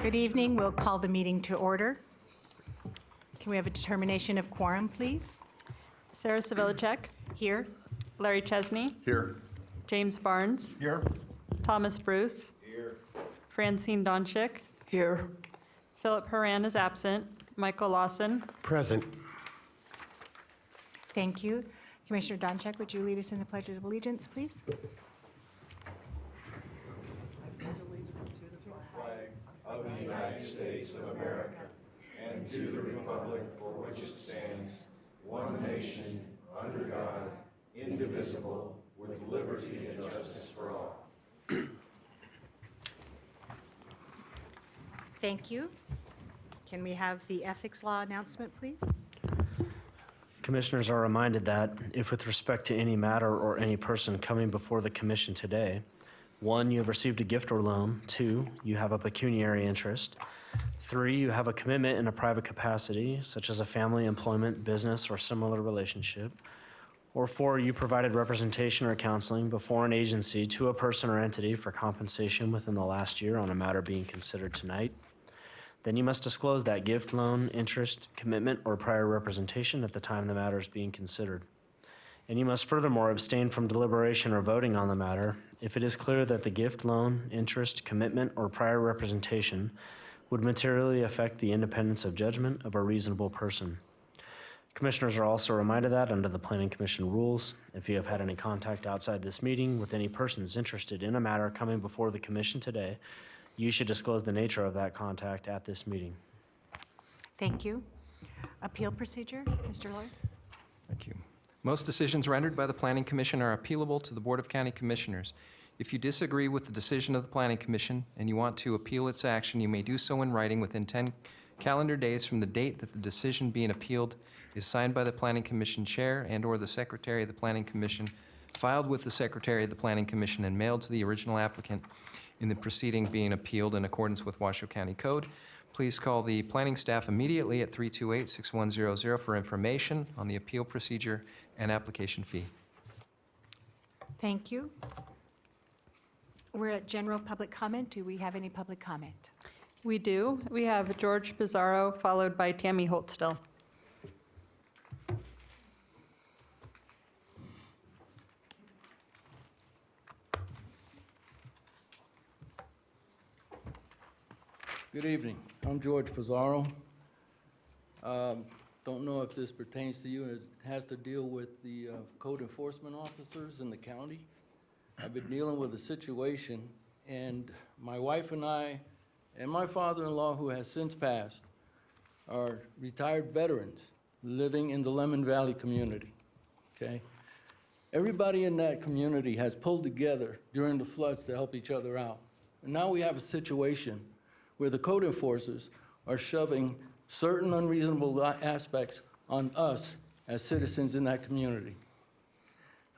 Good evening. We'll call the meeting to order. Can we have a determination of quorum, please? Sarah Savilicek, Here. Larry Chesney, Here. James Barnes, Here. Thomas Bruce, Here. Francine Donchik, Here. Philip Horan is absent, Michael Lawson, Present. Thank you. Commissioner Donchak, would you lead us in the Pledge of Allegiance, please? Of the United States of America and to the republic for which it stands, one nation, under God, indivisible, with liberty and justice for all. Thank you. Can we have the ethics law announcement, please? Commissioners are reminded that if with respect to any matter or any person coming before the commission today, 1, you have received a gift or loan. 2, you have a pecuniary interest. 3, you have a commitment in a private capacity, such as a family, employment, business, or similar relationship. Or 4, you provided representation or counseling before an agency to a person or entity for compensation within the last year on a matter being considered tonight. Then you must disclose that gift, loan, interest, commitment, or prior representation at the time the matter is being considered. And you must furthermore abstain from deliberation or voting on the matter if it is clear that the gift, loan, interest, commitment, or prior representation would materially affect the independence of judgment of a reasonable person. Commissioners are also reminded that under the Planning Commission rules, if you have had any contact outside this meeting with any persons interested in a matter coming before the commission today, you should disclose the nature of that contact at this meeting. Thank you. Appeal procedure, Mr. Lloyd? Thank you. Most decisions rendered by the Planning Commission are appealable to the Board of County Commissioners. If you disagree with the decision of the Planning Commission and you want to appeal its action, you may do so in writing within 10 calendar days from the date that the decision being appealed is signed by the Planning Commission Chair and/or the Secretary of the Planning Commission, filed with the Secretary of the Planning Commission, and mailed to the original applicant in the proceeding being appealed in accordance with Washoe County Code. Please call the planning staff immediately at 328-6100 for information on the appeal procedure and application fee. Thank you. We're at general public comment. Do we have any public comment? We do. We have George Pizarro, followed by Tammy Holtstill. Good evening. I'm George Pizarro. Don't know if this pertains to you. It has to deal with the code enforcement officers in the county. I've been dealing with a situation, and my wife and I, and my father-in-law, who has since passed, are retired veterans living in the Lemon Valley community, okay? Everybody in that community has pulled together during the floods to help each other out. And now we have a situation where the code enforcers are shoving certain unreasonable aspects on us as citizens in that community.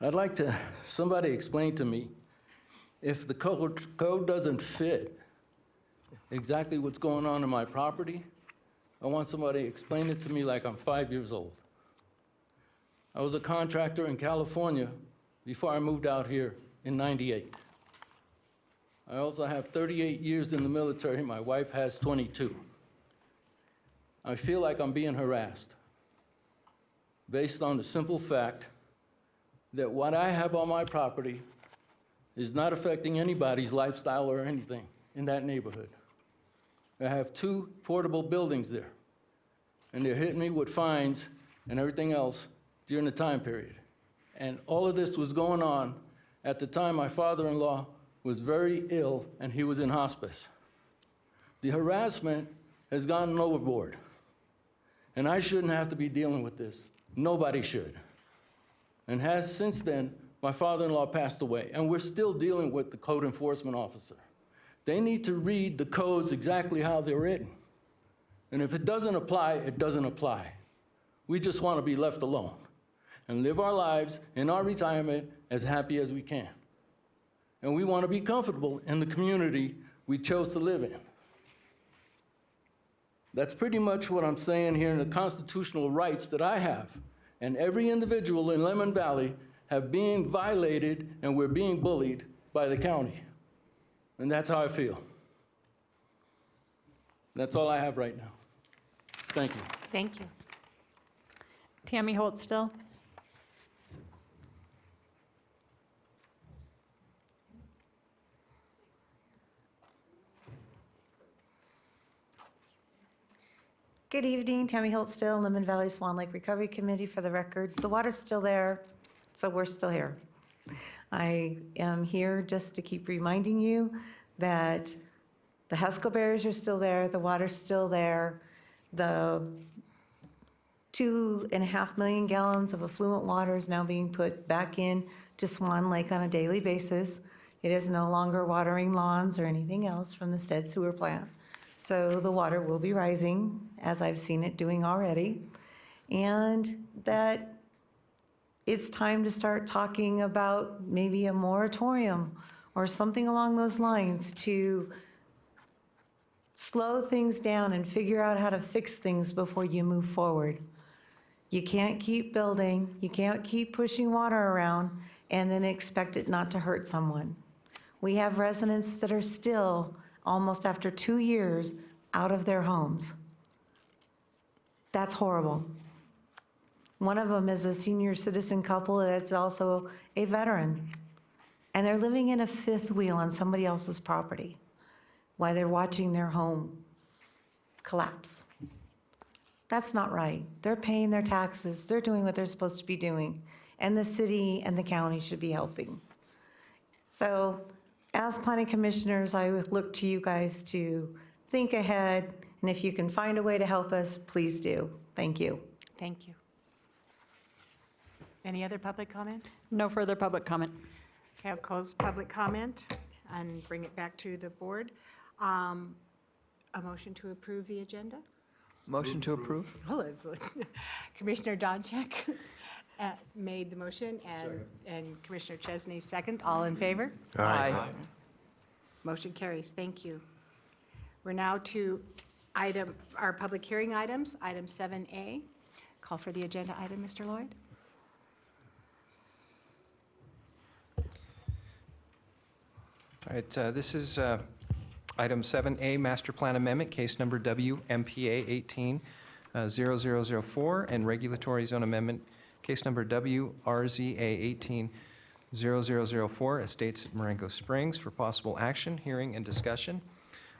I'd like to, somebody explain to me, if the code doesn't fit exactly what's going on in my property, I want somebody to explain it to me like I'm 5 years old. I was a contractor in California before I moved out here in '98. I also have 38 years in the military. My wife has 22. I feel like I'm being harassed based on the simple fact that what I have on my property is not affecting anybody's lifestyle or anything in that neighborhood. I have 2 portable buildings there, and they're hitting me with fines and everything else during the time period. And all of this was going on at the time my father-in-law was very ill and he was in hospice. The harassment has gone overboard, and I shouldn't have to be dealing with this. Nobody should. And has since then, my father-in-law passed away, and we're still dealing with the code enforcement officer. They need to read the codes exactly how they're written. And if it doesn't apply, it doesn't apply. We just want to be left alone and live our lives in our retirement as happy as we can. And we want to be comfortable in the community we chose to live in. That's pretty much what I'm saying here in the constitutional rights that I have. And every individual in Lemon Valley have been violated, and we're being bullied by the county. And that's how I feel. That's all I have right now. Thank you. Thank you. Tammy Holtstill. Good evening, Tammy Holtstill, Lemon Valley Swan Lake Recovery Committee. For the record, the water's still there, so we're still here. I am here just to keep reminding you that the huckleberries are still there, the water's still there, the 2.5 million gallons of affluent water is now being put back in to Swan Lake on a daily basis. It is no longer watering lawns or anything else from the Stead Sewer Plant. So the water will be rising, as I've seen it doing already, and that it's time to start talking about maybe a moratorium or something along those lines to slow things down and figure out how to fix things before you move forward. You can't keep building, you can't keep pushing water around and then expect it not to hurt someone. We have residents that are still, almost after 2 years, out of their homes. That's horrible. One of them is a senior citizen couple that's also a veteran, and they're living in a fifth wheel on somebody else's property while they're watching their home collapse. That's not right. They're paying their taxes, they're doing what they're supposed to be doing, and the city and the county should be helping. So, as planning commissioners, I would look to you guys to think ahead, and if you can find a way to help us, please do. Thank you. Thank you. Any other public comment? No further public comment. Okay, I'll close public comment and bring it back to the board. A motion to approve the agenda? Motion to approve? Commissioner Doncheck made the motion, and Commissioner Chesney second. All in favor? Aye. Motion carries. Thank you. We're now to our public hearing items, item 7A. Call for the agenda item, Mr. Lloyd. All right, this is item 7A, Master Plan Amendment, case number WMPA 18-0004, and Regulatory Zone Amendment, case number WRZA 18-0004, Estates at Marengo Springs, for possible action, hearing, and discussion.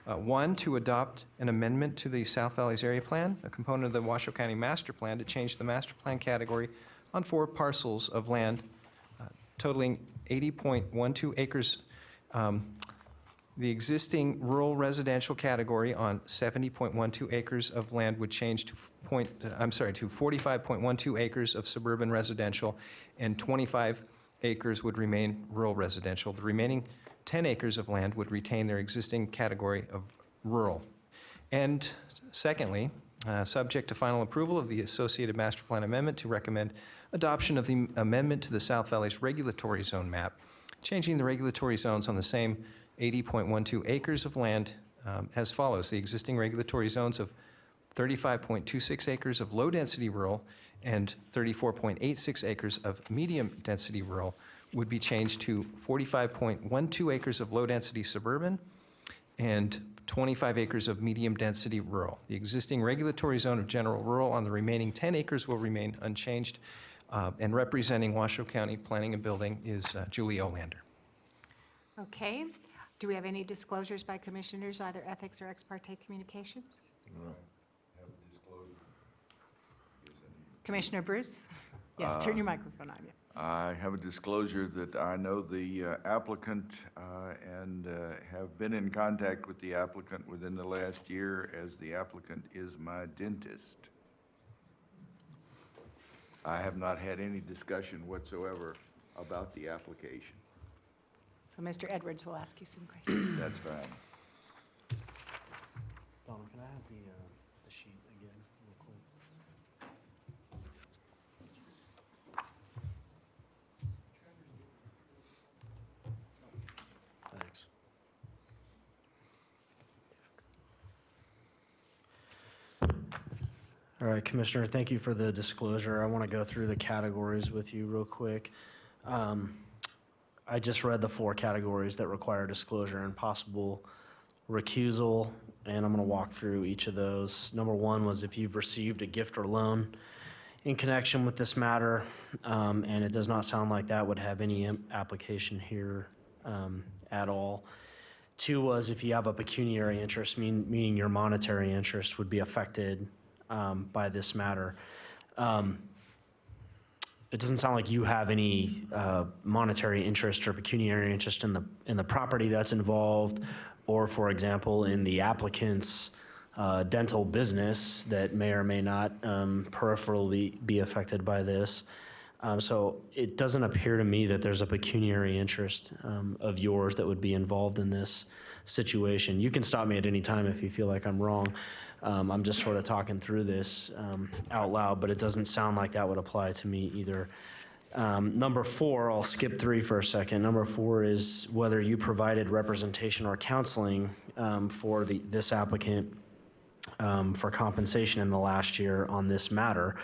1, to adopt an amendment to the South Valleys Area Plan, a component of the Washoe County Master Plan, to change the master plan category on 4 parcels of land totaling 80.12 acres. The existing rural residential category on 70.12 acres of land would change to 45.12 acres of suburban residential, and 25 acres would remain rural residential. The remaining 10 acres of land would retain their existing category of rural. And secondly, subject to final approval of the associated master plan amendment, to recommend adoption of the amendment to the South Valleys regulatory zone map, changing the regulatory zones on the same 80.12 acres of land as follows. The existing regulatory zones of 35.26 acres of low-density rural and 34.86 acres of medium-density rural would be changed to 45.12 acres of low-density suburban and 25 acres of medium-density rural. The existing regulatory zone of general rural on the remaining 10 acres will remain unchanged, and representing Washoe County Planning and Building is Julie Olander. Okay. Do we have any disclosures by commissioners, either ethics or ex parte communications? Commissioner Bruce? Yes, turn your microphone on. I have a disclosure that I know the applicant and have been in contact with the applicant within the last year, as the applicant is my dentist. I have not had any discussion whatsoever about the application. So Mr. Edwards will ask you some questions. That's fine. Donna, can I have the sheet again, real quick? Thanks. All right, Commissioner, thank you for the disclosure. I want to go through the categories with you real quick. I just read the 4 categories that require disclosure and possible recusal and I'm going to walk through each of those. Number one was if you've received a gift or loan in connection with this matter, and it does not sound like that would have any application here at all. Two was if you have a pecuniary interest, meaning your monetary interest would be affected by this matter. It doesn't sound like you have any monetary interest or pecuniary interest in the property that's involved, or, for example, in the applicant's dental business that may or may not peripherally be affected by this. So it doesn't appear to me that there's a pecuniary interest of yours that would be involved in this situation. You can stop me at any time if you feel like I'm wrong. I'm just sort of talking through this out loud, but it doesn't sound like that would apply to me either. Number four, I'll skip three for a second. Number four is whether you provided representation or counseling for this applicant for compensation in the last year on this matter.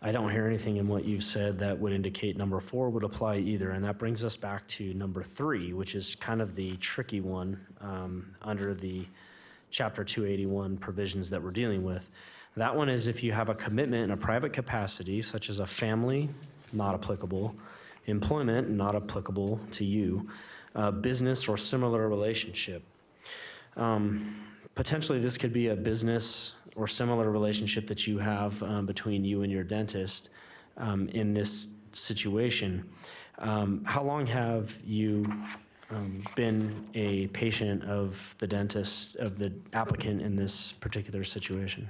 I don't hear anything in what you've said that would indicate number four would apply either, and that brings us back to number three, which is kind of the tricky one under the Chapter 281 provisions that we're dealing with. That one is if you have a commitment in a private capacity, such as a family, not applicable, employment, not applicable to you, business or similar relationship. Potentially, this could be a business or similar relationship that you have between you and your dentist in this situation. How long have you been a patient of the dentist, of the applicant in this particular situation?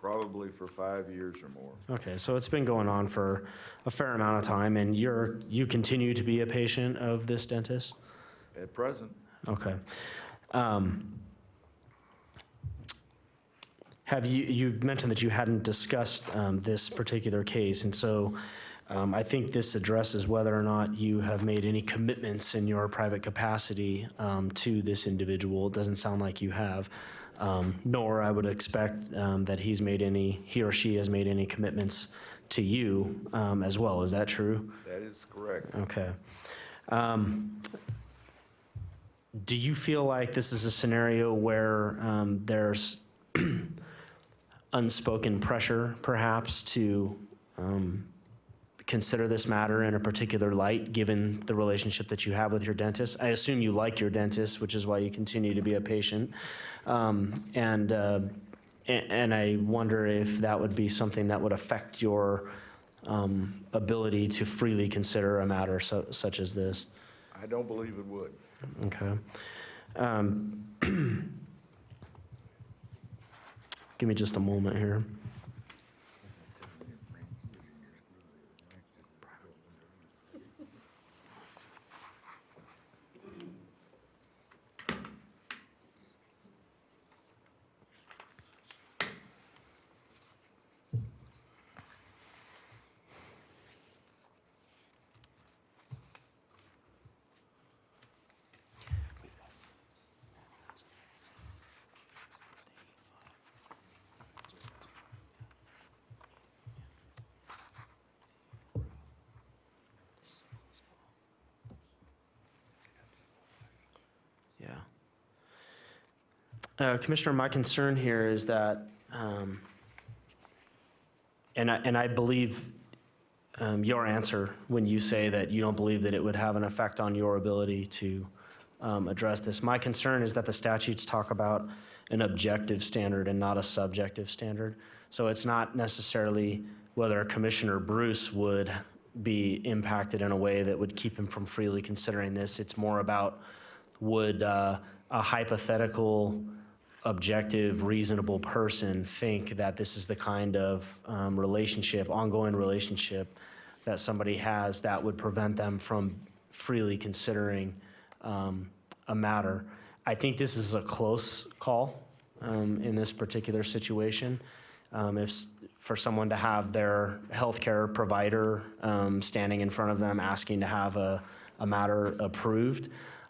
Probably for 5 years or more. Okay, so it's been going on for a fair amount of time, and you continue to be a patient of this dentist? At present, Okay. You mentioned that you hadn't discussed this particular case, and so I think this addresses whether or not you have made any commitments in your private capacity to this individual. It doesn't sound like you have, nor I would expect that he or she has made any commitments to you as well. Is that true? that is correct. Okay. Do you feel like this is a scenario where there's unspoken pressure, perhaps, to consider this matter in a particular light, given the relationship that you have with your dentist? I assume you like your dentist, which is why you continue to be a patient. And I wonder if that would be something that would affect your ability to freely consider a matter such as this. I don't believe it would. Okay. Give me just a moment here. Commissioner, my concern here is that, and I believe your answer when you say that you don't believe that it would have an effect on your ability to address this. My concern is that the statutes talk about an objective standard and not a subjective standard. So it's not necessarily whether Commissioner Bruce would be impacted in a way that would keep him from freely considering this. It's more about would a hypothetical, objective, reasonable person think that this is the kind of ongoing relationship that somebody has that would prevent them from freely considering a matter. I think this is a close call in this particular situation. If for someone to have their healthcare provider standing in front of them asking to have a matter approved,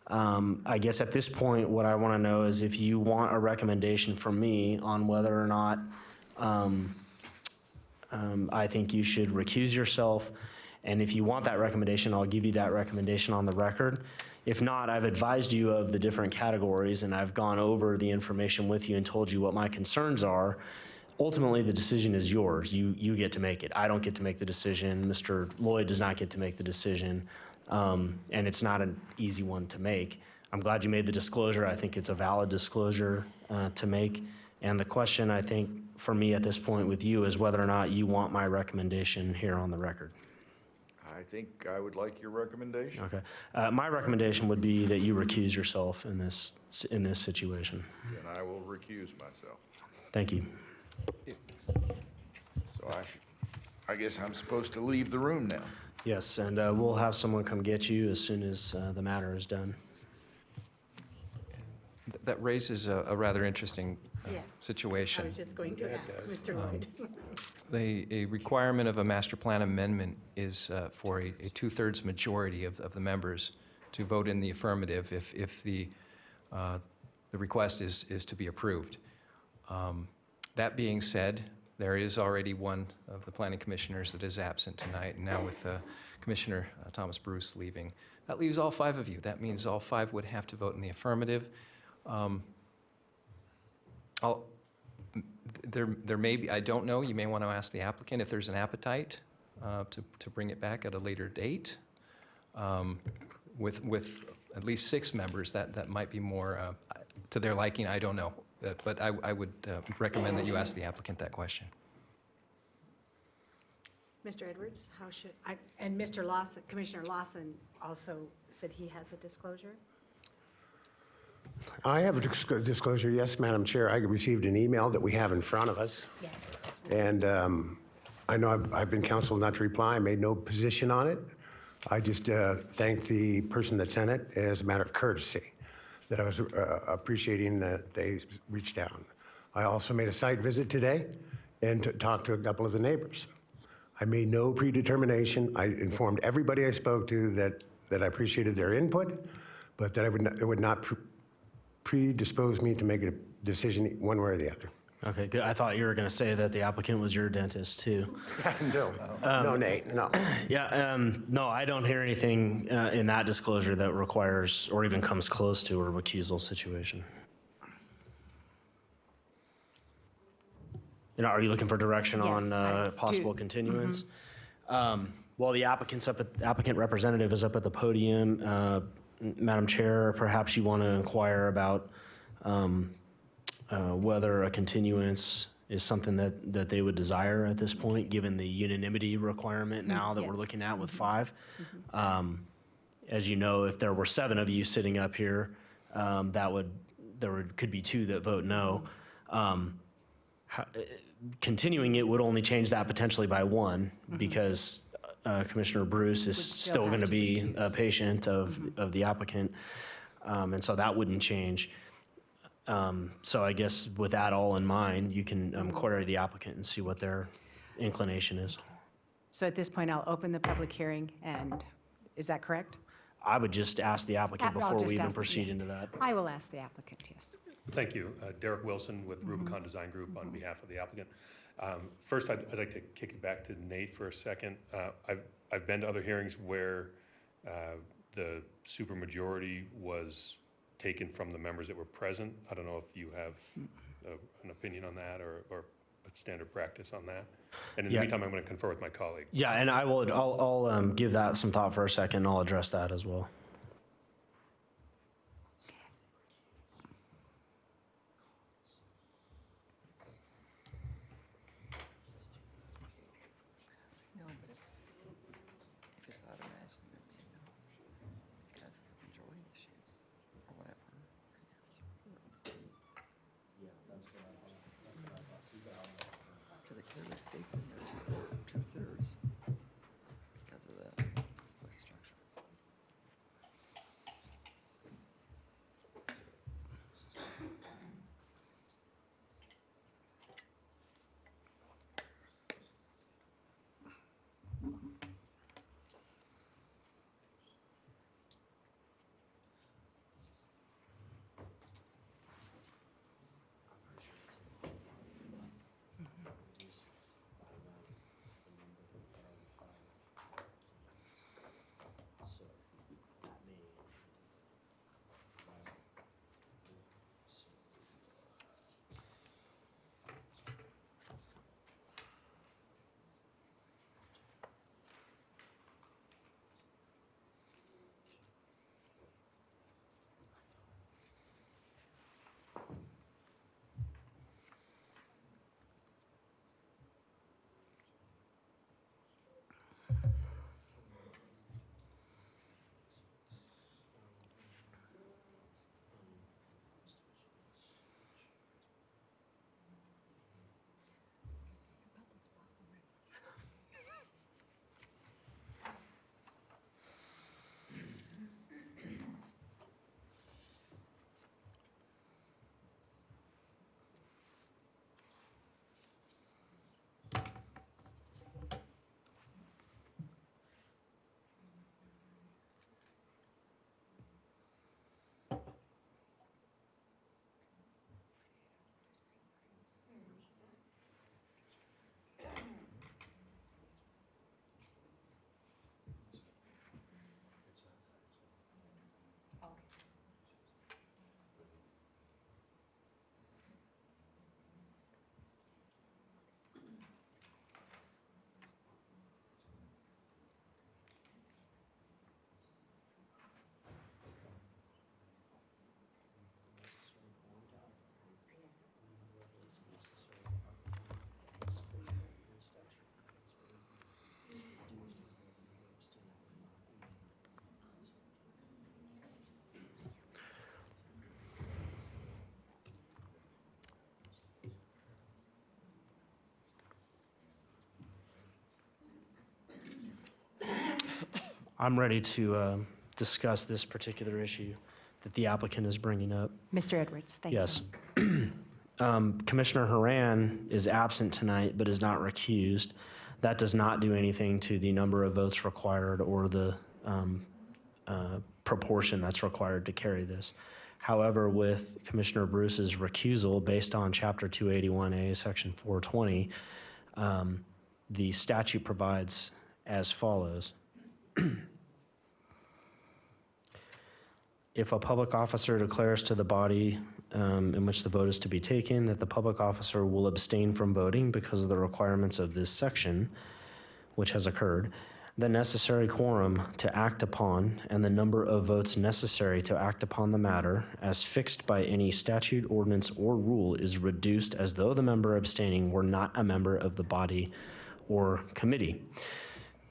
I guess at this point, what I want to know is if you want a recommendation from me on whether or not I think you should recuse yourself. And if you want that recommendation, I'll give you that recommendation on the record. If not, I've advised you of the different categories, and I've gone over the information with you and told you what my concerns are. Ultimately, the decision is yours. You get to make it. I don't get to make the decision. Mr. Lloyd does not get to make the decision, and it's not an easy one to make. I'm glad you made the disclosure. I think it's a valid disclosure to make. And the question, I think, for me at this point with you is whether or not you want my recommendation here on the record. I think I would like your recommendation. Okay. My recommendation would be that you recuse yourself in this situation. And I will recuse myself. Thank you. So I guess I'm supposed to leave the room now. Yes, and we'll have someone come get you as soon as the matter is done. That raises a rather interesting Yes. situation. I was just going to ask Mr. Lloyd. A requirement of a master plan amendment is for a two-thirds majority of the members to vote in the affirmative if the request is to be approved. That being said, there is already one of the planning commissioners that is absent tonight, and now with Commissioner Thomas Bruce leaving, that leaves all 5 of you. That means all 5 would have to vote in the affirmative. There may be, I don't know, you may want to ask the applicant if there's an appetite to bring it back at a later date. With at least 6 members, that might be more to their liking, I don't know. But I would recommend that you ask the applicant that question. Mr. Edwards, how should, and Mr. Lawson, Commissioner Lawson also said he has a disclosure? I have a disclosure, yes, Madam Chair. I received an email that we have in front of us, Yes. and I know I've been counseled not to reply. I made no position on it. I just thanked the person that sent it as a matter of courtesy, that I was appreciating that they reached out. I also made a site visit today and talked to a couple of the neighbors. I made no predetermination. I informed everybody I spoke to that I appreciated their input, but that it would not predispose me to make a decision one way or the other. Okay, good. I thought you were going to say that the applicant was your dentist, too. No, Nate, no. Yeah, no, I don't hear anything in that disclosure that requires or even comes close to a recusal situation. Are you looking for direction Yes, I on do. possible continuance? Well, the applicant representative is up at the podium. Madam Chair, perhaps you want to inquire about whether a continuance is something that they would desire at this point, given the unanimity requirement now that we're Yes. looking at with 5. As you know, if there were 7 of you sitting up here, could be 2 that vote no. Continuing it would only change that potentially by 1, because Commissioner Bruce is still still have going to to be a patient of the applicant, and so that wouldn't change. So I guess with that all in mind, you can query the applicant and see what their inclination is. So at this point, I'll open the public hearing, and is that correct? I would just ask the applicant I'll before just we even ask- proceed yeah. into that. I will ask the applicant, yes. Thank you. Derek Wilson with Rubicon Design Group on behalf of the applicant. First, I'd like to kick it back to Nate for a second. I've been to other hearings where the supermajority was taken from the members that were present. I don't know if you have an opinion on that or a standard practice on that. And in the Yeah. meantime, I'm going to confer with my colleague. Yeah, and I'll give that some thought for a second, and I'll address that as well. Because it clearly states in there two-thirds because of the split structures. I'm ready to discuss this particular issue that the applicant is bringing up. Mr. Edwards, thank you. Yes. Commissioner Haran is absent tonight but is not recused. That does not do anything to the number of votes required or the proportion that's required to carry this. However, with Commissioner Bruce's recusal based on Chapter 281A, Section 420, the statute provides as follows. If a public officer declares to the body in which the vote is to be taken that the public officer will abstain from voting because of the requirements of this section, which has occurred, the necessary quorum to act upon and the number of votes necessary to act upon the matter as fixed by any statute, ordinance, or rule is reduced as though the member abstaining were not a member of the body or committee.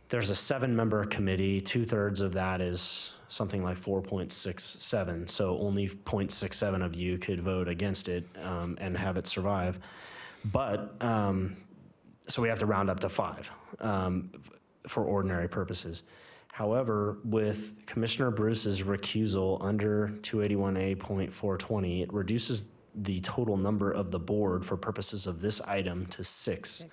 There's a 7-member committee. 2/3 of that is something like 4.67. So only 0.67 of you could vote against it and have it survive. But, so we have to round up to 5 for ordinary purposes. However, with Commissioner Bruce's recusal under 281A.420, it reduces the total number of the board for purposes of this item to 6.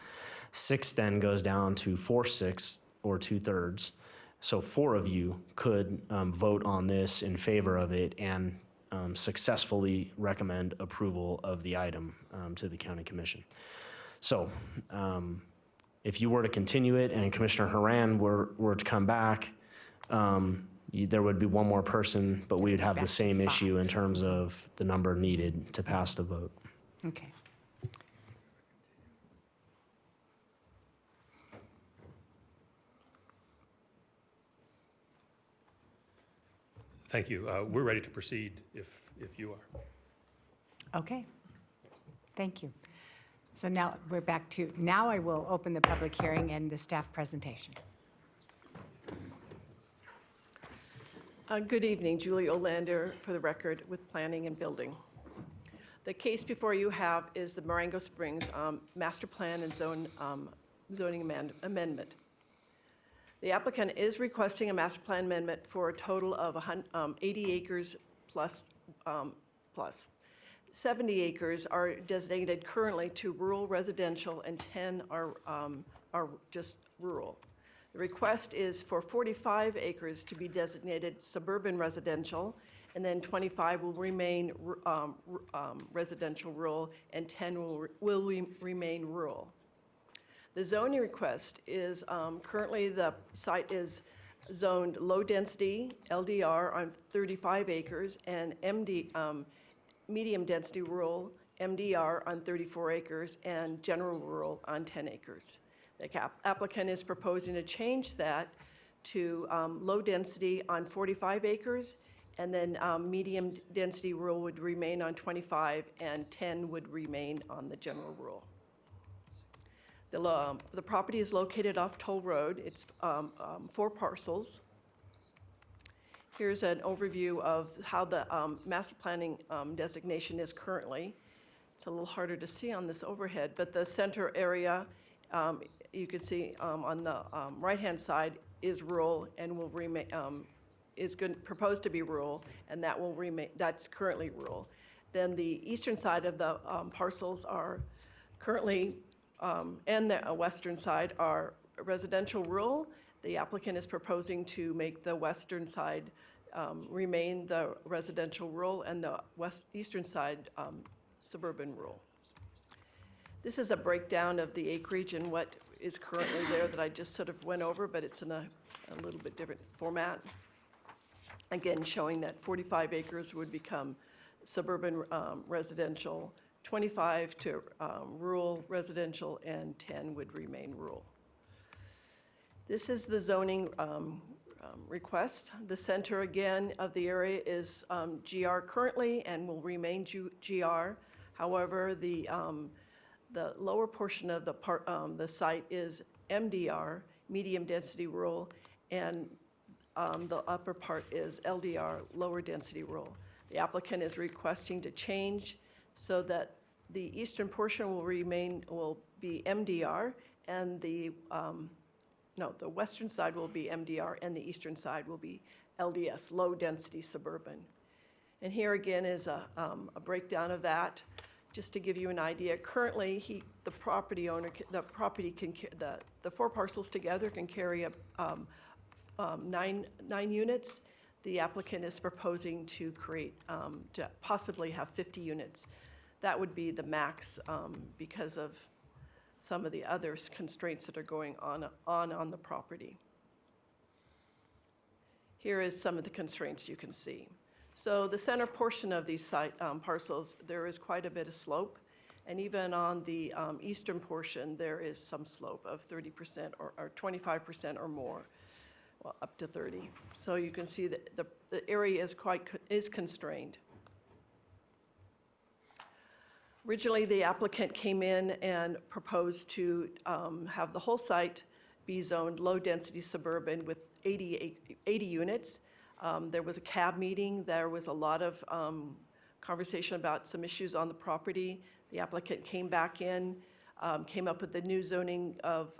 6 then goes down to 4/6 or 2/3. So 4 of you could vote on this in favor of it and successfully recommend approval of the item to the county commission. So if you were to continue it and Commissioner Haran were to come back, there would be one more person, but we would have the same issue in terms of the number needed to pass the vote. Okay. Thank you. We're ready to proceed if you are. Okay. Thank you. So now we're back to, now I will open the public hearing and the staff presentation. Good evening, Julie Olander, for the record, with Planning and Building. The case before you have is the Marengo Springs Master Plan and Zoning Amendment. The applicant is requesting a master plan amendment for a total of 80 acres plus. 70 acres are designated currently to rural residential and 10 are just rural. The request is for 45 acres to be designated suburban residential, and then 25 will remain residential rural, and 10 will remain rural. The zoning request is, currently the site is zoned low density, LDR, on 35 acres, and medium density rural, MDR, on 34 acres, and general rural on 10 acres. The applicant is proposing to change that to low density on 45 acres, and then medium density rural would remain on 25, and 10 would remain on the general rural. The property is located off Toll Road. It's 4 parcels. Here's an overview of how the master planning designation is currently. It's a little harder to see on this overhead, but the center area, you can see on the right-hand side is rural and will remain, proposed to be rural, and that will remain, that's currently rural. Then the eastern side of the parcels are currently, and the western side are residential rural. The applicant is proposing to make the western side remain the residential rural and the eastern side suburban rural. This is a breakdown of the acreage and what is currently there that I just sort of went over, but it's in a little bit different format. Again, showing that 45 acres would become suburban residential, 25 to rural residential, and 10 would remain rural. This is the zoning request. The center, again, of the area is GR currently and will remain GR. However, the lower portion of the site is MDR, medium density rural, and the upper part is LDR, lower density rural. The applicant is requesting to change so that the eastern portion will be MDR, and the the western side will be MDR, and the eastern side will be LDS, low-density suburban. And here again is a breakdown of that, just to give you an idea. Currently, the property owner, the 4 parcels together can carry up 9 units. The applicant is proposing to create, to possibly have 50 units. That would be the max because of some of the other constraints that are going on the property. Here is some of the constraints you can see. So the center portion of these parcels, there is quite a bit of slope. And even on the eastern portion, there is some slope of 30% or 25% or more, well, up to 30. So you can see that the area is constrained. Originally, the applicant came in and proposed to have the whole site be zoned low-density suburban with 80 units. There was a CAB meeting. There was a lot of conversation about some issues on the property. The applicant came back in, came up with the new zoning of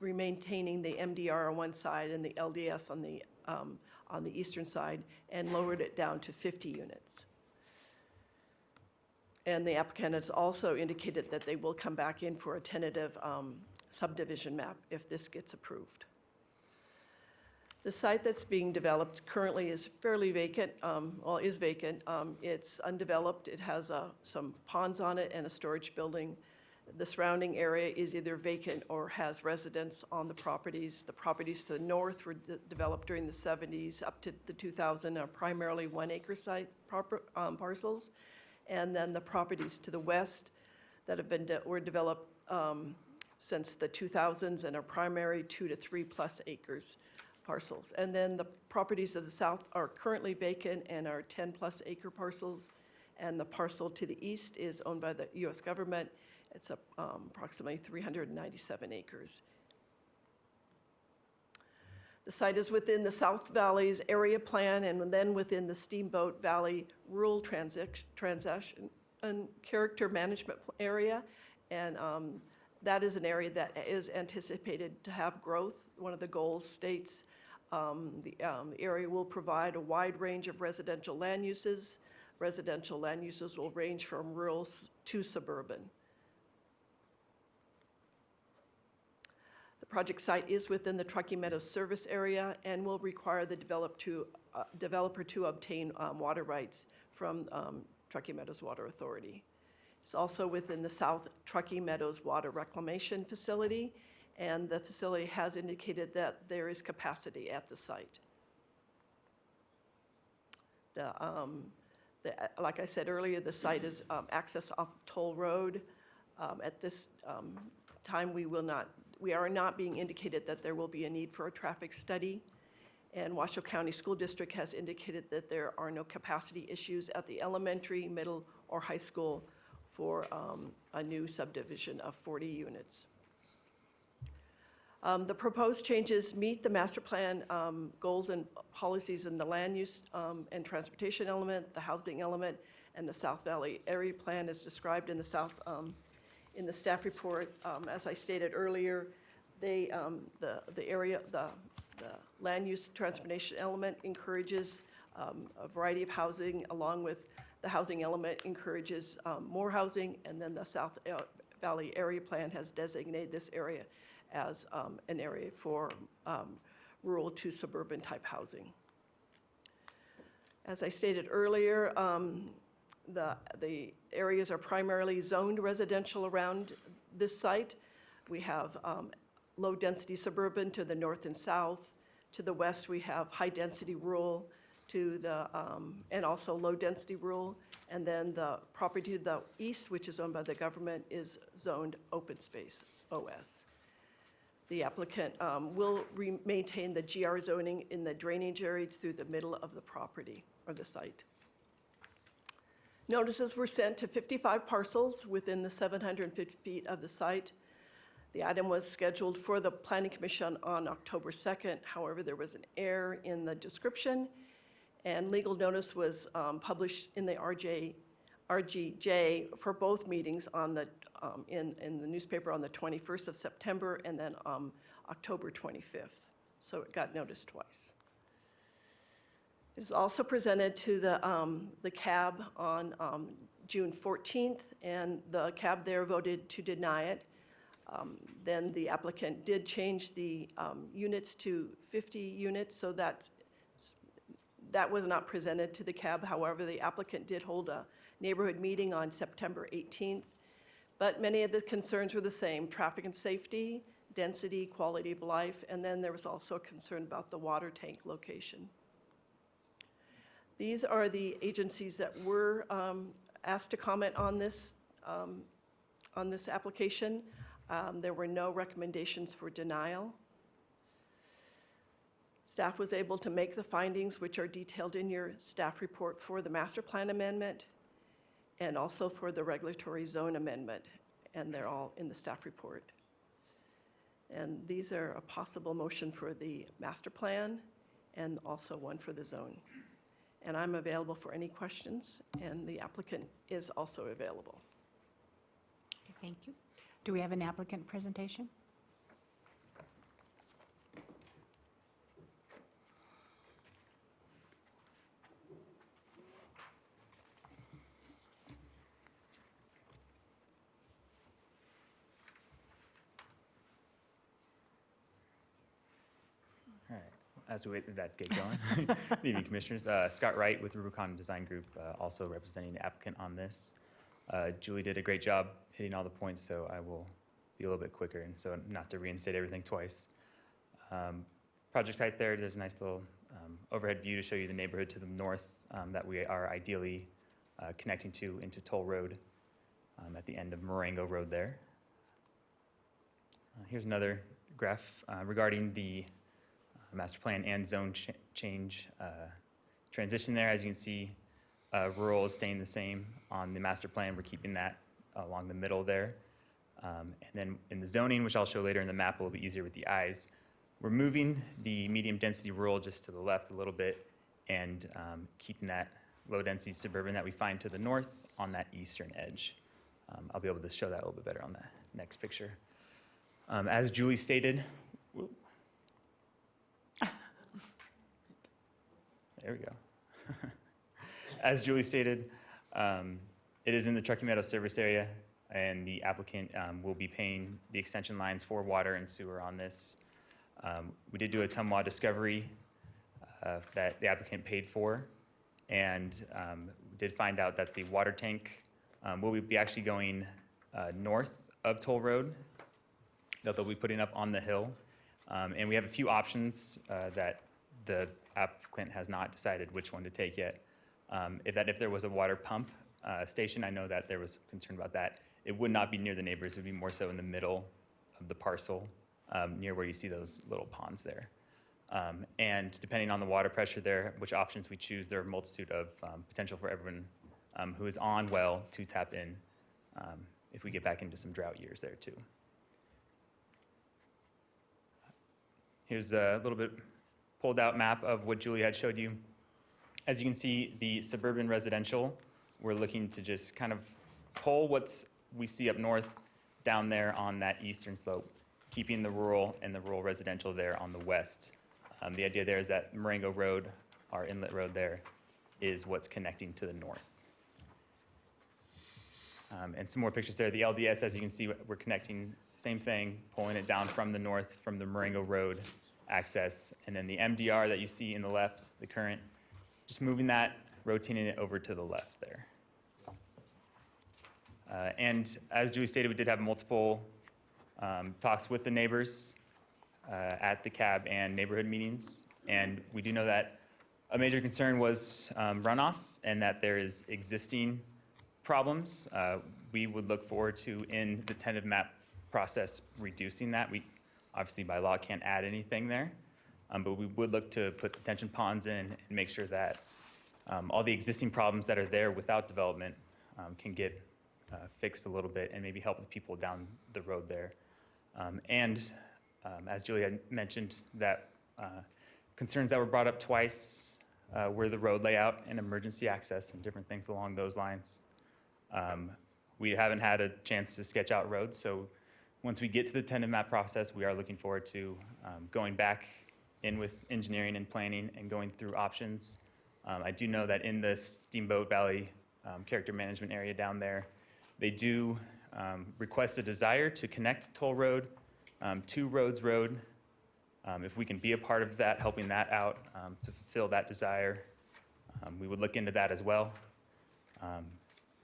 maintaining the MDR on one side and the LDS on the eastern side, and lowered it down to 50 units. And the applicant has also indicated that they will come back in for a tentative subdivision map if this gets approved. The site that's being developed currently is fairly vacant, is vacant. It's undeveloped. It has some ponds on it and a storage building. The surrounding area is either vacant or has residents on the properties. The properties to the north were developed during the 70s up to the 2000 are primarily 1-acre site parcels. And then the properties to the west that have been were developed since the 2000s and are primary 2 to 3+ acres parcels. And then the properties of the south are currently vacant and are 10+ acre parcels. And the parcel to the east is owned by the U.S. government. It's approximately 397 acres. The site is within the South Valley's area plan and then within the Steamboat Valley Rural Transaction and Character Management Area. And that is an area that is anticipated to have growth. One of the goals states the area will provide a wide range of residential land uses. Residential land uses will range from rural to suburban. The project site is within the Truckee Meadows service area and will require the developer to obtain water rights from Truckee Meadows Water Authority. It's also within the South Truckee Meadows Water Reclamation Facility, and the facility has indicated that there is capacity at the site. Like I said earlier, the site is access off Toll Road. At this time, we are not being indicated that there will be a need for a traffic study. And Washoe County School District has indicated that there are no capacity issues at the elementary, middle, or high school for a new subdivision of 40 units. The proposed changes meet the master plan goals and policies in the land use and transportation element, the housing element, and the South Valley area plan is described in the staff report. As I stated earlier, the land use transportation element encourages a variety of housing, along with the housing element encourages more housing, and then the South Valley area plan has designated this area as an area for rural to suburban type housing. As I stated earlier, the areas are primarily zoned residential around this site. We have low-density suburban to the north and south. To the west, we have high-density rural and also low-density rural. And then the property to the east, which is owned by the government, is zoned open space, OS. The applicant will maintain the GR zoning in the drainage areas through the middle of the property or the site. Notices were sent to 55 parcels within the 750 feet of the site. The item was scheduled for the Planning Commission on October 2nd. However, there was an error in the description, and legal notice was published in the RGJ for both meetings on the in the newspaper on the 21st of September and then October 25th, so it got noticed twice. It was also presented to the CAB on June 14th, and the CAB there voted to deny it. Then the applicant did change the units to 50 units, so that was not presented to the CAB. However, the applicant did hold a neighborhood meeting on September 18th, but many of the concerns were the same: traffic and safety, density, quality of life, and then there was also a concern about the water tank location. These are the agencies that were asked to comment on this application. There were no recommendations for denial. Staff was able to make the findings, which are detailed in your staff report, for the master plan amendment and also for the regulatory zone amendment, and they're all in the staff report. And these are a possible motion for the master plan and also one for the zone. And I'm available for any questions, and the applicant is also available. Okay, thank you. Do we have an applicant presentation? All right, as we wait for that to get going. Good evening, Commissioners. Scott Wright with Rubicon Design Group, also representing the applicant on this. Julie did a great job hitting all the points, so I will be a little bit quicker, and so not to reinstate everything twice. Project site there, there's a nice little overhead view to show you the neighborhood to the north that we are ideally connecting to into Toll Road at the end of Marengo Road there. Here's another graph regarding the master plan and zone change transition there. As you can see, rural is staying the same on the master plan. We're keeping that along the middle there. And then in the zoning, which I'll show later in the map a little bit easier with the eyes, we're moving the medium density rural just to the left a little bit and keeping that low density suburban that we find to the north on that eastern edge. I'll be able to show that a little bit better on the next picture. As Julie stated, there we go. As Julie stated, it is in the Truckee Meadow service area, and the applicant will be paying the extension lines for water and sewer on this. We did do a Tumwa discovery that the applicant paid for, and we did find out that the water tank will be actually going north of Toll Road that they'll be putting up on the hill. And we have a few options that the applicant has not decided which one to take yet. If there was a water pump station, I know that there was concern about that. It would not be near the neighbors. It would be more so in the middle of the parcel, near where you see those little ponds there. And depending on the water pressure there, which options we choose, there are a multitude of potential for everyone who is on well to tap in if we get back into some drought years there too. Here's a little bit pulled out map of what Julie had showed you. As you can see, the suburban residential, we're looking to just kind of pull what we see up north down there on that eastern slope, keeping the rural and the rural residential there on the west. The idea there is that Marengo Road, our inlet road there, is what's connecting to the north. And some more pictures there. The LDS, as you can see, we're connecting, same thing, pulling it down from the north from the Marengo Road access. And then the MDR that you see in the left, the current, just moving that, rotating it over to the left there. And as Julie stated, we did have multiple talks with the neighbors at the CAB and neighborhood meetings. And we do know that a major concern was runoff and that there is existing problems. We would look forward to, in the tentative map process, reducing that. We obviously by law can't add anything there, but we would look to put detention ponds in and make sure that all the existing problems that are there without development can get fixed a little bit and maybe help the people down the road there. As Julie had mentioned, that concerns that were brought up twice were the road layout and emergency access and different things along those lines. We haven't had a chance to sketch out roads, so Once we get to the tentative map process, we are looking forward to going back in with engineering and planning and going through options. I do know that in the Steamboat Valley character management area down there, they do request a desire to connect Toll Road to Rhodes Road. If we can be a part of that, helping that out to fulfill that desire, we would look into that as well.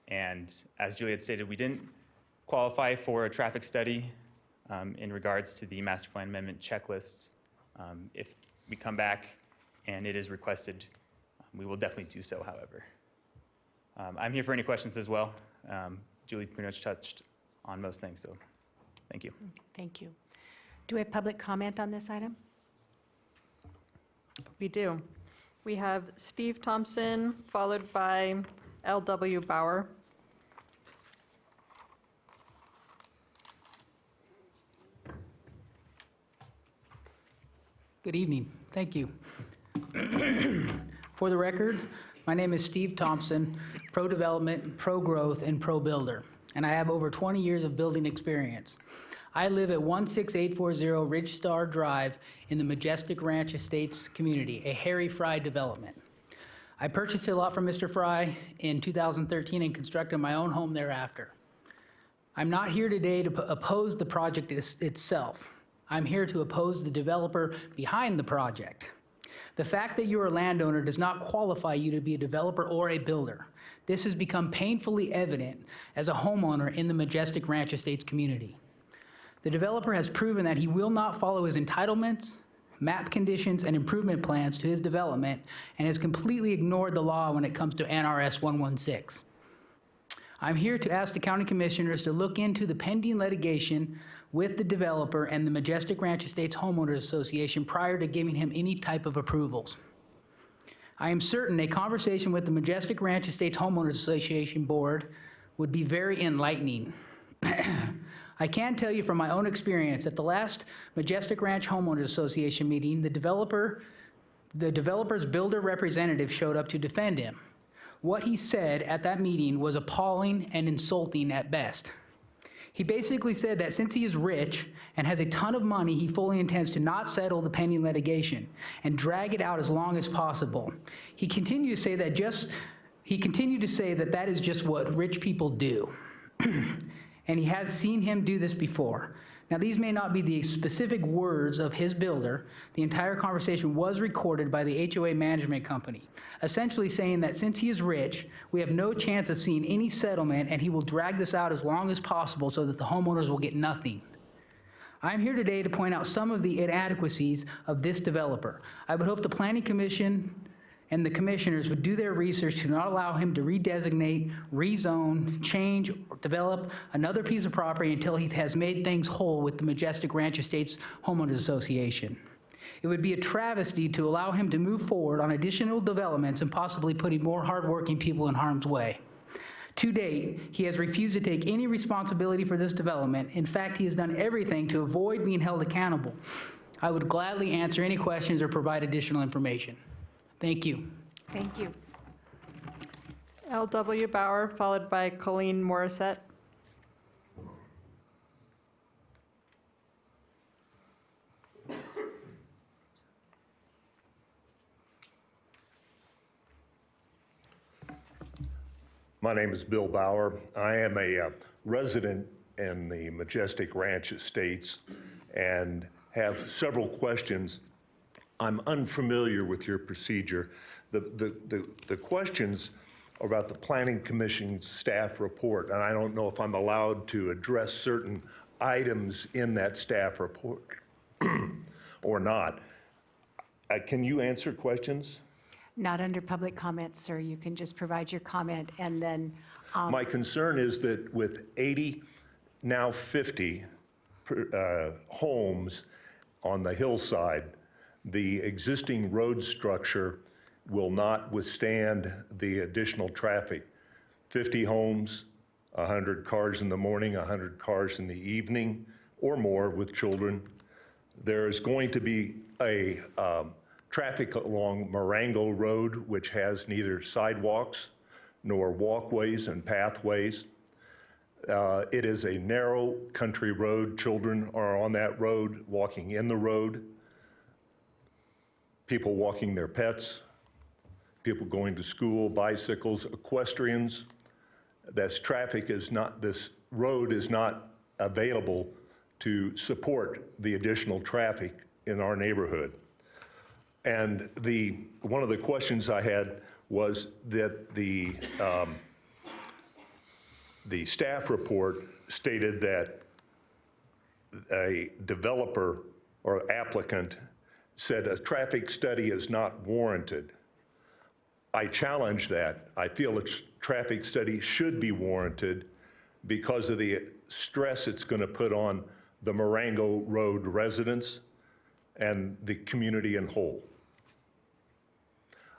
And as Juliet stated, we didn't qualify for a traffic study in regards to the master plan amendment checklist. If we come back and it is requested, we will definitely do so, however. I'm here for any questions as well. Julie pretty much touched on most things, so thank you. Thank you. Do we have public comment on this item? We do. We have Steve Thompson, followed by L.W. Bauer. Good evening. Thank you. For the record, my name is Steve Thompson, pro-development, pro-growth, and pro-builder, and I have over 20 years of building experience. I live at 16840 Ridge Star Drive in the Majestic Ranch Estates community, a Harry Fry development. I purchased a lot from Mr. Fry in 2013 and constructed my own home thereafter. I'm not here today to oppose the project itself. I'm here to oppose the developer behind the project. The fact that you're a landowner does not qualify you to be a developer or a builder. This has become painfully evident as a homeowner in the Majestic Ranch Estates community. The developer has proven that he will not follow his entitlements, map conditions, and improvement plans to his development, and has completely ignored the law when it comes to NRS 116. I'm here to ask the county commissioners to look into the pending litigation with the developer and the Majestic Ranch Estates Homeowners Association prior to giving him any type of approvals. I am certain a conversation with the Majestic Ranch Estates Homeowners Association Board would be very enlightening. I can tell you from my own experience, at the last Majestic Ranch Homeowners Association meeting, the developer's builder representative showed up to defend him. What he said at that meeting was appalling and insulting at best. He basically said that since he is rich and has a ton of money, he fully intends to not settle the pending litigation and drag it out as long as possible. He continued to say that that is just what rich people do. And he has seen him do this before. Now, these may not be the specific words of his builder. The entire conversation was recorded by the HOA management company, essentially saying that since he is rich, we have no chance of seeing any settlement, and he will drag this out as long as possible so that the homeowners will get nothing. I'm here today to point out some of the inadequacies of this developer. I would hope the Planning Commission and the commissioners would do their research to not allow him to redesignate, rezone, change, or develop another piece of property until he has made things whole with the Majestic Ranch Estates Homeowners Association. It would be a travesty to allow him to move forward on additional developments and possibly putting more hardworking people in harm's way. To date, he has refused to take any responsibility for this development. In fact, he has done everything to avoid being held accountable. I would gladly answer any questions or provide additional information. Thank you. Thank you. L.W. Bauer, followed by Colleen Morissette. My name is Bill Bauer. I am a resident in the Majestic Ranch Estates and have several questions. I'm unfamiliar with your procedure. The questions are about the Planning Commission's staff report, and I don't know if I'm allowed to address certain items in that staff report or not. Can you answer questions? Not under public comment, sir. You can just provide your comment, and then My concern is that with 80, now 50 homes on the hillside, the existing road structure will not withstand the additional traffic. 50 homes, 100 cars in the morning, 100 cars in the evening, or more with children. There is going to be a traffic along Marengo Road, which has neither sidewalks nor walkways and pathways. It is a narrow country road. Children are on that road, walking in the road, people walking their pets, people going to school, bicycles, equestrians. This road is not available to support the additional traffic in our neighborhood. And one of the questions I had was that the staff report stated that a developer or applicant said a traffic study is not warranted. I challenge that. I feel a traffic study should be warranted because of the stress it's going to put on the Marengo Road residents and the community in whole.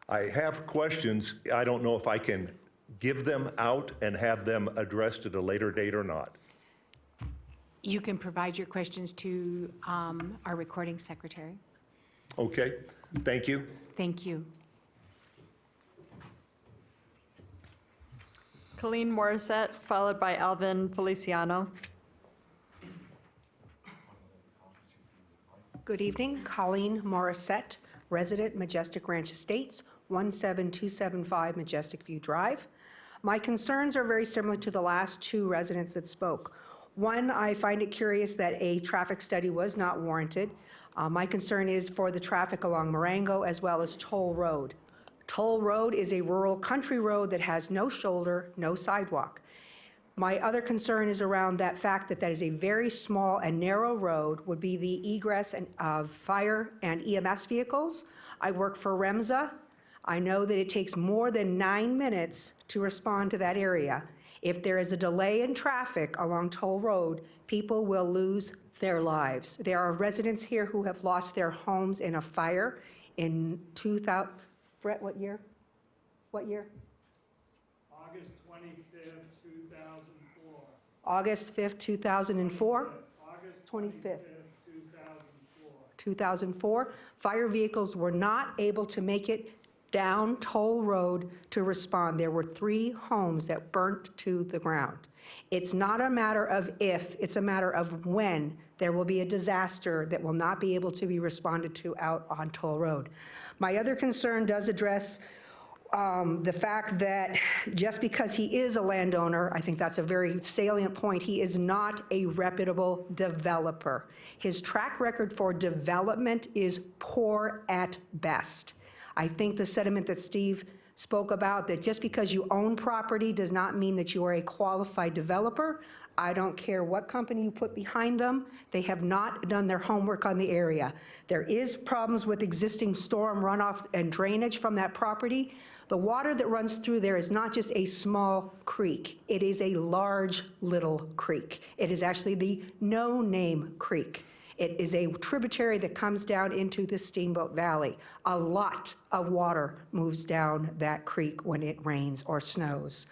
I have questions. I don't know if I can give them out and have them addressed at a later date or not. You can provide your questions to our recording secretary. Okay, thank you. Thank you. Colleen Morissette, followed by Alvin Feliciano. Good evening, Colleen Morissette, resident Majestic Ranch Estates, 17275 Majestic View Drive. My concerns are very similar to the last two residents that spoke. One, I find it curious that a traffic study was not warranted. My concern is for the traffic along Marengo as well as Toll Road. Toll Road is a rural country road that has no shoulder, no sidewalk. My other concern is around that fact that that is a very small and narrow road, would be the egress of fire and EMS vehicles. I work for REMSA. I know that it takes more than 9 minutes to respond to that area. If there is a delay in traffic along Toll Road, people will lose their lives. There are residents here who have lost their homes in a fire in 2000. Brett, what year? What year? August 25th, 2004. August 5th, 2004? August 25th. 2004. 2004. Fire vehicles were not able to make it down Toll Road to respond. There were 3 homes that burnt to the ground. It's not a matter of if, it's a matter of when there will be a disaster that will not be able to be responded to out on Toll Road. My other concern does address the fact that just because he is a landowner, I think that's a very salient point, he is not a reputable developer. His track record for development is poor at best. I think the sentiment that Steve spoke about, that just because you own property does not mean that you are a qualified developer. I don't care what company you put behind them. They have not done their homework on the area. There is problems with existing storm runoff and drainage from that property. The water that runs through there is not just a small creek. It is a large little creek. It is actually the no-name creek. It is a tributary that comes down into the Steamboat Valley. A lot of water moves down that creek when it rains or snows.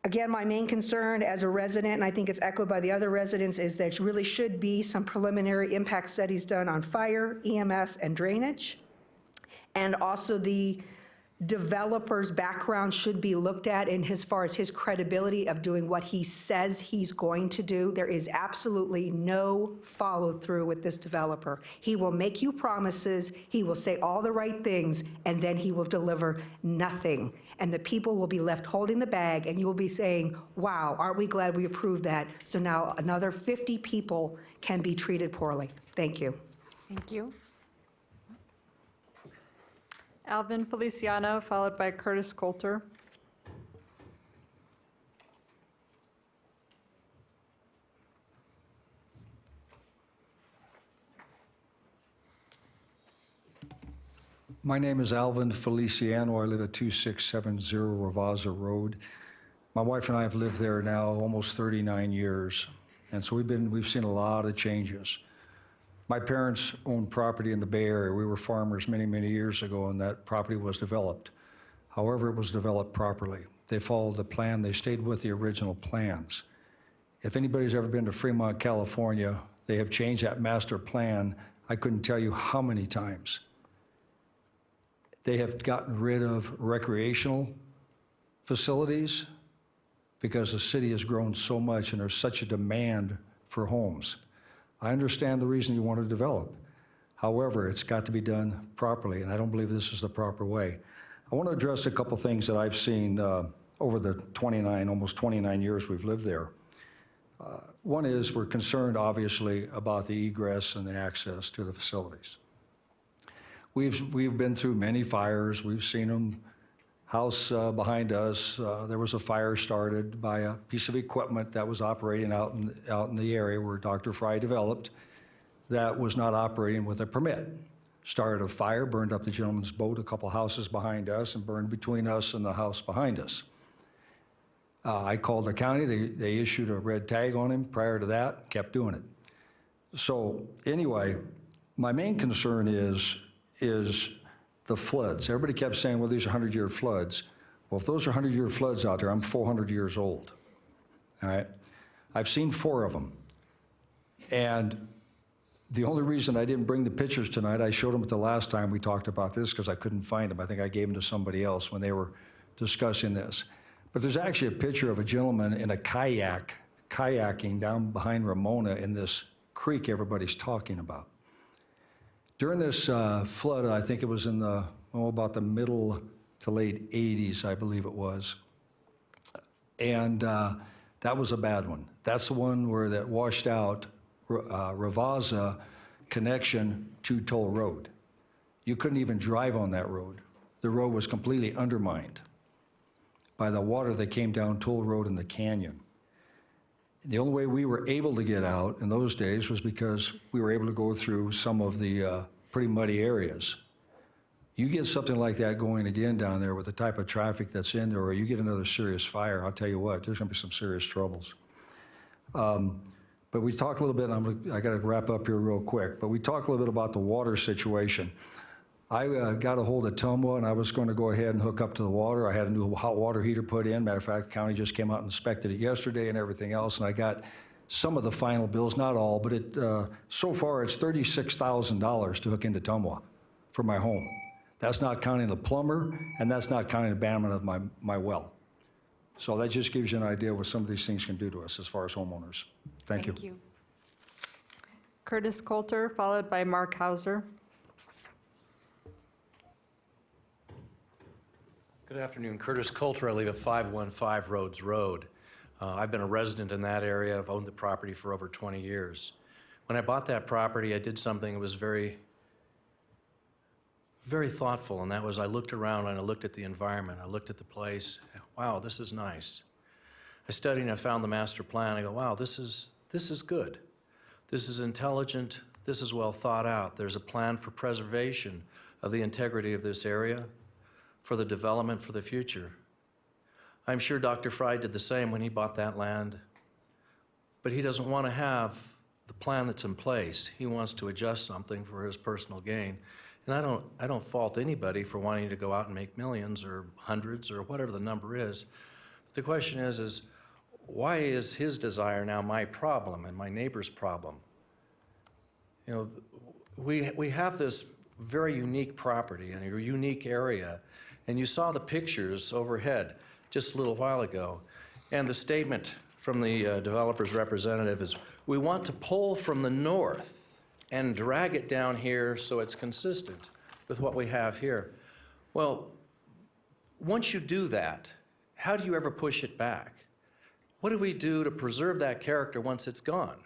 Again, my main concern as a resident, and I think it's echoed by the other residents, is there really should be some preliminary impact studies done on fire, EMS, and drainage. And also the developer's background should be looked at in as far as his credibility of doing what he says he's going to do. There is absolutely no follow-through with this developer. He will make you promises, he will say all the right things, and then he will deliver nothing. And the people will be left holding the bag, and you will be saying, wow, aren't we glad we approved that? So now another 50 people can be treated poorly. Thank you. Thank you. Alvin Feliciano, followed by Curtis Coulter. My name is Alvin Feliciano. I live at 2670 Ravazza Road. My wife and I have lived there now almost 39 years, and so we've seen a lot of changes. My parents owned property in the Bay Area. We were farmers many, many years ago, and that property was developed. However, it was developed properly. They followed the plan. They stayed with the original plans. If anybody's ever been to Fremont, California, they have changed that master plan. I couldn't tell you how many times. They have gotten rid of recreational facilities because the city has grown so much and there's such a demand for homes. I understand the reason you want to develop. However, it's got to be done properly, and I don't believe this is the proper way. I want to address a couple things that I've seen over the almost 29 years we've lived there. One is we're concerned, obviously, about the egress and the access to the facilities. We've been through many fires. We've seen them. House behind us, there was a fire started by a piece of equipment that was operating out in the area where Dr. Fry developed that was not operating with a permit. Started a fire, burned up the gentleman's boat a couple houses behind us, and burned between us and the house behind us. I called the county. They issued a red tag on him. Prior to that, kept doing it. So anyway, my main concern is the floods. Everybody kept saying, well, these are 100-year floods. Well, if those are 100-year floods out there, I'm 400 years old, all right? I've seen 4 of them. And the only reason I didn't bring the pictures tonight, I showed them at the last time we talked about this because I couldn't find them. I think I gave them to somebody else when they were discussing this. But there's actually a picture of a gentleman in a kayaking down behind Ramona in this creek everybody's talking about. During this flood, I think it was in about the middle to late 80s, I believe it was. And that was a bad one. That's the one where that washed out Ravaza connection to Toll Road. You couldn't even drive on that road. The road was completely undermined by the water that came down Toll Road in the canyon. The only way we were able to get out in those days was because we were able to go through some of the pretty muddy areas. You get something like that going again down there with the type of traffic that's in there, or you get another serious fire, I'll tell you what, there's gonna be some serious troubles. But we talked a little bit, and I gotta wrap up here real quick, but we talked a little bit about the water situation. I got a hold of Tumwa, and I was going to go ahead and hook up to the water. I had a new hot water heater put in. Matter of fact, the county just came out and inspected it yesterday and everything else, and I got some of the final bills, not all, but so far it's $36,000 to hook into Tumwa for my home. That's not counting the plumber, and that's not counting the abandonment of my well. So that just gives you an idea what some of these things can do to us as far as homeowners. Thank you. Thank you. Curtis Coulter, followed by Mark Hauser. Good afternoon. Curtis Coulter. I live at 515 Rhodes Road. I've been a resident in that area. I've owned the property for over 20 years. When I bought that property, I did something that was very, very thoughtful, and that was I looked around and I looked at the environment. I looked at the place. Wow, this is nice. I studied and I found the master plan. I go, wow, this is good. This is intelligent. This is well thought out. There's a plan for preservation of the integrity of this area, for the development for the future. I'm sure Dr. Fry did the same when he bought that land, but he doesn't want to have the plan that's in place. He wants to adjust something for his personal gain. And I don't fault anybody for wanting to go out and make millions or hundreds or whatever the number is. But the question is why is his desire now my problem and my neighbor's problem? You know, we have this very unique property in a unique area. And you saw the pictures overhead just a little while ago. And the statement from the developer's representative is, we want to pull from the north and drag it down here so it's consistent with what we have here. Well, once you do that, how do you ever push it back? What do we do to preserve that character once it's gone?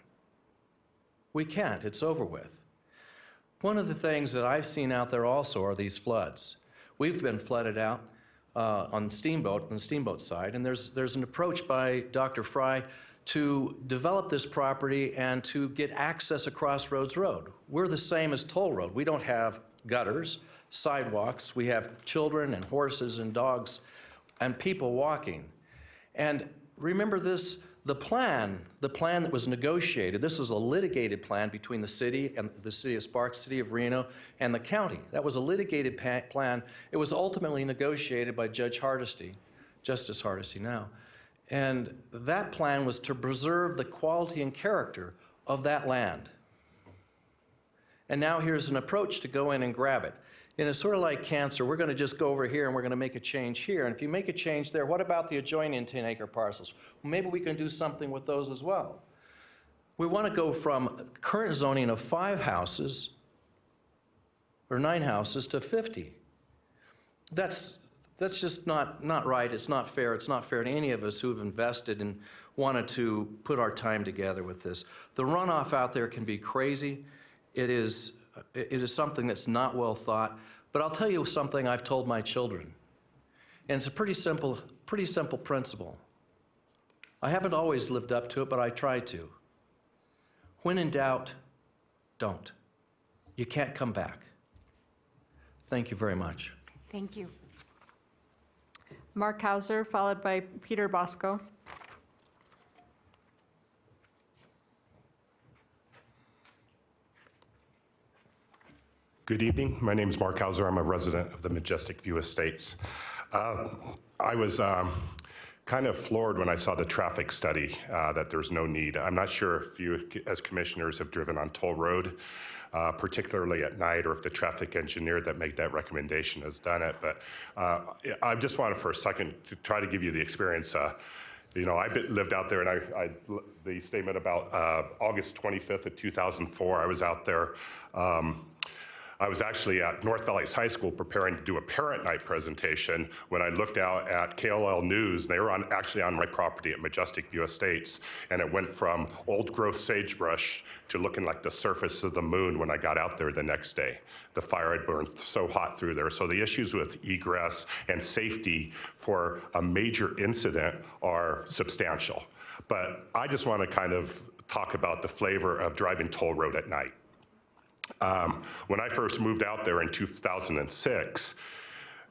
We can't, it's over with. One of the things that I've seen out there also are these floods. We've been flooded out on the steamboat side, and there's an approach by Dr. Fry to develop this property and to get access across Rhodes Road. We're the same as Toll Road. We don't have gutters, sidewalks. We have children and horses and dogs and people walking. And remember this, the plan that was negotiated, this was a litigated plan between the city and the city of Sparks, city of Reno, and the county. That was a litigated plan. It was ultimately negotiated by Judge Hardesty, Justice Hardesty now. And that plan was to preserve the quality and character of that land. And now here's an approach to go in and grab it. And it's sort of like cancer. We're going to just go over here and we're going to make a change here. And if you make a change there, what about the adjoining 10-acre parcels? Well, maybe we can do something with those as well. We want to go from current zoning of 5 houses or 9 houses to 50. That's just not right. It's not fair. It's not fair to any of us who've invested and wanted to put our time together with this. The runoff out there can be crazy. It is something that's not well thought. But I'll tell you something I've told my children. And it's a pretty simple principle. I haven't always lived up to it, but I try to. When in doubt, don't. You can't come back. Thank you very much. Thank you. Mark Hauser, followed by Peter Bosco. Good evening. My name is Mark Hauser. I'm a resident of the Majestic View Estates. I was kind of floored when I saw the traffic study that there's no need. I'm not sure if you, as commissioners, have driven on Toll Road, particularly at night, or if the traffic engineer that made that recommendation has done it. But I just wanted for a second to try to give you the experience. You know, I lived out there, and the statement about August 25th of 2004, I was out there. I was actually at North Valleys High School preparing to do a parent night presentation when I looked out at KLL News, and they were actually on my property at Majestic View Estates, and it went from old growth sagebrush to looking like the surface of the moon when I got out there the next day. The fire had burned so hot through there. So the issues with egress and safety for a major incident are substantial. But I just want to kind of talk about the flavor of driving Toll Road at night. When I first moved out there in 2006,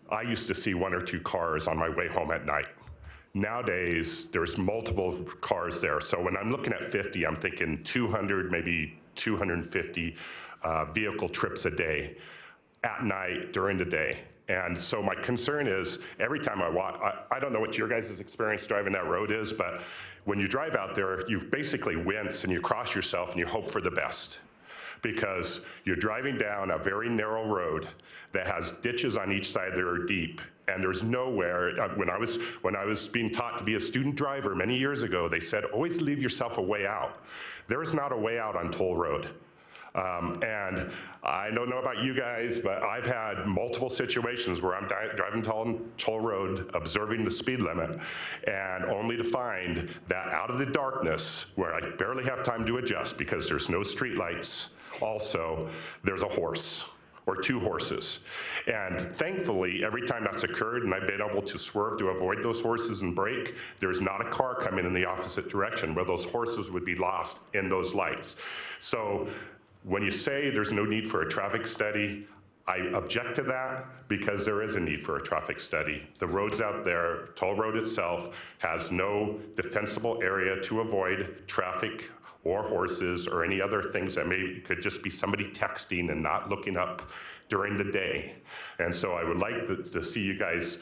I used to see 1 or 2 cars on my way home at night. Nowadays, there's multiple cars there. So when I'm looking at 50, I'm thinking 200, maybe 250 vehicle trips a day at night during the day. And so my concern is every time I walk, I don't know what your guys' experience driving that road is, but when you drive out there, you basically wince and you cross yourself and you hope for the best. Because you're driving down a very narrow road that has ditches on each side that are deep, and there's nowhere. When I was being taught to be a student driver many years ago, they said, always leave yourself a way out. There is not a way out on Toll Road. And I don't know about you guys, but I've had multiple situations where I'm driving Toll Road, observing the speed limit, and only to find that out of the darkness, where I barely have time to adjust because there's no street lights, also, there's a horse or 2 horses. And thankfully, every time that's occurred and I've been able to swerve to avoid those horses and brake, there's not a car coming in the opposite direction where those horses would be lost in those lights. So when you say there's no need for a traffic study, I object to that because there is a need for a traffic study. The roads out there, Toll Road itself, has no defensible area to avoid traffic or horses or any other things that could just be somebody texting and not looking up during the day. And so I would like to see you guys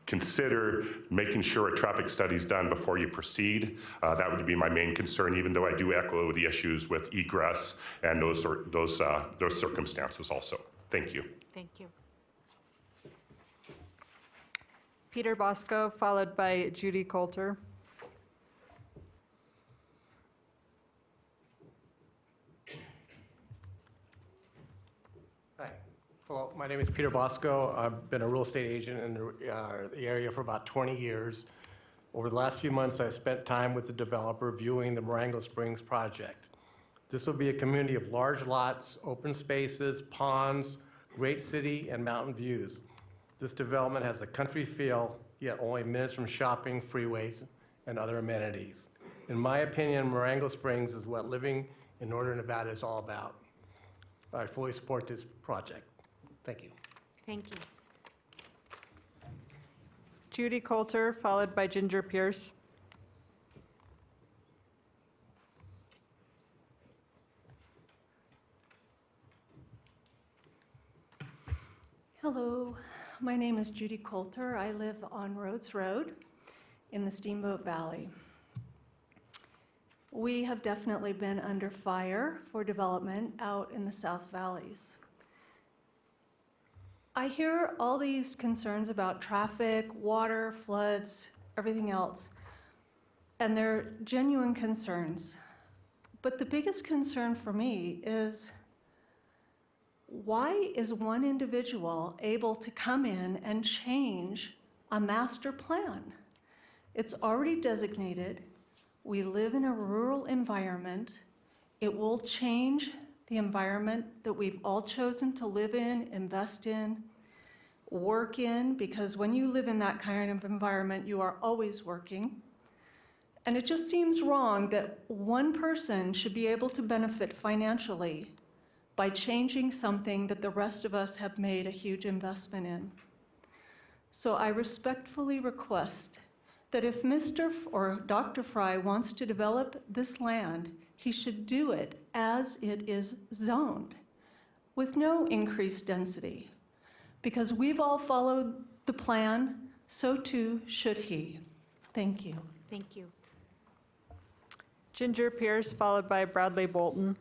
consider making sure a traffic study is done before you proceed. That would be my main concern, even though I do echo the issues with egress and those circumstances also. Thank you. Thank you. Peter Bosco, followed by Judy Coulter. Hi. Well, my name is Peter Bosco. I've been a real estate agent in the area for about 20 years. Over the last few months, I've spent time with the developer viewing the Marengo Springs project. This will be a community of large lots, open spaces, ponds, great city and mountain views. This development has a country feel, yet only minutes from shopping, freeways, and other amenities. In my opinion, Marengo Springs is what living in Northern Nevada is all about. I fully support this project. Thank you. Thank you. Judy Coulter, followed by Ginger Pierce. Hello, my name is Judy Coulter. I live on Rhodes Road in the Steamboat Valley. We have definitely been under fire for development out in the South Valleys. I hear all these concerns about traffic, water, floods, everything else, and they're genuine concerns. But the biggest concern for me is, why is one individual able to come in and change a master plan? It's already designated. We live in a rural environment. It will change the environment that we've all chosen to live in, invest in, work in, because when you live in that kind of environment, you are always working. And it just seems wrong that one person should be able to benefit financially by changing something that the rest of us have made a huge investment in. So I respectfully request that if Mr. or Dr. Fry wants to develop this land, he should do it as it is zoned, with no increased density. Because we've all followed the plan, so too should he. Thank you. Thank you. Ginger Pierce, followed by Bradley Bolton.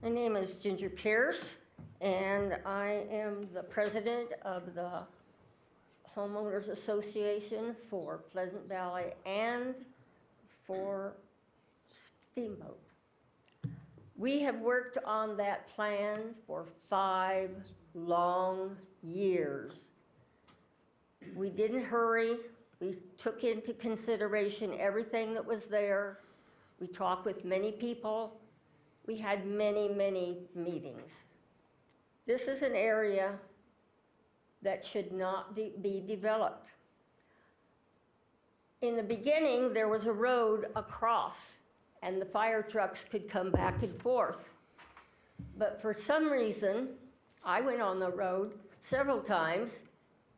My name is Ginger Pierce, and I am the president of the Homeowners Association for Pleasant Valley and for Steamboat. We have worked on that plan for 5 long years. We didn't hurry. We took into consideration everything that was there. We talked with many people. We had many, many meetings. This is an area that should not be developed. In the beginning, there was a road across, and the fire trucks could come back and forth. But for some reason, I went on the road several times,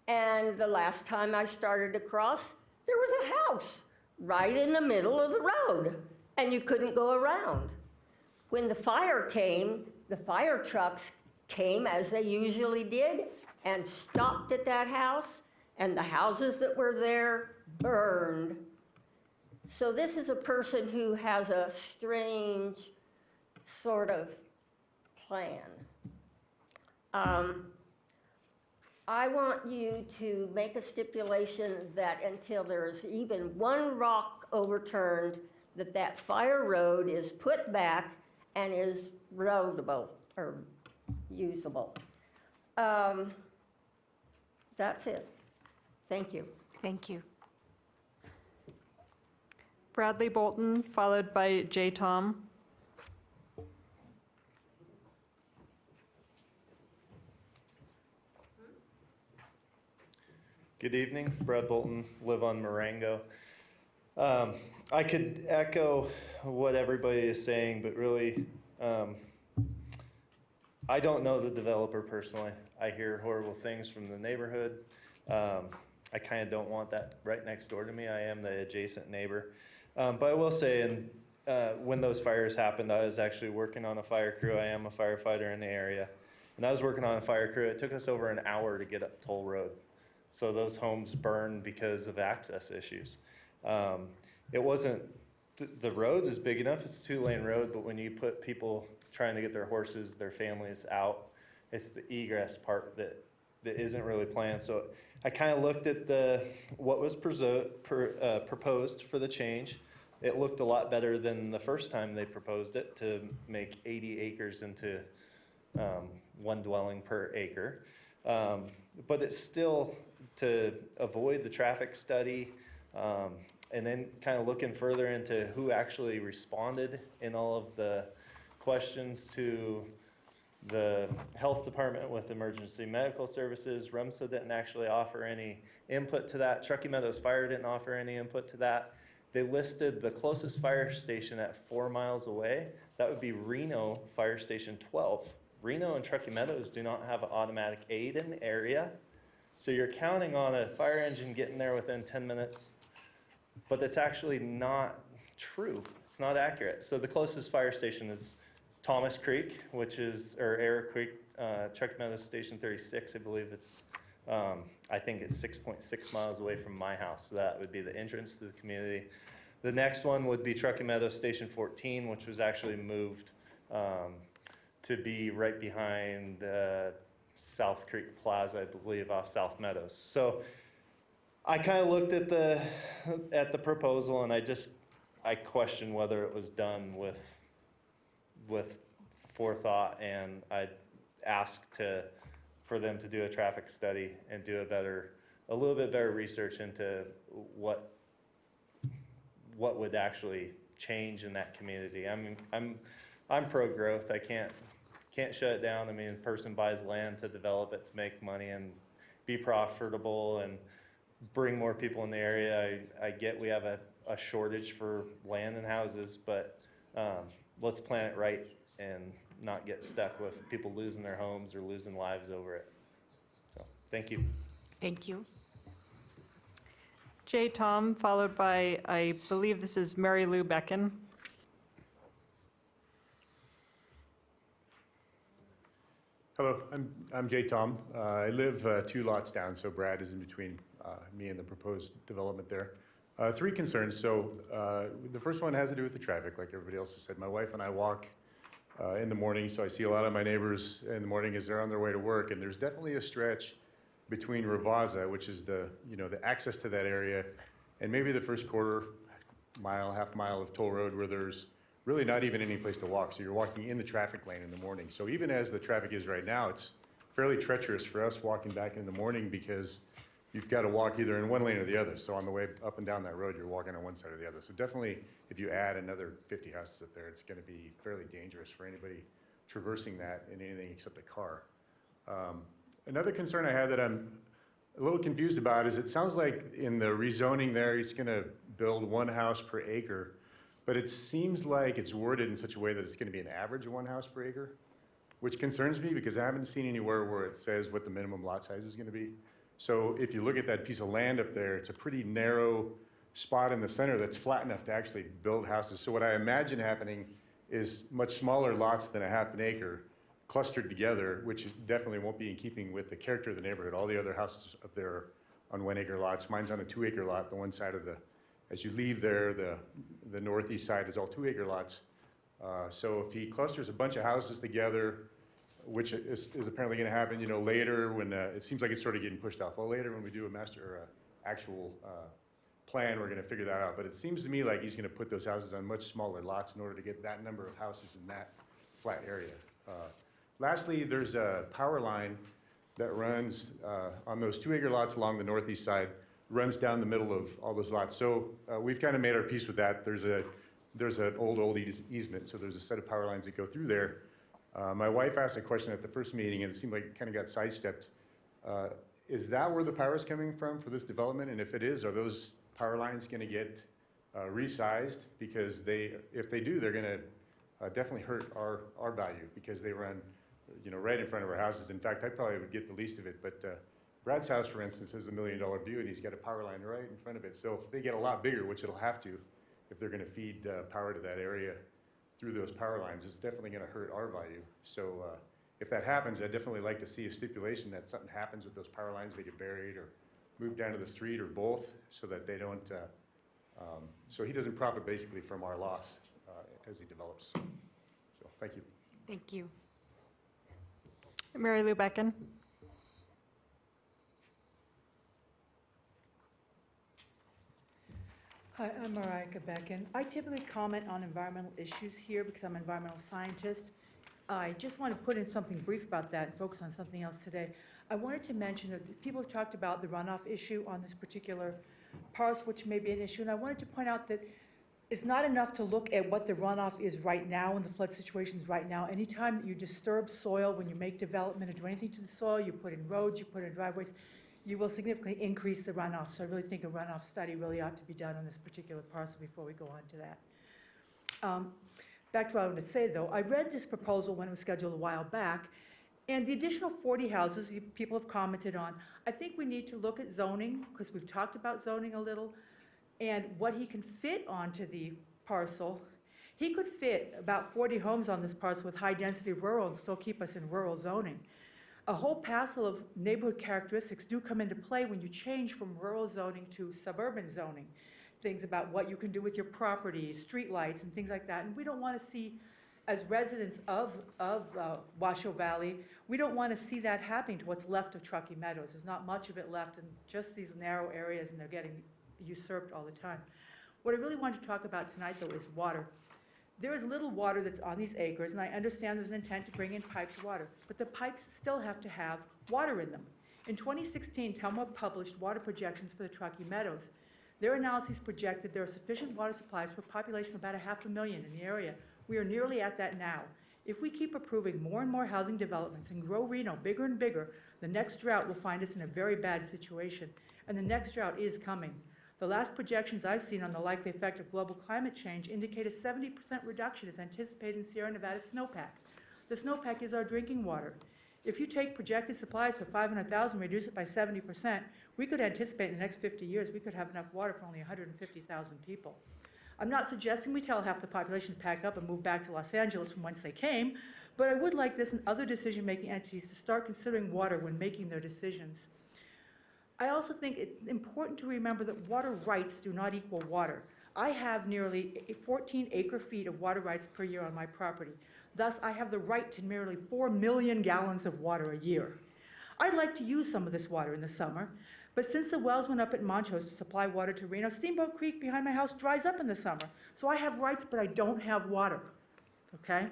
and the last time I started to cross, there was a house right in the middle of the road, and you couldn't go around. When the fire came, the fire trucks came, as they usually did, and stopped at that house, and the houses that were there burned. So this is a person who has a strange sort of plan. I want you to make a stipulation that until there's even one rock overturned, that fire road is put back and is roadable or usable. That's it. Thank you. Thank you. Bradley Bolton, followed by J. Tom. Good evening, Brad Bolton, live on Marengo. I could echo what everybody is saying, but really, I don't know the developer personally. I hear horrible things from the neighborhood. I kind of don't want that right next door to me. I am the adjacent neighbor. But I will say, when those fires happened, I was actually working on a fire crew. I am a firefighter in the area. And I was working on a fire crew. It took us over an hour to get up Toll Road. So those homes burned because of access issues. It wasn't, the road is big enough, it's a 2-lane road, but when you put people trying to get their horses, their families out, it's the egress part that isn't really planned. So I kind of looked at what was proposed for the change. It looked a lot better than the first time they proposed it, to make 80 acres into 1 dwelling per acre. But it's still to avoid the traffic study, and then kind of looking further into who actually responded in all of the questions to the health department with emergency medical services. RUMSA didn't actually offer any input to that. Truckee Meadows Fire didn't offer any input to that. They listed the closest fire station at 4 miles away. That would be Reno Fire Station 12. Reno and Truckee Meadows do not have an automatic aid in the area. So you're counting on a fire engine getting there within 10 minutes, but that's actually not true. It's not accurate. So the closest fire station is Thomas Creek, or Eric Creek, Truckee Meadows Station 36, I believe it's, I think it's 6.6 miles away from my house. So that would be the entrance to the community. The next one would be Truckee Meadows Station 14, which was actually moved to be right behind South Creek Plaza, I believe, off South Meadows. So I kind of looked at the proposal, and I questioned whether it was done with forethought, and I asked for them to do a traffic study and do a little bit better research into what would actually change in that community. I'm pro-growth. I can't shut it down. I mean, a person buys land to develop it, to make money and be profitable and bring more people in the area. I get we have a shortage for land and houses, but let's plan it right and not get stuck with people losing their homes or losing lives over it. So, thank you. Thank you. J. Tom, followed by, I believe this is Mary Lou Becken. Hello, I'm Jay Tom. I live 2 lots down, so Brad is in between me and the proposed development there. 3 concerns. So the first one has to do with the traffic, like everybody else has said. My wife and I walk in the morning, so I see a lot of my neighbors in the morning as they're on their way to work, and there's definitely a stretch between Ravaza, which is the access to that area, and maybe the first quarter mile, half mile of toll road where there's really not even any place to walk. So you're walking in the traffic lane in the morning. So even as the traffic is right now, it's fairly treacherous for us walking back in the morning because you've got to walk either in one lane or the other. So on the way up and down that road, you're walking on one side or the other. So definitely, if you add another 50 houses up there, it's going to be fairly dangerous for anybody traversing that in anything except a car. Another concern I have that I'm a little confused about is it sounds like in the rezoning there, he's going to build 1 house per acre, but it seems like it's worded in such a way that it's going to be an average of 1 house per acre, which concerns me because I haven't seen anywhere where it says what the minimum lot size is going to be. So if you look at that piece of land up there, it's a pretty narrow spot in the center that's flat enough to actually build houses. So what I imagine happening is much smaller lots than a half an acre clustered together, which definitely won't be in keeping with the character of the neighborhood. All the other houses up there are on 1 acre lots. Mine's on a 2 acre lot. The one side of as you leave there, the northeast side is all 2 acre lots. So if he clusters a bunch of houses together, which is apparently going to happen, later when it seems like it's sort of getting pushed off. Well, later when we do a master actual plan, we're going to figure that out. But it seems to me like he's going to put those houses on much smaller lots in order to get that number of houses in that flat area. Lastly, there's a power line that runs on those 2 acre lots along the northeast side, runs down the middle of all those lots. So we've kind of made our peace with that. There's an old easement, so there's a set of power lines that go through there. My wife asked a question at the first meeting, and it seemed like it kind of got sidestepped. Is that where the power is coming from for this development? And if it is, are those power lines going to get resized? Because if they do, they're going to definitely hurt our value because they run right in front of our houses. In fact, I probably would get the least of it, but Brad's house, for instance, has $1 million view, and he's got a power line right in front of it. So if they get a lot bigger, which it'll have to, if they're going to feed power to that area through those power lines, it's definitely going to hurt our value. So if that happens, I'd definitely like to see a stipulation that something happens with those power lines, they get buried or moved down to the street or both, so that they don't, so he doesn't profit basically from our loss as he develops. So thank you. Thank you. Mary Lou Becken. Hi, I'm Mariah Becken. I typically comment on environmental issues here because I'm an environmental scientist. I just want to put in something brief about that and focus on something else today. I wanted to mention that people have talked about the runoff issue on this particular parcel, which may be an issue, and I wanted to point out that it's not enough to look at what the runoff is right now and the flood situations right now. Anytime that you disturb soil, when you make development or do anything to the soil, you put in roads, you put in driveways, you will significantly increase the runoff. So I really think a runoff study really ought to be done on this particular parcel before we go on to that. Back to what I want to say, though. I read this proposal when it was scheduled a while back, and the additional 40 houses people have commented on. I think we need to look at zoning, because we've talked about zoning a little, and what he can fit onto the parcel. He could fit about 40 homes on this parcel with high-density rural and still keep us in rural zoning. A whole passel of neighborhood characteristics do come into play when you change from rural zoning to suburban zoning. things about what you can do with your property, streetlights and things like that. And we don't want to see, as residents of Washoe Valley, we don't want to see that happening to what's left of Truckee Meadows. There's not much of it left, and just these narrow areas, and they're getting usurped all the time. What I really wanted to talk about tonight, though, is water. There is little water that's on these acres, and I understand there's an intent to bring in piped water, but the pipes still have to have water in them. In 2016, Telmore published water projections for the Truckee Meadows. Their analyses projected there are sufficient water supplies for a population of about 500,000 in the area. We are nearly at that now. If we keep approving more and more housing developments and grow Reno bigger and bigger, the next drought will find us in a very bad situation, and the next drought is coming. The last projections I've seen on the likely effect of global climate change indicate a 70% reduction is anticipated in Sierra Nevada snowpack. The snowpack is our drinking water. If you take projected supplies for 500,000, reduce it by 70%, we could anticipate in the next 50 years we could have enough water for only 150,000 people. I'm not suggesting we tell half the population to pack up and move back to Los Angeles from whence they came, but I would like this and other decision-making entities to start considering water when making their decisions. I also think it's important to remember that water rights do not equal water. I have nearly 14 acre-feet of water rights per year on my property. Thus, I have the right to nearly 4 million gallons of water a year. I'd like to use some of this water in the summer, but since the wells went up at Montrose to supply water to Reno, Steamboat Creek behind my house dries up in the summer. So I have rights, but I don't have water, okay?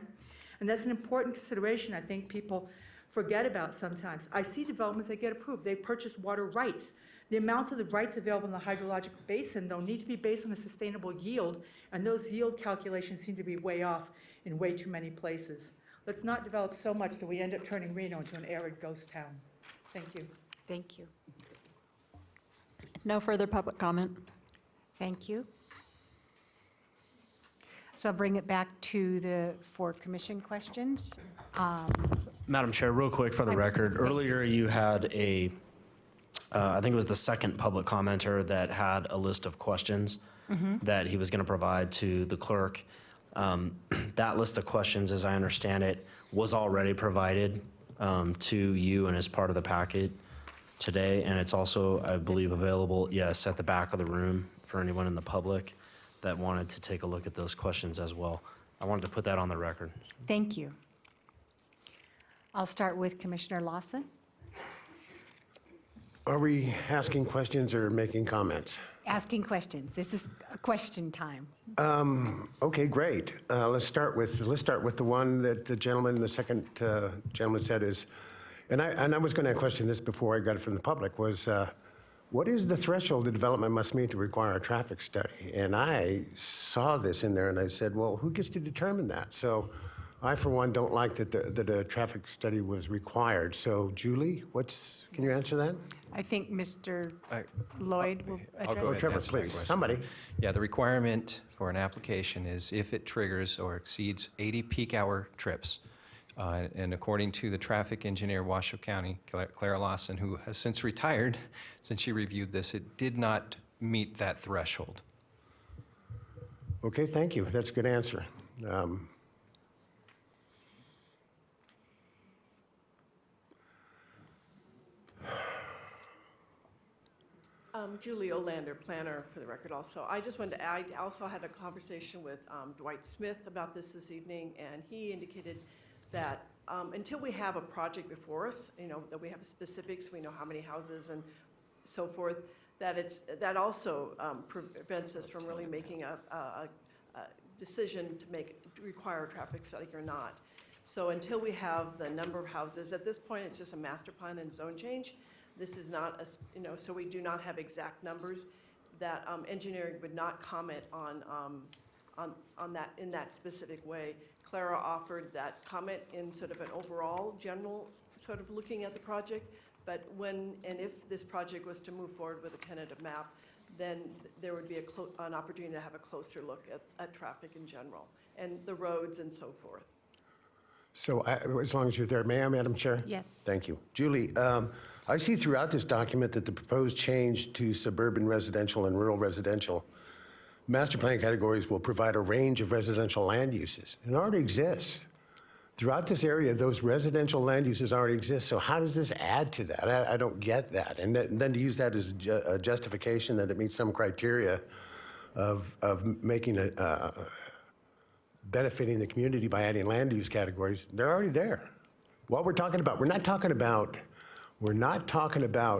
And that's an important consideration I think people forget about sometimes. I see developments that get approved. They purchase water rights. The amount of the rights available in the hydrological basin, though, need to be based on a sustainable yield, and those yield calculations seem to be way off in way too many places. Let's not develop so much that we end up turning Reno into an arid ghost town. Thank you. Thank you. No further public comment. Thank you. So I'll bring it back to the four commission questions. Madam Chair, real quick for the I'm sorry. record, earlier you had I think it was the second public commenter that had a list of questions that he was going to provide to the clerk. That list of questions, as I understand it, was already provided to you and as part of the packet today, and it's also, I believe, available, yes, at the back of the room for anyone in the public that wanted to take a look at those questions as well. I wanted to put that on the record. Thank you. I'll start with Commissioner Lawson. Are we asking questions or making comments? Asking questions. This is a question time. Okay, great. Let's start with the one that the gentleman, the second gentleman said is, and I was going to question this before I got it from the public, was what is the threshold the development must meet to require a traffic study? And I saw this in there and I said, well, who gets to determine that? So I, for one, don't like that a traffic study was required. So Julie, can you answer that? I think Mr. Lloyd will I'll go address. ahead. Trevor, Answer that please, question. somebody. Yeah, the requirement for an application is if it triggers or exceeds 80 peak hour trips. And according to the traffic engineer, Washoe County, Clara Lawson, who has since retired, since she reviewed this, it did not meet that threshold. Okay, thank you. That's a good answer. Julie Olander, planner for the record also. I just wanted to add, I also had a conversation with Dwight Smith about this evening, and he indicated that until we have a project before us, that we have specifics, we know how many houses and so forth, that also prevents us from really making a decision to require a traffic study or not. So until we have the number of houses, at this point, it's just a master plan and zone change. This is not, so we do not have exact numbers. That engineering would not comment on that in that specific way. Clara offered that comment in sort of an overall, general sort of looking at the project. But when and if this project was to move forward with a tentative map, then there would be an opportunity to have a closer look at traffic in general and the roads and so forth. So as long as you're there, may I, Madam Chair? Yes. Thank you. Julie, I see throughout this document that the proposed change to suburban residential and rural residential master plan categories will provide a range of residential land uses. It already exists. Throughout this area, those residential land uses already exist, so how does this add to that? I don't get that. And then to use that as a justification that it meets some criteria, of making benefiting the community by adding land use categories, they're already there. What we're talking about, we're not talking about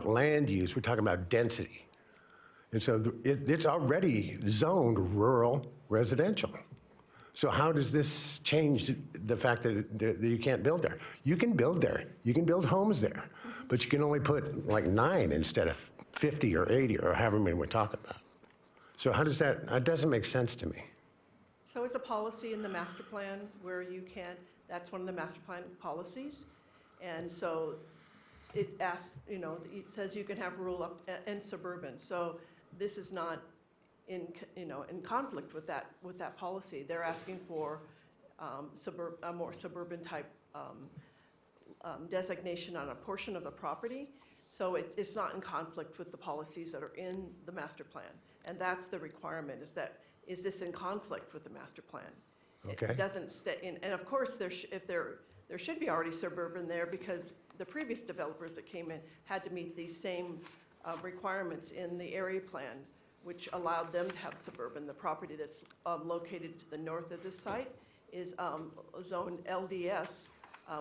land use, we're talking about density. And so it's already zoned rural residential. So how does this change the fact that you can't build there? You can build there, you can build homes there, but you can only put like 9 instead of 50 or 80 or however many we're talking about. So how does that doesn't make sense to me. So it's a policy in the master plan where you can, that's one of the master plan policies. And so it asks, it says you can have rural and suburban. So this is not in conflict with that policy. They're asking for a more suburban type designation on a portion of the property. So it's not in conflict with the policies that are in the master plan. And that's the requirement, is this in conflict with the master plan? Okay. It doesn't stay in, and of course, there should be already suburban there because the previous developers that came in had to meet these same requirements in the area plan, which allowed them to have suburban. The property that's located to the north of this site is zone LDS,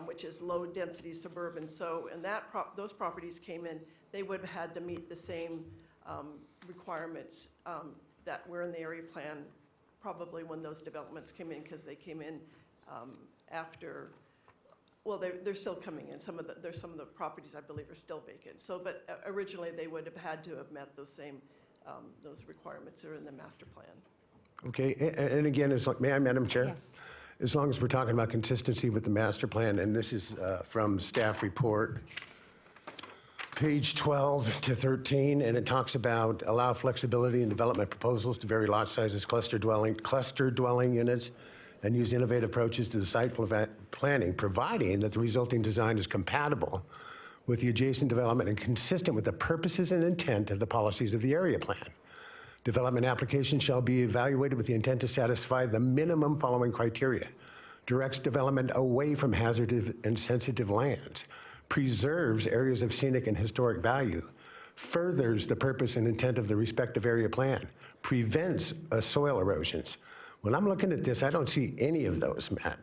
which is low density suburban. So, and those properties came in, they would have had to meet the same requirements that were in the area plan probably when those developments came in, because they came in after, well, they're still coming in. Some of the properties, I believe, are still vacant. So, but originally they would have had to have met those same those requirements that are in the master plan. Okay, and again, may I, Madam Chair? Yes. As long as we're talking about consistency with the master plan, and this is from staff report, page 12 to 13, and it talks about allow flexibility in development proposals to vary lot sizes, cluster dwelling units, and use innovative approaches to the site planning, providing that the resulting design is compatible with the adjacent development and consistent with the purposes and intent of the policies of the area plan. Development applications shall be evaluated with the intent to satisfy the minimum following criteria. Directs development away from hazardous and sensitive lands. Preserves areas of scenic and historic value. Furthers the purpose and intent of the respective area plan. Prevents soil erosions. When I'm looking at this, I don't see any of those, Matt.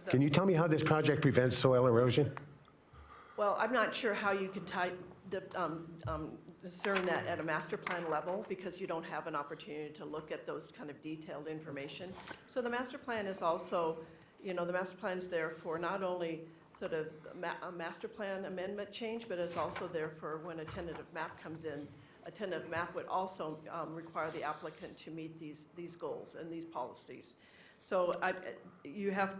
Can you tell me how this project prevents soil erosion? Well, I'm not sure how you can discern that at a master plan level because you don't have an opportunity to look at those kind of detailed information. So the master plan is also, the master plan is there for not only sort of a master plan amendment change, but it's also there for when a tentative map comes in. A tentative map would also require the applicant to meet these goals and these policies. So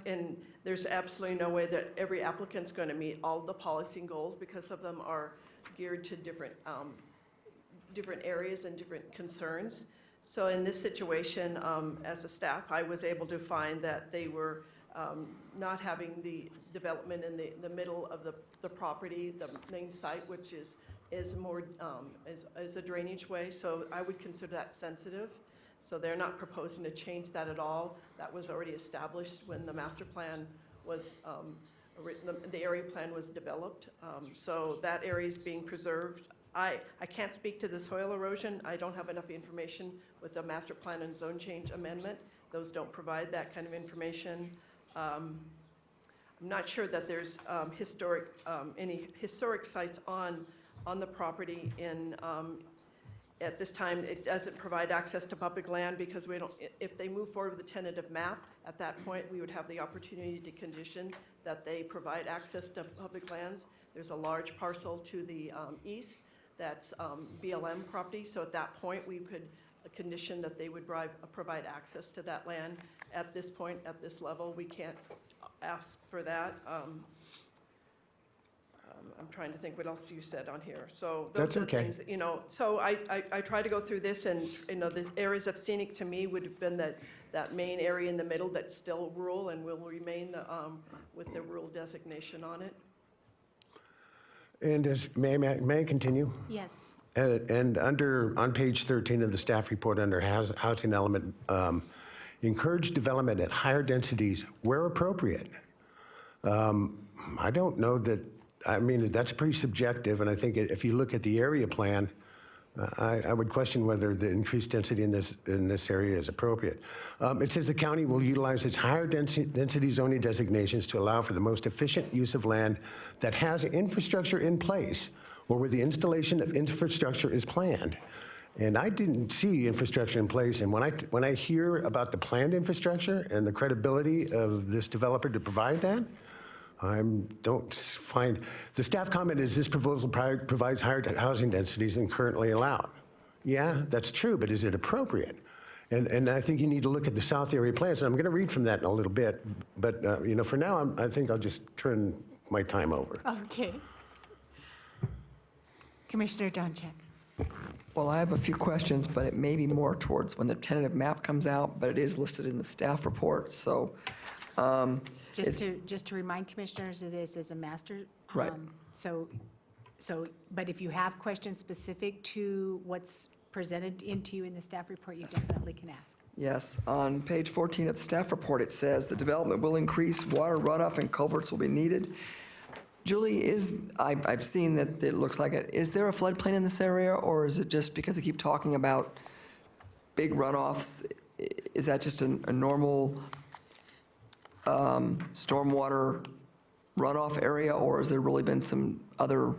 and there's absolutely no way that every applicant's going to meet all the policy and goals because some of them are geared to different areas and different concerns. So in this situation, as a staff, I was able to find that they were not having the development in the middle of the property, the main site, which is more is a drainage way. So I would consider that sensitive. So they're not proposing to change that at all. That was already established when the master plan was, the area plan was developed. So that area is being preserved. I can't speak to the soil erosion. I don't have enough information with the master plan and zone change amendment. Those don't provide that kind of information. I'm not sure that there's any historic sites on the property in at this time. It doesn't provide access to public land because we don't, if they move forward with the tentative map, at that point we would have the opportunity to condition that they provide access to public lands. There's a large parcel to the east that's BLM property, so at that point we could condition that they would provide access to that land. At this point, at this level, we can't ask for that. I'm trying to think what else you said on here. So those are things, so I try to go through this, and the areas of scenic to me would have been that main area in the middle that's still rural and will remain with the rural designation on it. And may I continue? Yes. And on page 13 of the staff report under housing element, encourage development at higher densities where appropriate. I don't know that, that's pretty subjective, and I think if you look at the area plan, I would question whether the increased density in this area is appropriate. It says the county will utilize its higher density zoning designations to allow for the most efficient use of land that has infrastructure in place or where the installation of infrastructure is planned. And I didn't see infrastructure in place, and when I hear about the planned infrastructure and the credibility of this developer to provide that, don't find, the staff comment is this proposal provides higher housing densities than currently allowed. Yeah, that's true, but is it appropriate? And I think you need to look at the South area plans, and I'm going to read from that in a little bit, but for now, I think I'll just turn my time over. Okay. Commissioner Doncheck. Well, I have a few questions, but it may be more towards when the tentative map comes out, but it is listed in the staff report, so. Just to remind commissioners, this is a master. Right. But if you have questions specific to what's presented into you in the staff report, you definitely can ask. Yes, on page 14 of the staff report, it says the development will increase, water runoff and culverts will be needed. Julie, I've seen that it looks like it. Is there a floodplain in this area, or is it just because they keep talking about big runoffs? Is that just a normal stormwater runoff area, or has there really been some other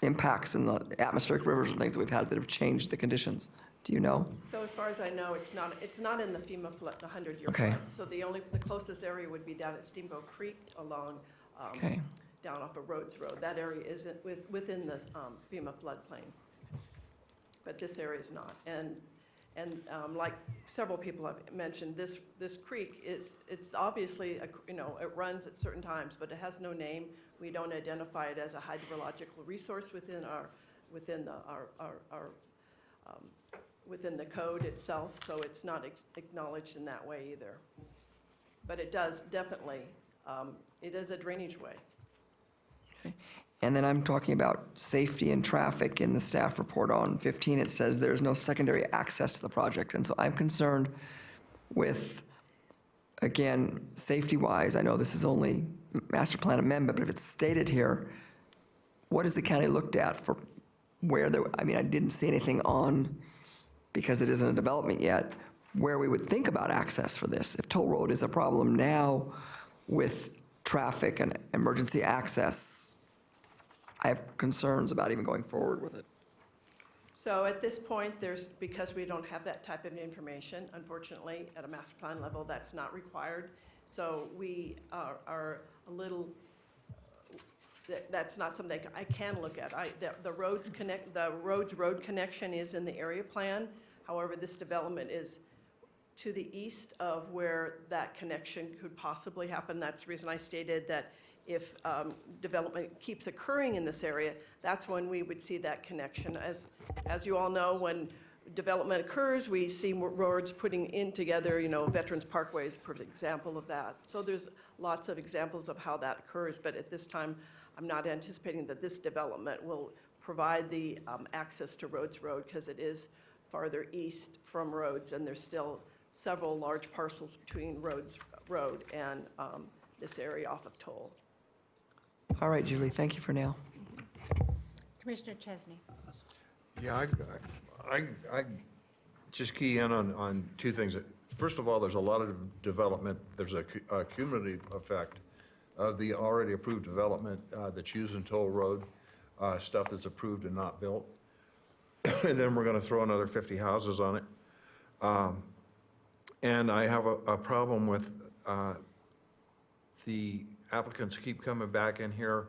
impacts in the atmospheric rivers and things that we've had that have changed the conditions? Do you know? So as far as I know, it's not in the FEMA flood, the 100-year Okay. flood. So the closest area would be down at Steamboat Creek along, Okay. down off of Rhodes Road. That area isn't within the FEMA floodplain. But this area is not. And like several people have mentioned, this creek it's obviously, it runs at certain times, but it has no name. We don't identify it as a hydrological resource within the code itself, so it's not acknowledged in that way either. But it does definitely, it is a drainage way. Okay. And then I'm talking about safety and traffic. In the staff report on 15, it says there's no secondary access to the project. And so I'm concerned with, again, safety-wise, I know this is only master plan amendment, but if it's stated here, what has the county looked at for where there, I didn't see anything on, because it isn't a development yet, where we would think about access for this. If Toll Road is a problem now with traffic and emergency access, I have concerns about even going forward with it. So at this point, because we don't have that type of information, unfortunately, at a master plan level, that's not required. So we are a little, that's not something I can look at. The roads road connection is in the area plan. However, this development is to the east of where that connection could possibly happen. That's the reason I stated that if development keeps occurring in this area, that's when we would see that connection. As you all know, when development occurs, we see roads putting in together, Veterans Parkway is a perfect example of that. So there's lots of examples of how that occurs, but at this time, I'm not anticipating that this development will provide the access to Rhodes Road, because it is farther east from Rhodes, and there's still several large parcels between Rhodes Road and this area off of Toll. All right, Julie, thank you for now. Commissioner Chesney. Yeah, I just key in on two things. First of all, there's a lot of development. There's a cumulative effect of the already approved development that's using Toll Road, stuff that's approved and not built. And then we're going to throw another 50 houses on it. And I have a problem with the applicants keep coming back in here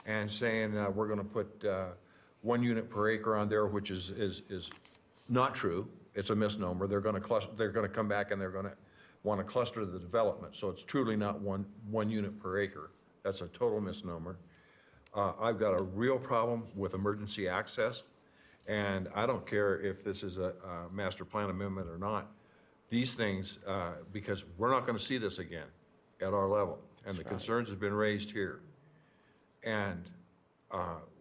and saying we're going to put 1 unit per acre on there, which is not true. It's a misnomer. They're going to come back and they're going to want to cluster the development. So it's truly not one unit per acre. That's a total misnomer. I've got a real problem with emergency access, and I don't care if this is a master plan amendment or not. These things, because we're not going to see this again at our level, and the concerns have been raised here. And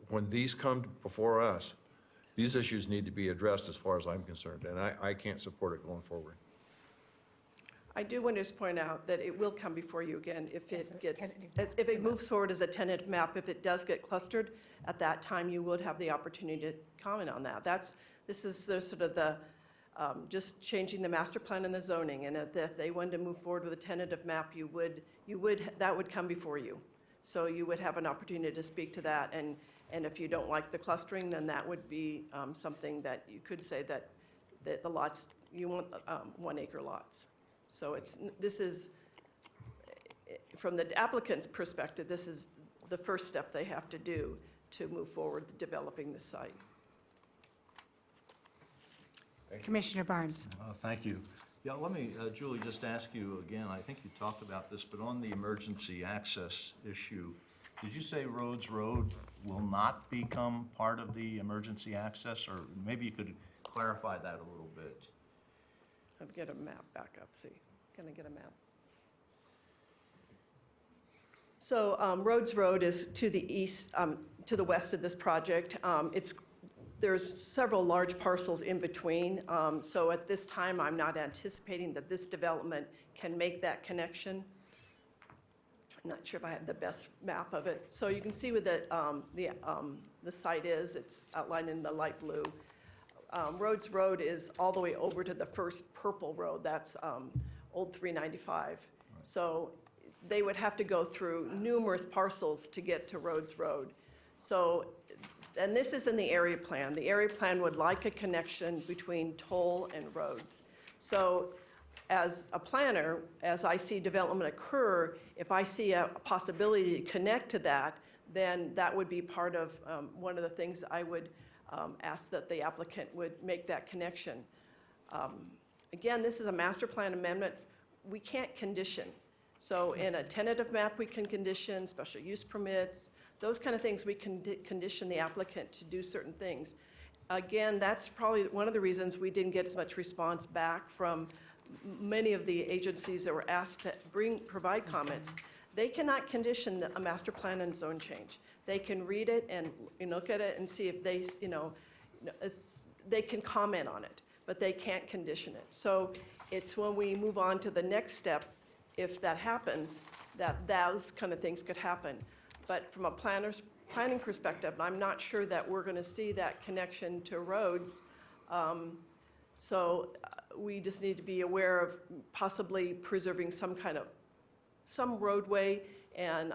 when these come before us, these issues need to be addressed as far as I'm concerned, and I can't support it going forward. I do want to just point out that it will come before you again if As a it gets, tentative if it moves forward as a tentative map. If it does get clustered, at that time, you would have the opportunity to comment on that. This is the sort of the, just changing the master plan and the zoning, and if they wanted to move forward with a tentative map, that would come before you. So you would have an opportunity to speak to that, and if you don't like the clustering, then that would be something that you could say that the lots, you want 1 acre lots. So this is, from the applicant's perspective, this is the first step they have to do to move forward with developing the site. Commissioner Barnes. Thank you. Yeah, let me, Julie, just ask you again, I think you talked about this, but on the emergency access issue, did you say Rhodes Road will not become part of the emergency access? Or maybe you could clarify that a little bit. I'll get a map back up, see. Can I get a map? So Rhodes Road is to the east, to the west of this project. There's several large parcels in between. So at this time, I'm not anticipating that this development can make that connection. I'm not sure if I have the best map of it. So you can see where the site is. It's outlined in the light blue. Rhodes Road is all the way over to the first purple road. That's Old 395. So they would have to go through numerous parcels to get to Rhodes Road. So, and this is in the area plan. The area plan would like a connection between Toll and Rhodes. So as a planner, as I see development occur, if I see a possibility to connect to that, then that would be part of one of the things I would ask that the applicant would make that connection. Again, this is a master plan amendment. We can't condition. So in a tentative map, we can condition special use permits, those kind of things. We can condition the applicant to do certain things. Again, that's probably one of the reasons we didn't get as much response back from many of the agencies that were asked to provide comments. They cannot condition a master plan and zone change. They can read it and look at it and see if they, if they can comment on it, but they can't condition it. So it's when we move on to the next step, if that happens, that those kind of things could happen. But from a planning perspective, I'm not sure that we're going to see that connection to roads. So we just need to be aware of possibly preserving some roadway, and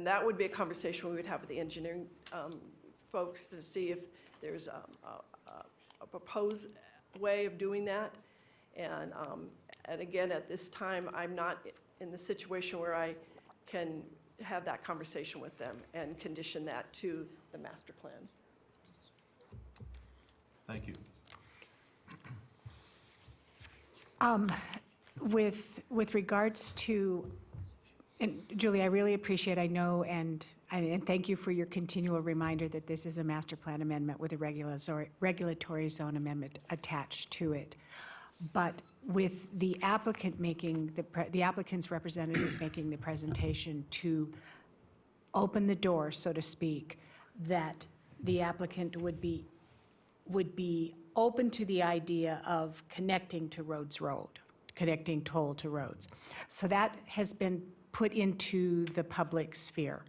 that would be a conversation we would have with the engineering folks to see if there's a proposed way of doing that. And again, at this time, I'm not in the situation where I can have that conversation with them and condition that to the master plan. Thank you. With regards to, and Julie, I really appreciate, I know, and thank you for your continual reminder that this is a master plan amendment with a regulatory zone amendment attached to it. But with the applicant making, the applicant's representative making the presentation to open the door, so to speak, that the applicant would be open to the idea of connecting to Rhodes Road, connecting Toll to Rhodes. So that has been put into the public sphere.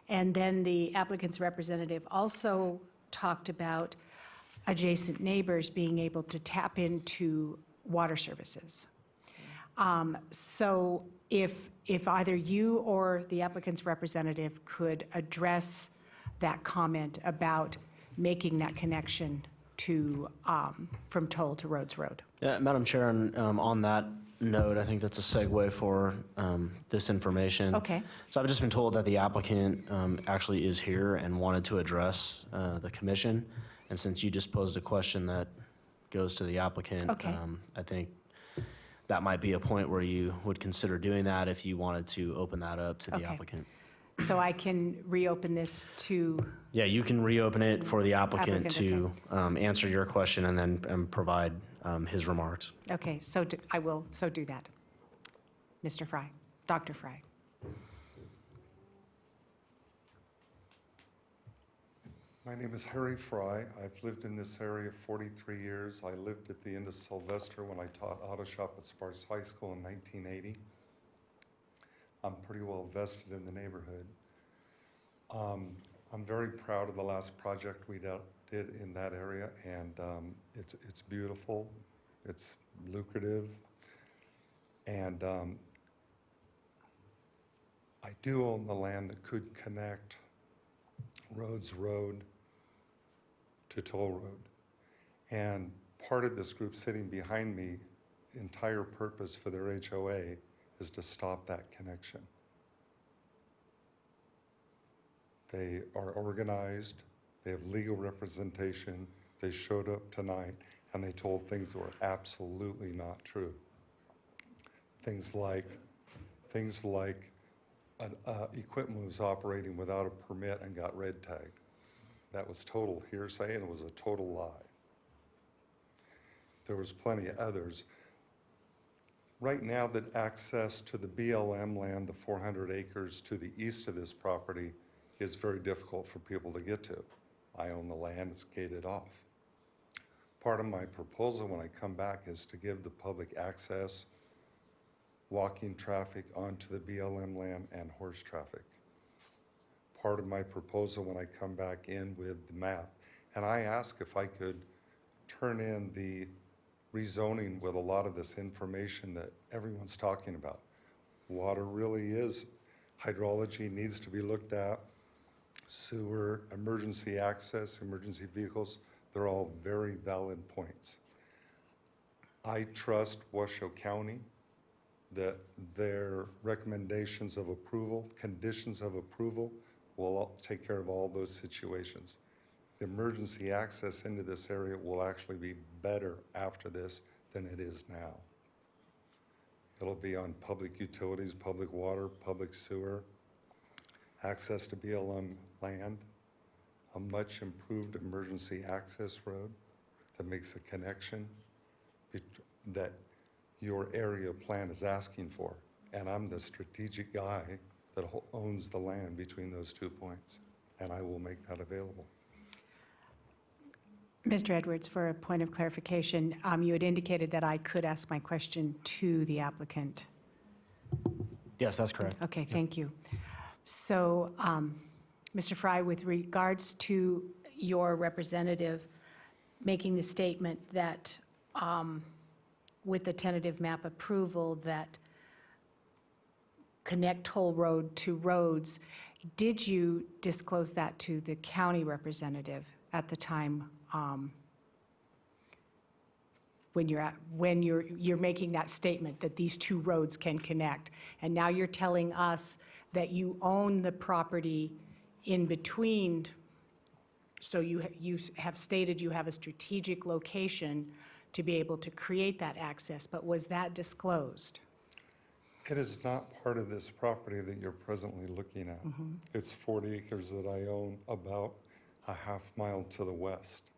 And then the applicant's representative also talked about adjacent neighbors being able to tap into water services. So if either you or the applicant's representative could address that comment about making that connection to, from Toll to Rhodes Road. Yeah, Madam Chair, on that note, I think that's a segue for this information. Okay. So I've just been told that the applicant actually is here and wanted to address the commission. And since you just posed a question that goes to the applicant, Okay. I think that might be a point where you would consider doing that if you wanted to open that up to the Okay. applicant. So I can reopen this to, Yeah, you can reopen it for the applicant Applicant, to answer your question and then provide his remarks. okay, I will do that. Mr. Fry, Dr. Fry. My name is Harry Fry. I've lived in this area 43 years. I lived at the end of Sylvester when I taught auto shop at Sparks High School in 1980. I'm pretty well vested in the neighborhood. I'm very proud of the last project we did in that area, and it's beautiful, it's lucrative, and I do own the land that could connect Rhodes Road to Toll Road. And part of this group sitting behind me, entire purpose for their HOA is to stop that connection. They are organized, they have legal representation, they showed up tonight, and they told things that were absolutely not true. Things like equipment was operating without a permit and got red tagged. That was total hearsay, and it was a total lie. There was plenty of others. Right now, that access to the BLM land, the 400 acres to the east of this property, is very difficult for people to get to. I own the land, it's gated off. Part of my proposal when I come back is to give the public access, walking traffic onto the BLM land and horse traffic. Part of my proposal when I come back in with the map, and I ask if I could turn in the rezoning with a lot of this information that everyone's talking about. Water really is, hydrology needs to be looked at, sewer, emergency access, emergency vehicles, they're all very valid points. I trust Washoe County that their recommendations of approval, conditions of approval, will take care of all those situations. The emergency access into this area will actually be better after this than it is now. It'll be on public utilities, public water, public sewer, access to BLM land, a much improved emergency access road that makes a connection that your area plan is asking for. And I'm the strategic guy that owns the land between those 2 points, and I will make that available. Mr. Edwards, for a point of clarification, you had indicated that I could ask my question to the applicant. Yes, that's correct. Okay, thank you. So, Mr. Fry, with regards to your representative making the statement that with the tentative map approval that connect Toll Road to Rhodes, did you disclose that to the county representative at the time when you're making that statement that these two roads can connect? And now you're telling us that you own the property in between, so you have stated you have a strategic location to be able to create that access, but was that disclosed? It is not part of this property that you're presently looking at. It's 40 acres that I own about a half mile to the west.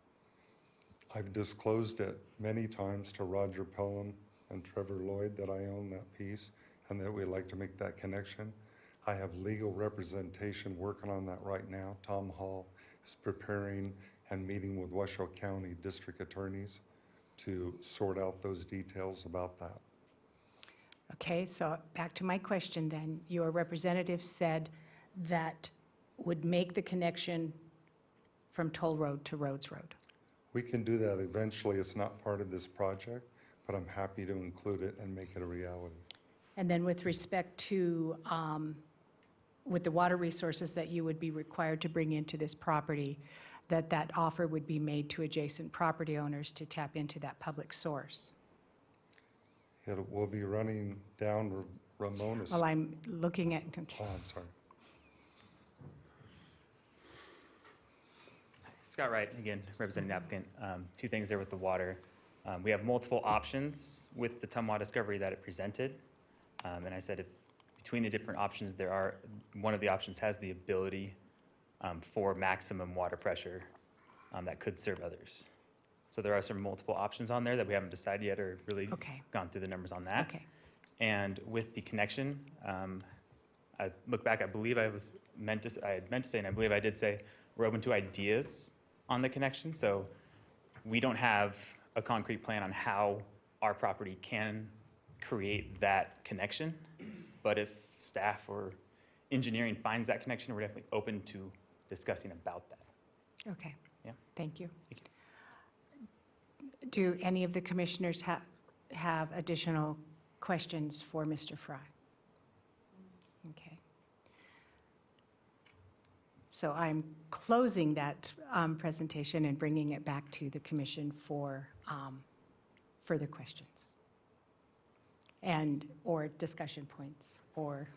I've disclosed it many times to Roger Pelham and Trevor Lloyd that I own that piece and that we'd like to make that connection. I have legal representation working on that right now. Tom Hall is preparing and meeting with Washoe County district attorneys to sort out those details about that. Okay, so back to my question then. Your representative said that would make the connection from Toll Road to Rhodes Road. We can do that eventually. It's not part of this project, but I'm happy to include it and make it a reality. And then with respect to, with the water resources that you would be required to bring into this property, that offer would be made to adjacent property owners to tap into that public source. It will be running down Ramona's. Well, I'm looking at, okay. Oh, I'm sorry. Scott Wright, again, representing the applicant. Two things there with the water. We have multiple options with the Tumwa discovery that it presented. And I said if between the different options one of the options has the ability for maximum water pressure that could serve others. So there are some multiple options on there that we haven't decided yet or really gone through the numbers on that. Okay. And with the connection, I look back, I believe I had meant to say, and I believe I did say, we're open to ideas on the connection. So we don't have a concrete plan on how our property can create that connection. But if staff or engineering finds that connection, we're definitely open to discussing about that. Okay. Yeah. Thank you. Do any of the commissioners have additional questions for Mr. Fry? Okay. So I'm closing that presentation and bringing it back to the commission for further questions or discussion points, or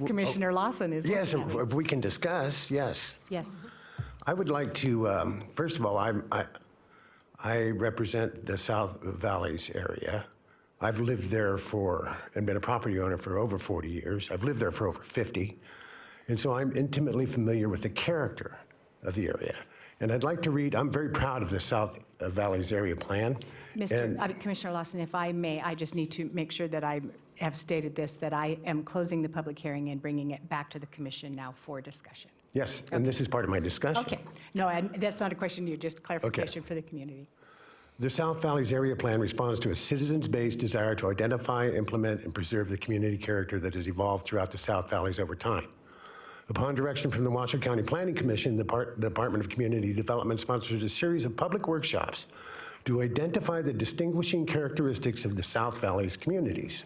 Commissioner Lawson is Yes, looking at me. if we can discuss, yes. Yes. I would like to, first of all, I represent the South Valleys area. I've lived there and been a property owner for over 40 years. I've lived there for over 50. And so I'm intimately familiar with the character of the area. And I'd like to read, I'm very proud of the South Valleys area plan. Commissioner Lawson, if I may, I just need to make sure that I have stated this, that I am closing the public hearing and bringing it back to the commission now for discussion. Yes, and this is part of my discussion. Okay. No, that's not a question to you, just clarification for the community. The South Valleys Area Plan responds to a citizens-based desire to identify, implement, and preserve the community character that has evolved throughout the South Valleys over time. Upon direction from the Washoe County Planning Commission, the Department of Community Development sponsors a series of public workshops to identify the distinguishing characteristics of the South Valleys communities.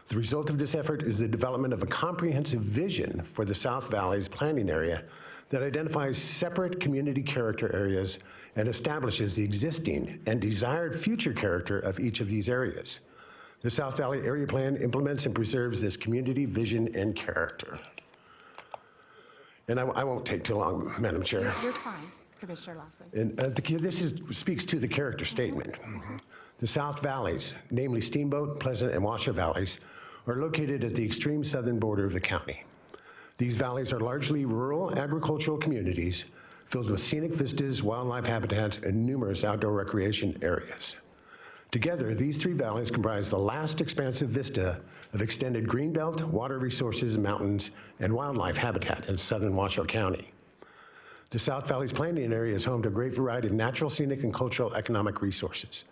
The result of this effort is the development of a comprehensive vision for the South Valleys planning area that identifies separate community character areas and establishes the existing and desired future character of each of these areas. The South Valley Area Plan implements and preserves this community vision and character. And I won't take too long, Madam Chair. You're fine, Commissioner Lawson. And this speaks to the character statement. The South Valleys, namely Steamboat, Pleasant, and Washoe Valleys, are located at the extreme southern border of the county. These valleys are largely rural agricultural communities filled with scenic vistas, wildlife habitats, and numerous outdoor recreation areas. Together, these three valleys comprise the last expansive vista of extended greenbelt, water resources, mountains, and wildlife habitat in southern Washoe County. The South Valleys planning area is home to a great variety of natural, scenic, and cultural economic resources.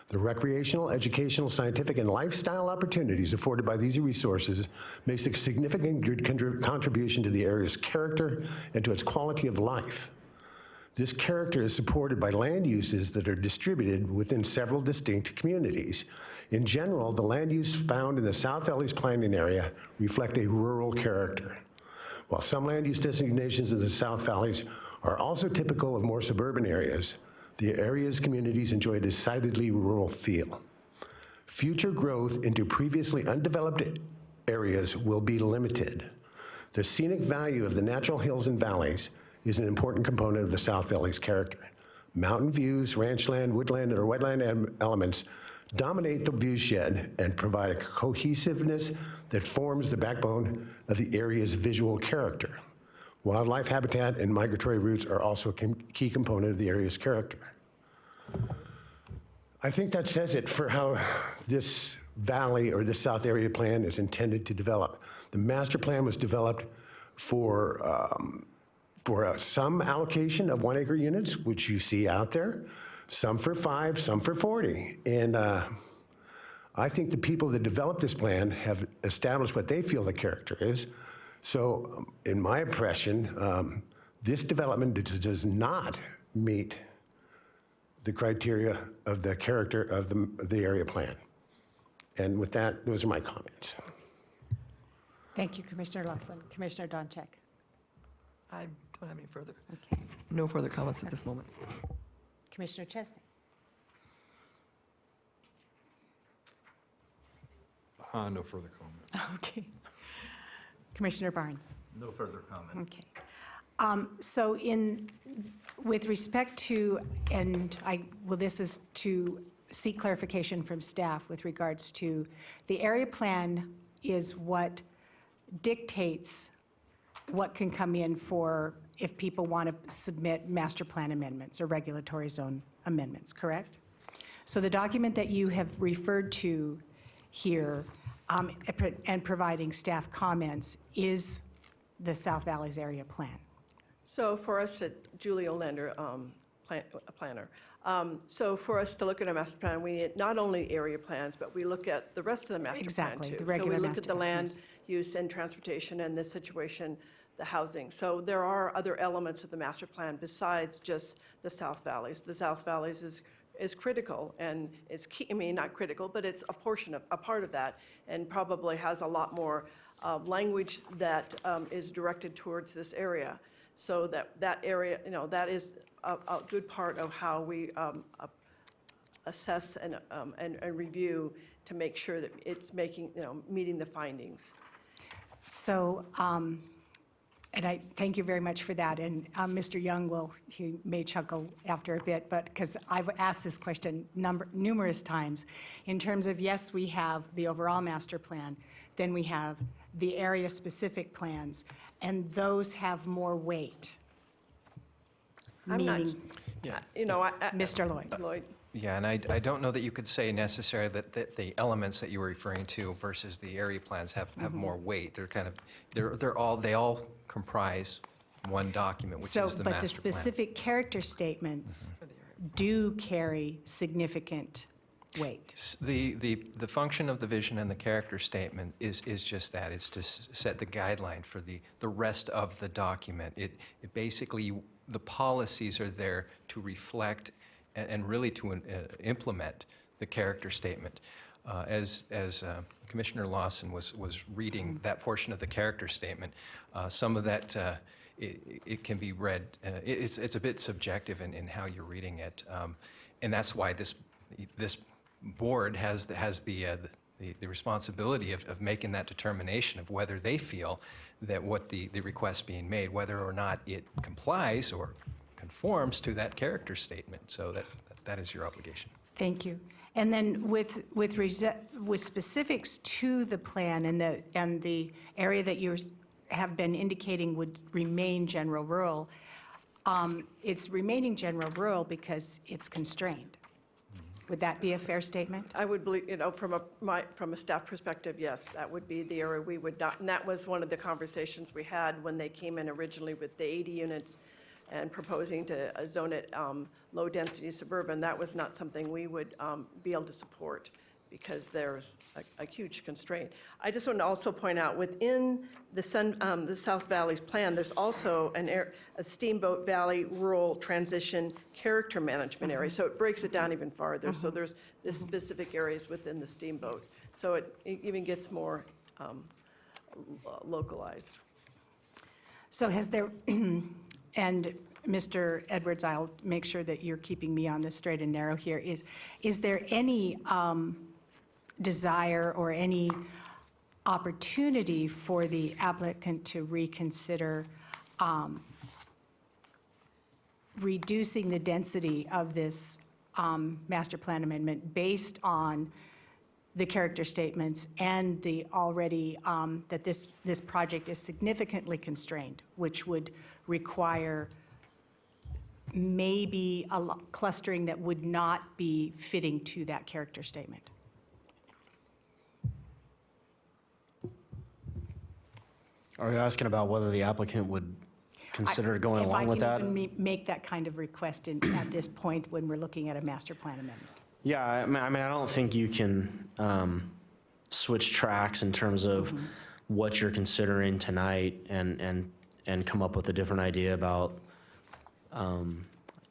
The recreational, educational, scientific, and lifestyle opportunities afforded by these resources make a significant contribution to the area's character and to its quality of life. This character is supported by land uses that are distributed within several distinct communities. In general, the land use found in the South Valleys planning area reflect a rural character. While some land use designations in the South Valleys are also typical of more suburban areas, the area's communities enjoy a decidedly rural feel. Future growth into previously undeveloped areas will be limited. The scenic value of the natural hills and valleys is an important component of the South Valleys character. Mountain views, ranchland, woodland, or wetland elements dominate the viewshed and provide a cohesiveness that forms the backbone of the area's visual character. Wildlife habitat and migratory routes are also a key component of the area's character. I think that says it for how this valley or this South Area Plan is intended to develop. The master plan was developed for some allocation of 1 acre units, which you see out there, some for 5, some for 40. And I think the people that developed this plan have established what they feel the character is. So in my impression, this development does not meet the criteria of the character of the area plan. And with that, those are my comments. Thank you, Commissioner Lawson. Commissioner Donchek. I don't have any further. Okay. No further comments at this moment. Commissioner Chesney. No further comment. Okay. Commissioner Barnes. No further comment. Okay. So with respect to, this is to seek clarification from staff with regards to the area plan is what dictates what can come in for if people want to submit master plan amendments or regulatory zone amendments, correct? So the document that you have referred to here and providing staff comments is the South Valleys area plan. So for us to, Julie Olander, planner. So for us to look at a master plan, we need not only area plans, but we look at the rest of the master plan Exactly, too. the regular So we look master at the plan, land yes. use and transportation and this situation, the housing. So there are other elements of the master plan besides just the South Valleys. The South Valleys is critical and is key, I mean, not critical, but it's a portion of, a part of that, and probably has a lot more language that is directed towards this area. So that area, you know, that is a good part of how we assess and review to make sure that it's making, you know, meeting the findings. So, and I thank you very much for that. And Mr. Young he may chuckle after a bit, but because I've asked this question numerous times, in terms of, yes, we have the overall master plan, then we have the area-specific plans, and those have more weight. I'm not, Meaning, you know, Mr. Lloyd. Yeah, and I don't know that you could say necessarily that the elements that you were referring to versus the area plans have more weight. They're kind of, they all comprise one document, which is the But the master plan. specific character statements do carry significant weight. The function of the vision and the character statement is just that, is to set the guideline for the rest of the document. It basically, the policies are there to reflect and really to implement the character statement. As Commissioner Lawson was reading that portion of the character statement, some of that, it can be read, it's a bit subjective in how you're reading it. And that's why this board has the responsibility of making that determination of whether they feel that what the request being made, whether or not it complies or conforms to that character statement. So that is your obligation. Thank you. And then with specifics to the plan and the area that you have been indicating would remain general rural, it's remaining general rural because it's constrained. Would that be a fair statement? I would believe, you know, from a staff perspective, yes, that would be the area we would not, and that was one of the conversations we had when they came in originally with the 80 units and proposing to zone it low-density suburban. That was not something we would be able to support because there's a huge constraint. I just want to also point out, within the South Valley's plan, there's also a Steamboat Valley Rural Transition Character Management Area, so it breaks it down even farther. So there's specific areas within the Steamboat, so it even gets more localized. So has there, and Mr. Edwards, I'll make sure that you're keeping me on the straight and narrow here, is there any desire or any opportunity for the applicant to reconsider reducing the density of this master plan amendment based on the character statements and the already, that this project is significantly constrained, which would require maybe a clustering that would not be fitting to that character statement? Are you asking about whether the applicant would consider going along with that? If I can even make that kind of request at this point when we're looking at a master plan amendment. Yeah, I mean, I don't think you can switch tracks in terms of what you're considering tonight and come up with a different idea about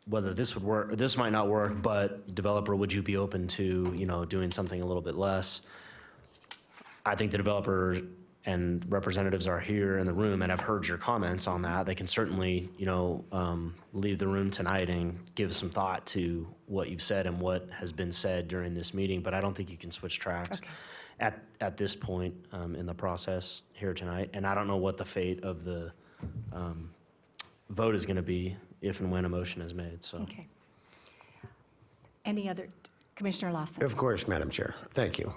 whether this would work. This might not work, but developer, would you be open to, you know, doing something a little bit less? I think the developer and representatives are here in the room and have heard your comments on that. They can certainly, you know, leave the room tonight and give some thought to what you've said and what has been said during this meeting, but I don't think you can switch tracks at this point in the process here tonight. And I don't know what the fate of the vote is going to be if and when a motion is made, so. Okay. Any other, Commissioner Lawson? Of course, Madam Chair. Thank you.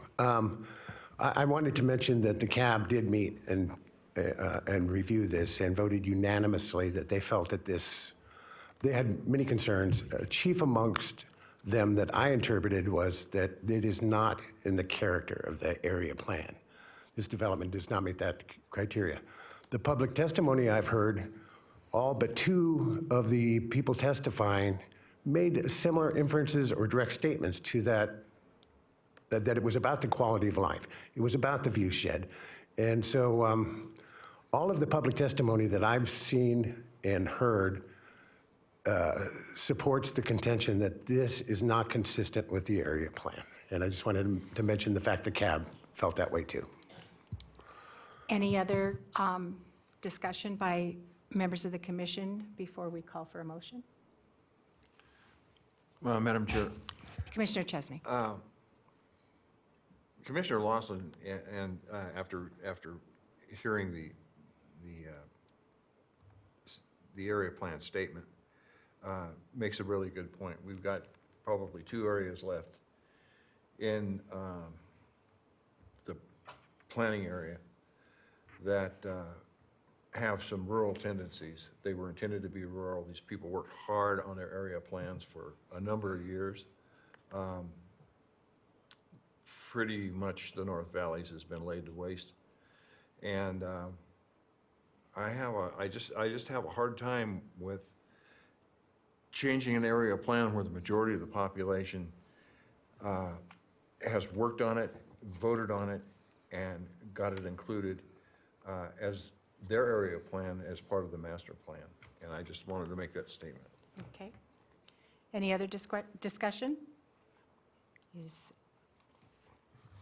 I wanted to mention that the CAB did meet and review this and voted unanimously that they felt that they had many concerns. Chief amongst them that I interpreted was that it is not in the character of the area plan. This development does not meet that criteria. The public testimony I've heard all but two of the people testifying made similar inferences or direct statements to that it was about the quality of life. It was about the view shed. And so all of the public testimony that I've seen and heard supports the contention that this is not consistent with the area plan. And I just wanted to mention the fact the CAB felt that way too. Any other discussion by members of the commission before we call for a motion? Madam Chair, Commissioner Chesney. Commissioner Lawson, and after hearing the area plan statement, makes a really good point. We've got probably 2 areas left in the planning area that have some rural tendencies. They were intended to be rural. These people worked hard on their area plans for a number of years. Pretty much the North Valleys has been laid to waste. And I just have a hard time with changing an area plan where the majority of the population has worked on it, voted on it, and got it included as their area plan as part of the master plan. And I just wanted to make that statement. Okay. Any other discussion?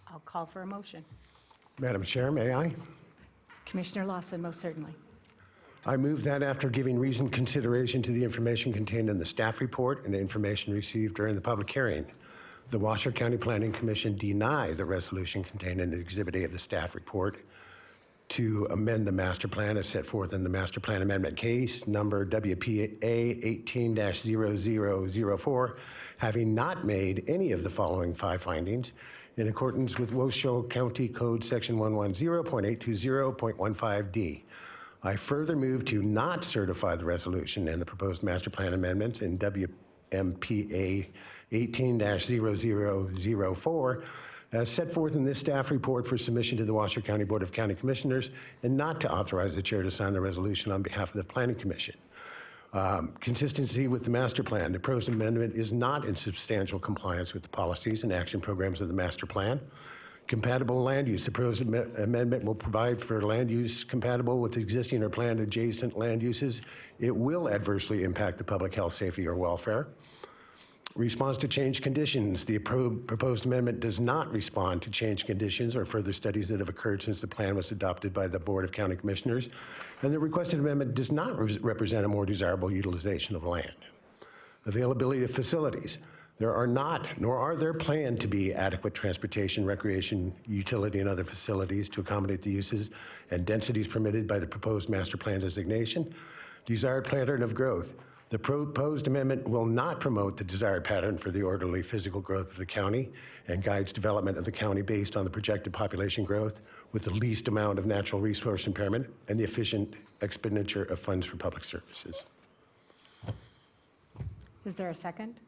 I'll call for a motion. Madam Chair, may I? Commissioner Lawson, most certainly. I move that after giving reasoned consideration to the information contained in the staff report and the information received during the public hearing, the Washoe County Planning Commission deny the resolution contained in Exhibit A of the staff report to amend the master plan as set forth in the master plan amendment case number WPA 18-0004, having not made any of the following 5 findings in accordance with Washoe County Code Section 110.820.15D. I further move to not certify the resolution and the proposed master plan amendments in WMPA 18-0004 as set forth in this staff report for submission to the Washoe County Board of County Commissioners, and not to authorize the chair to sign the resolution on behalf of the Planning Commission. Consistency with the master plan. The proposed amendment is not in substantial compliance with the policies and action programs of the master plan. Compatible land use. The proposed amendment will provide for land use compatible with existing or planned adjacent land uses. It will adversely impact the public health, safety, or welfare. Response to change conditions. The proposed amendment does not respond to change conditions or further studies that have occurred since the plan was adopted by the Board of County Commissioners, and the requested amendment does not represent a more desirable utilization of land. Availability of facilities. There are not, nor are there planned to be adequate transportation, recreation, utility, and other facilities to accommodate the uses and densities permitted by the proposed master plan designation. Desired pattern of growth. The proposed amendment will not promote the desired pattern for the orderly physical growth of the county and guides development of the county based on the projected population growth with the least amount of natural resource impairment and the efficient expenditure of funds for public services. Is there a second?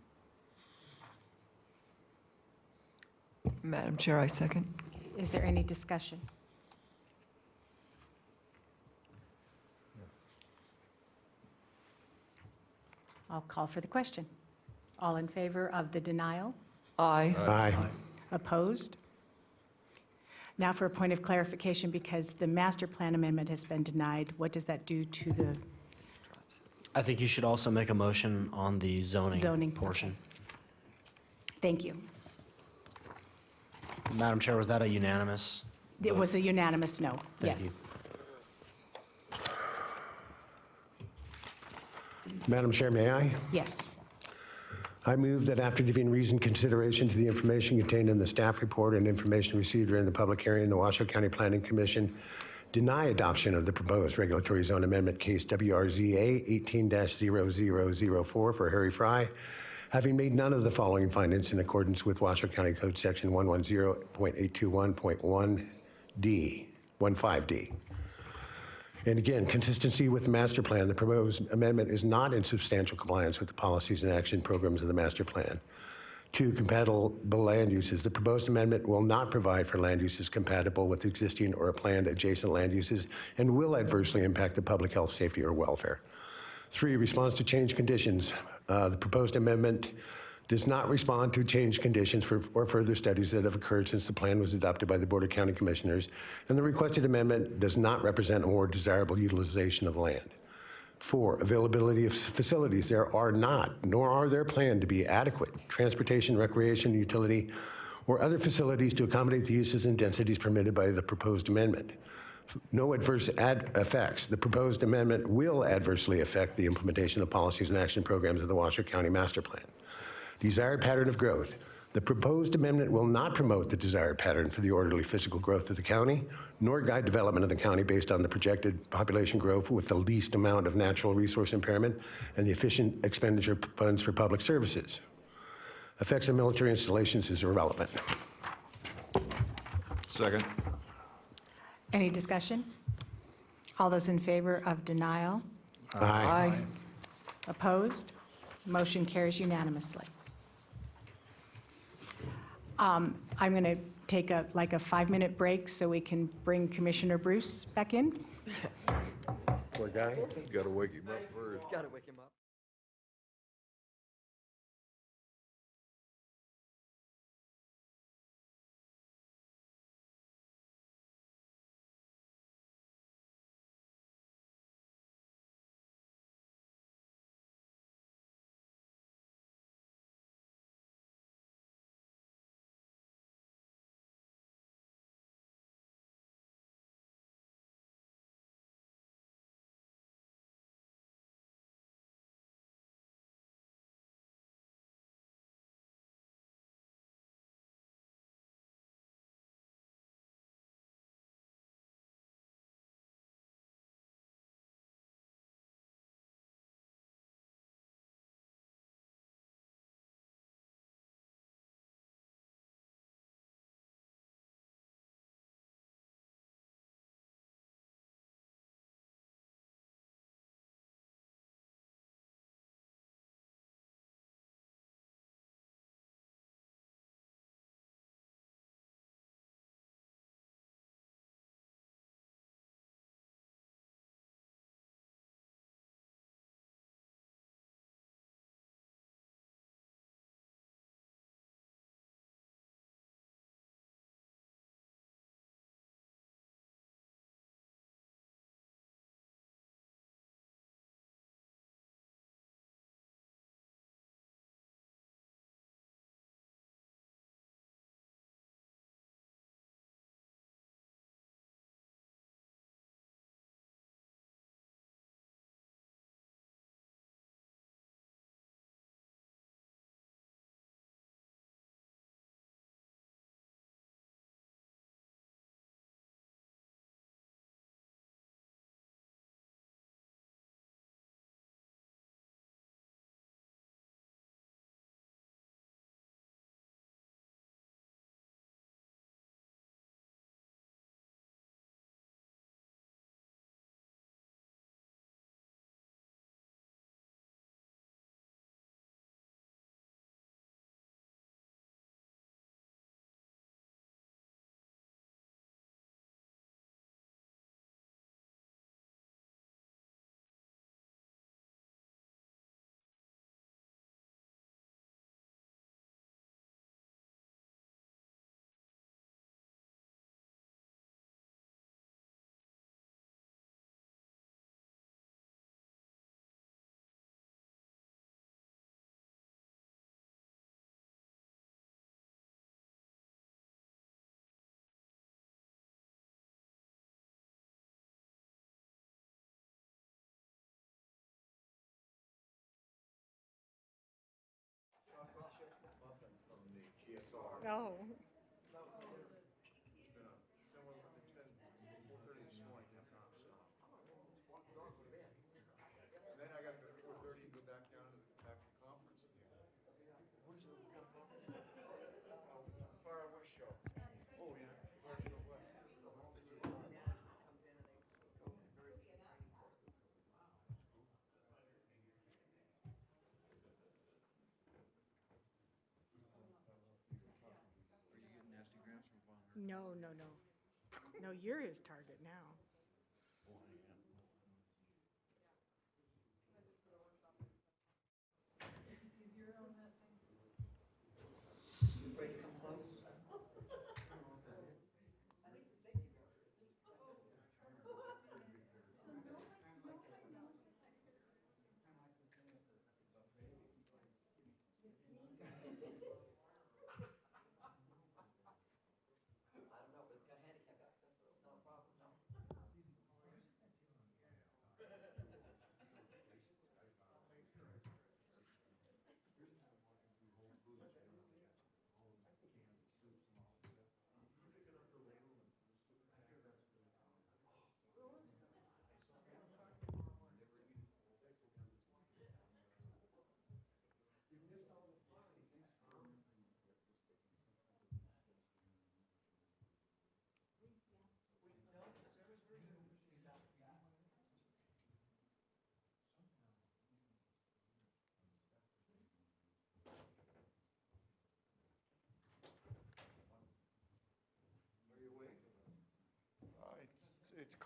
Madam Chair, I second. Is there any discussion? I'll call for the question. All in favor of the denial? Aye. Aye. Opposed? Now for a point of clarification, because the master plan amendment has been denied, what does that do to the I think you should also make a motion on the zoning portion? portion. Thank you. Madam Chair, was that a unanimous? It was a unanimous no, Thank yes. Madam Chair, may I? Yes. I move that after giving reasoned consideration to the information contained in the staff report and information received during the public hearing, the Washoe County Planning Commission deny adoption of the proposed regulatory zone amendment case WRZA 18-0004 for Harry Fry, having made none of the following findings in accordance with Washoe County Code Section 110.821.15D. And again, consistency with the master plan. The proposed amendment is not in substantial compliance with the policies and action programs of the master plan. 2, compatible land uses. The proposed amendment will not provide for land uses compatible with existing or planned adjacent land uses and will adversely impact the public health, safety, or welfare. 3, response to change conditions. The proposed amendment does not respond to change conditions or further studies that have occurred since the plan was adopted by the Board of County Commissioners, and the requested amendment does not represent a more desirable utilization of land. 4, availability of facilities. There are not, nor are there planned to be adequate transportation, recreation, utility, or other facilities to accommodate the uses and densities permitted by the proposed amendment. No adverse effects. The proposed amendment will adversely affect the implementation of policies and action programs of the Washoe County Master Plan. Desired pattern of growth. The proposed amendment will not promote the desired pattern for the orderly physical growth of the county, nor guide development of the county based on the projected population growth with the least amount of natural resource impairment and the efficient expenditure of funds for public services. Effects on military installations is irrelevant. Second. Any discussion? All those in favor of denial? Aye. Opposed? Motion carries unanimously. I'm going to take a 5-minute break so we can bring Commissioner Bruce back in. Poor guy. Got to wake him up first. Got to wake him up. Oh. No, no, no. No, you're his target now.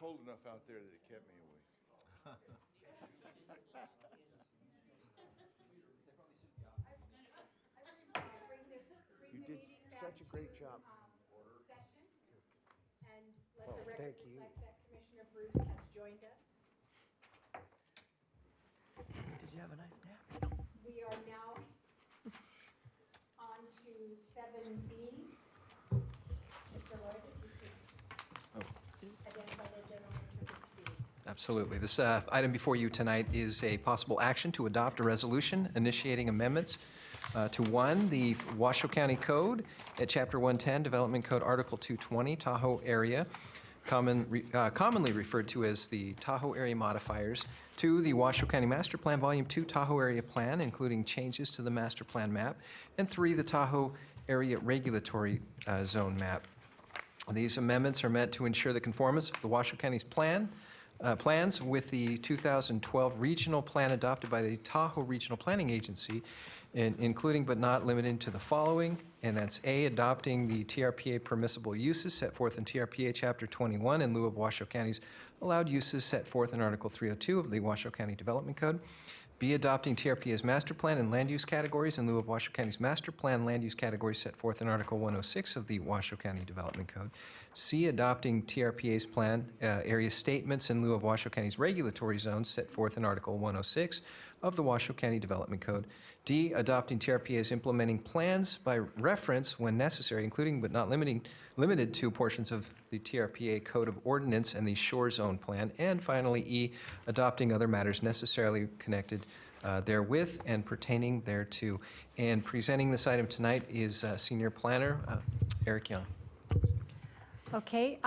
cold enough out there that it kept me awake. You did such a great job. Session, and let Oh, the record thank you. reflect that Commissioner Bruce has joined us. Did you have a nice nap? We are now on to 7B. Mr. Lloyd, if you could identify the general nature of the proceedings. Absolutely. This item before you tonight is a possible action to adopt a resolution initiating amendments to, one, the Washoe County Code at Chapter 110, Development Code, Article 220, Tahoe Area, commonly referred to as the Tahoe Area Modifiers, two, the Washoe County Master Plan, Volume 2, Tahoe Area Plan, including changes to the master plan map, and three, the Tahoe Area Regulatory Zone map. These amendments are meant to ensure the conformance of the Washoe County's plans with the 2012 regional plan adopted by the Tahoe Regional Planning Agency, including but not limited to the following, and that's A, adopting the TRPA permissible uses set forth in TRPA Chapter 21 in lieu of Washoe County's allowed uses set forth in Article 302 of the Washoe County Development Code. B, adopting TRPA's master plan and land use categories in lieu of Washoe County's master plan land use categories set forth in Article 106 of the Washoe County Development Code. C, adopting TRPA's plan area statements in lieu of Washoe County's regulatory zones set forth in Article 106 of the Washoe County Development Code. D, adopting TRPA's implementing plans by reference when necessary, including but not limited to portions of the TRPA Code of Ordinance and the Shore Zone Plan. And finally, E, adopting other matters necessarily connected therewith and pertaining thereto. And presenting this item tonight is Senior Planner Eric Young. Okay,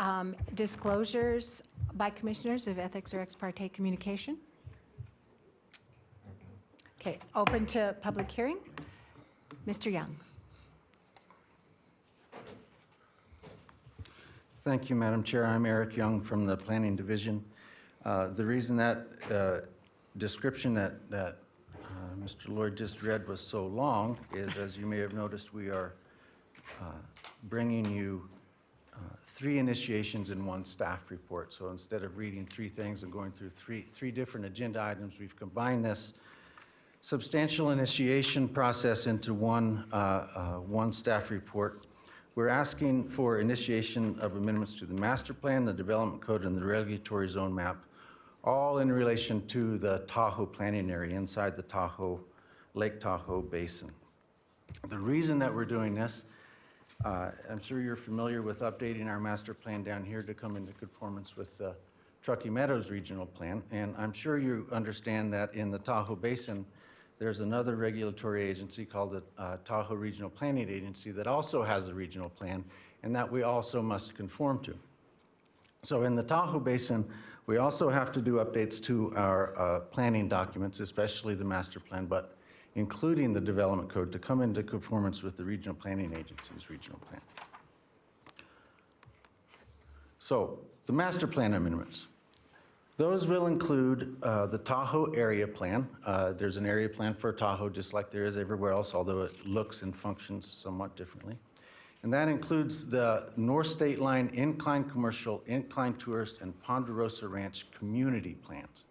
disclosures by commissioners of ethics or ex parte communication. Okay, open to public hearing. Mr. Young. Thank you, Madam Chair. I'm Eric Young from the Planning Division. The reason that description that Mr. Lloyd just read was so long is, as you may have noticed, we are bringing you three initiations in one staff report. So instead of reading three things and going through three different agenda items, we've combined this substantial initiation process into one staff report. We're asking for initiation of amendments to the master plan, the development code, and the regulatory zone map, all in relation to the Tahoe planning area inside the Lake Tahoe Basin. The reason that we're doing this, I'm sure you're familiar with updating our master plan down here to come into conformance with the Truckee Meadows Regional Plan, and I'm sure you understand that in the Tahoe Basin, there's another regulatory agency called the Tahoe Regional Planning Agency that also has a regional plan, and that we also must conform to. So in the Tahoe Basin, we also have to do updates to our planning documents, especially the master plan, but including the development code to come into conformance with the Regional Planning Agency's regional plan. So the master plan amendments. Those will include the Tahoe area plan. There's an area plan for Tahoe just like there is everywhere else, although it looks and functions somewhat differently. And that includes the North State Line Incline Commercial, Incline Tourist, and Ponderosa Ranch community plans.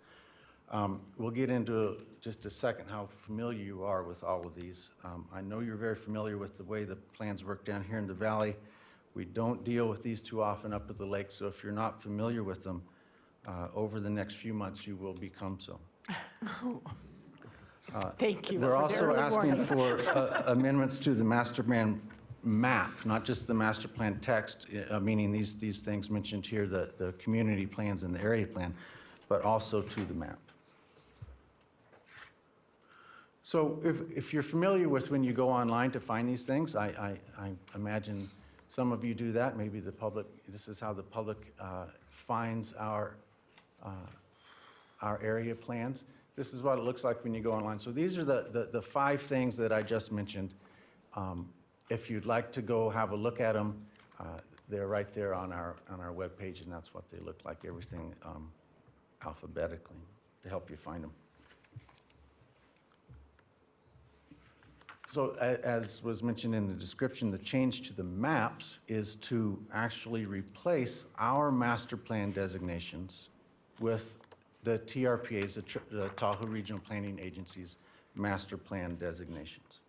We'll get into just a second how familiar you are with all of these. I know you're very familiar with the way the plans work down here in the valley. We don't deal with these too often up at the lake, so if you're not familiar with them, over the next few months, you will become so. Thank you. We're also Early asking warning. for amendments to the master plan map, not just the master plan text, meaning these things mentioned here, the community plans and the area plan, but also to the map. So if you're familiar with when you go online to find these things, I imagine some of you do that. Maybe the public, this is how the public finds our area plans. This is what it looks like when you go online. So these are the 5 things that I just mentioned. If you'd like to go have a look at them, they're right there on our webpage, and that's what they look like, everything alphabetically to help you find them. So as was mentioned in the description, the change to the maps is to actually replace our master plan designations with the TRPA's, the Tahoe Regional Planning Agency's master plan designations.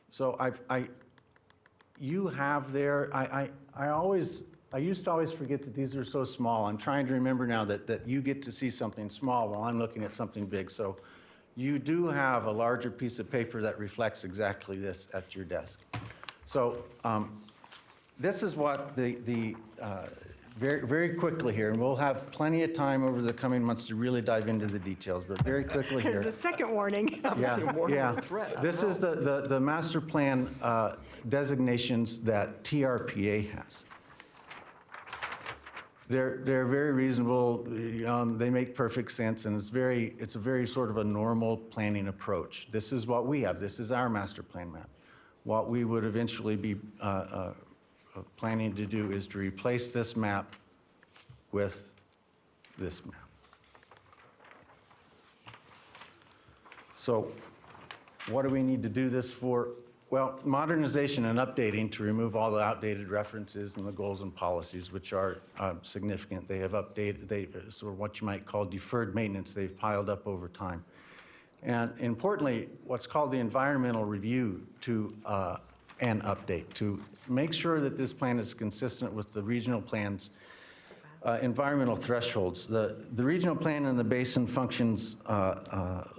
So you have there, I used to always forget that these are so small. I'm trying to remember now that you get to see something small while I'm looking at something big. So you do have a larger piece of paper that reflects exactly this at your desk. So this is what very, very quickly here, and we'll have plenty of time over the coming months to really dive into the details, but very quickly here. There's a second warning. Yeah. This is the master plan designations that TRPA has. They're very reasonable. They make perfect sense, and it's a very sort of a normal planning approach. This is what we have. This is our master plan map. What we would eventually be planning to do is to replace this map with this map. So what do we need to do this for? Well, modernization and updating to remove all the outdated references and the goals and policies, which are significant. They have updated, sort of what you might call deferred maintenance. They've piled up over time. And importantly, what's called the environmental review and update to make sure that this plan is consistent with the regional plan's environmental thresholds. The regional plan in the basin functions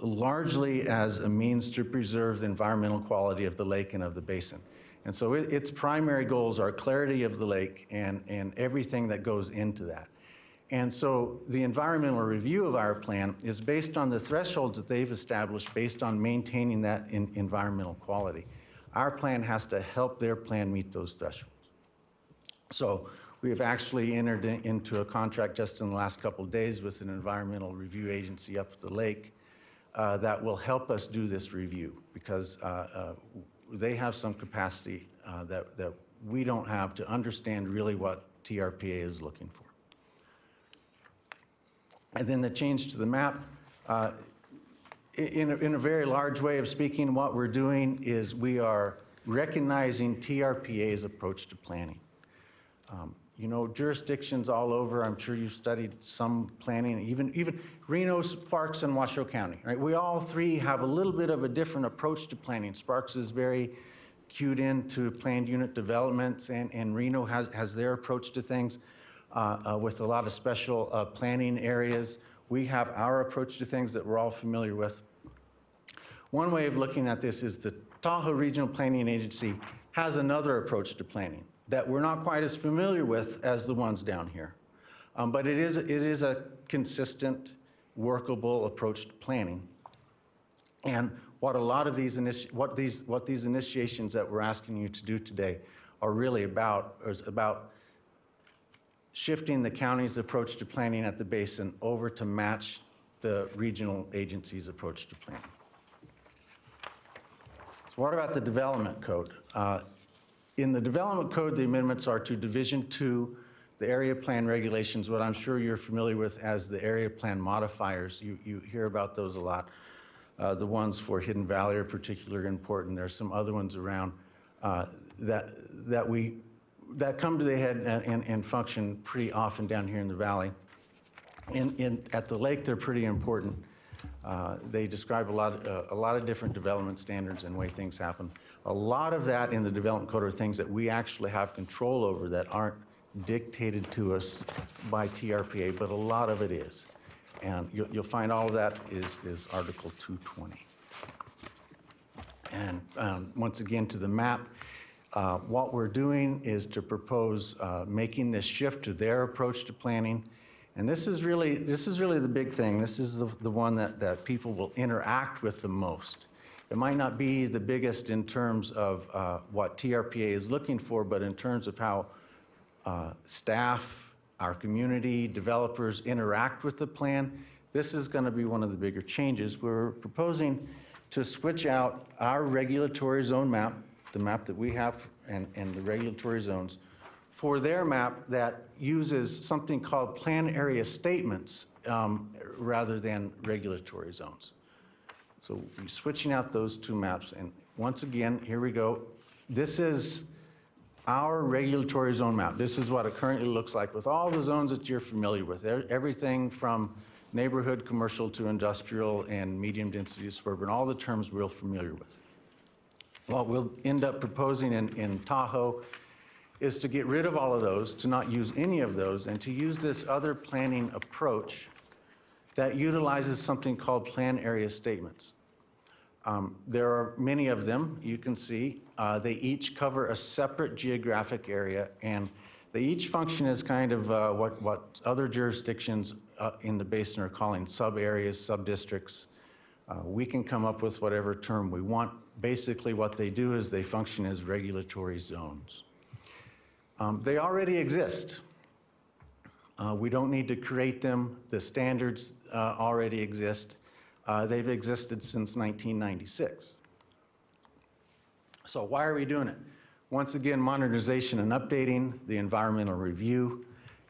largely as a means to preserve the environmental quality of the lake and of the basin. And so its primary goals are clarity of the lake and everything that goes into that. And so the environmental review of our plan is based on the thresholds that they've established based on maintaining that environmental quality. Our plan has to help their plan meet those thresholds. So we have actually entered into a contract just in the last couple of days with an environmental review agency up at the lake that will help us do this review because they have some capacity that we don't have to understand really what TRPA is looking for. And then the change to the map, in a very large way of speaking, what we're doing is we are recognizing TRPA's approach to planning. You know, jurisdictions all over, I'm sure you've studied some planning, even Reno, Sparks, and Washoe County, right? We all three have a little bit of a different approach to planning. Sparks is very cued into planned unit developments, and Reno has their approach to things with a lot of special planning areas. We have our approach to things that we're all familiar with. One way of looking at this is the Tahoe Regional Planning Agency has another approach to planning that we're not quite as familiar with as the ones down here. But it is a consistent, workable approach to planning. And what a lot of these initiations that we're asking you to do today are really about is about shifting the county's approach to planning at the basin over to match the regional agency's approach to planning. So what about the development code? In the development code, the amendments are to Division 2, the area plan regulations, what I'm sure you're familiar with as the area plan modifiers. You hear about those a lot. The ones for Hidden Valley are particularly important. There's some other ones around that come to the head and function pretty often down here in the valley. At the lake, they're pretty important. They describe a lot of different development standards and way things happen. A lot of that in the development code are things that we actually have control over that aren't dictated to us by TRPA, but a lot of it is. And you'll find all of that is Article 220. And once again, to the map, what we're doing is to propose making this shift to their approach to planning. And this is really the big thing. This is the one that people will interact with the most. It might not be the biggest in terms of what TRPA is looking for, but in terms of how staff, our community, developers interact with the plan, this is going to be one of the bigger changes. We're proposing to switch out our regulatory zone map, the map that we have and the regulatory zones, for their map that uses something called plan area statements rather than regulatory zones. So we're switching out those two maps, and once again, here we go. This is our regulatory zone map. This is what it currently looks like with all the zones that you're familiar with. Everything from neighborhood, commercial to industrial and medium density suburban, all the terms we're familiar with. What we'll end up proposing in Tahoe is to get rid of all of those, to not use any of those, and to use this other planning approach that utilizes something called plan area statements. There are many of them, you can see. They each cover a separate geographic area, and they each function as kind of what other jurisdictions in the basin are calling sub-areas, sub-districts. We can come up with whatever term we want. Basically, what they do is they function as regulatory zones. They already exist. We don't need to create them. The standards already exist. They've existed since 1996. So why are we doing it? Once again, modernization and updating, the environmental review,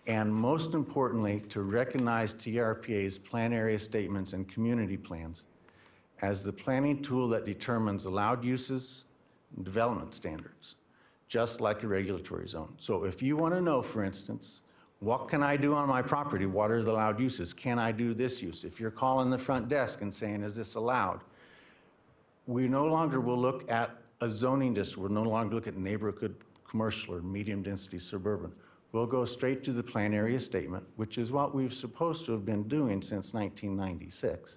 and most importantly, to recognize TRPA's plan area statements and community plans as the planning tool that determines allowed uses and development standards, just like a regulatory zone. So if you want to know, for instance, what can I do on my property? What are the allowed uses? Can I do this use? If you're calling the front desk and saying, is this allowed? We no longer will look at a zoning district. We'll no longer look at neighborhood commercial or medium density suburban. We'll go straight to the plan area statement, which is what we've supposed to have been doing since 1996.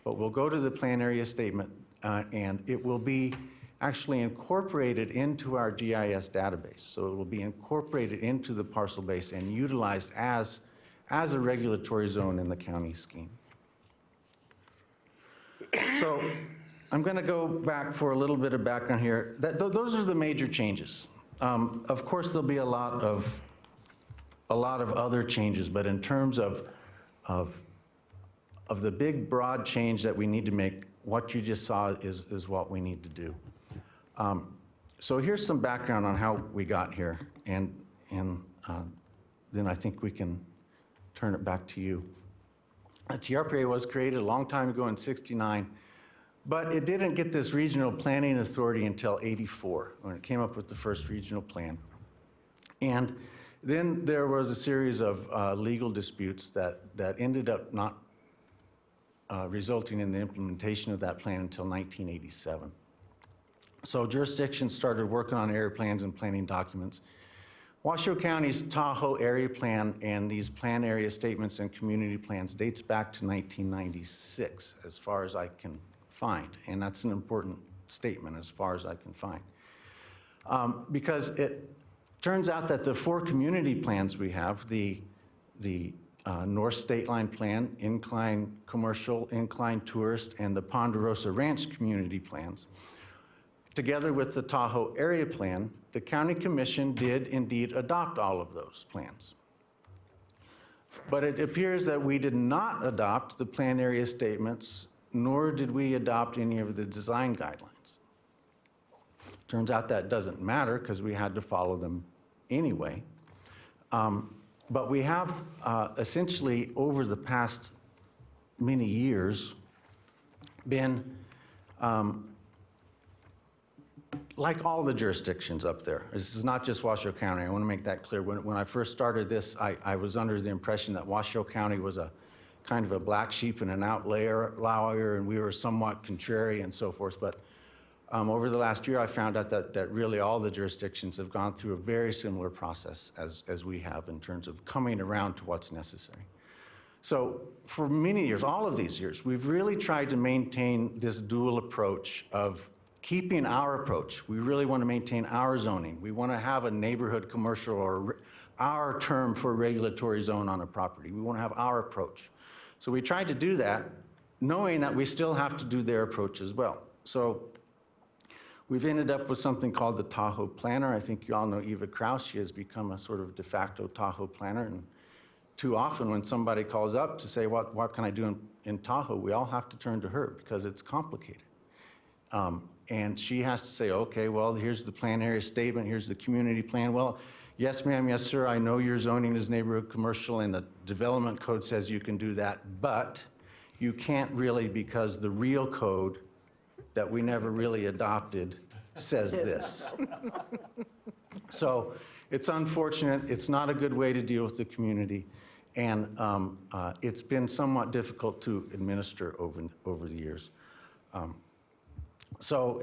But we'll go to the plan area statement and it will be actually incorporated into our GIS database. So it will be incorporated into the parcel base and utilized as a regulatory zone in the county scheme. So I'm going to go back for a little bit of background here. Those are the major changes. Of course, there'll be a lot of other changes, but in terms of the big, broad change that we need to make, what you just saw is what we need to do. So here's some background on how we got here, and then I think we can turn it back to you. TRPA was created a long time ago in '69, but it didn't get this regional planning authority until '84, when it came up with the first regional plan. And then there was a series of legal disputes that ended up not resulting in the implementation of that plan until 1987. So jurisdictions started working on area plans and planning documents. Washoe County's Tahoe area plan and these plan area statements and community plans dates back to 1996, as far as I can find. And that's an important statement, as far as I can find. Because it turns out that the 4 community plans we have, the North State Line Plan, Incline Commercial, Incline Tourist, and the Ponderosa Ranch community plans, together with the Tahoe area plan, the county commission did indeed adopt all of those plans. But it appears that we did not adopt the plan area statements, nor did we adopt any of the design guidelines. Turns out that doesn't matter because we had to follow them anyway. But we have essentially over the past many years been like all the jurisdictions up there. This is not just Washoe County. I want to make that clear. When I first started this, I was under the impression that Washoe County was a kind of a black sheep and an outlier, and we were somewhat contrary and so forth. But over the last year, I found out that really all the jurisdictions have gone through a very similar process as we have in terms of coming around to what's necessary. So for many years, all of these years, we've really tried to maintain this dual approach of keeping our approach. We really want to maintain our zoning. We want to have a neighborhood commercial or our term for regulatory zone on a property. We want to have our approach. So we tried to do that, knowing that we still have to do their approach as well. So we've ended up with something called the Tahoe Planner. I think you all know Eva Kraus. She has become a sort of de facto Tahoe Planner. And too often when somebody calls up to say, what can I do in Tahoe, we all have to turn to her because it's complicated. And she has to say, okay, well, here's the plan area statement, here's the community plan. Well, yes, ma'am, yes, sir, I know your zoning is neighborhood commercial and the development code says you can do that, but you can't really, because the real code that we never really adopted says this. So it's unfortunate, it's not a good way to deal with the community, and it's been somewhat difficult to administer over the years. So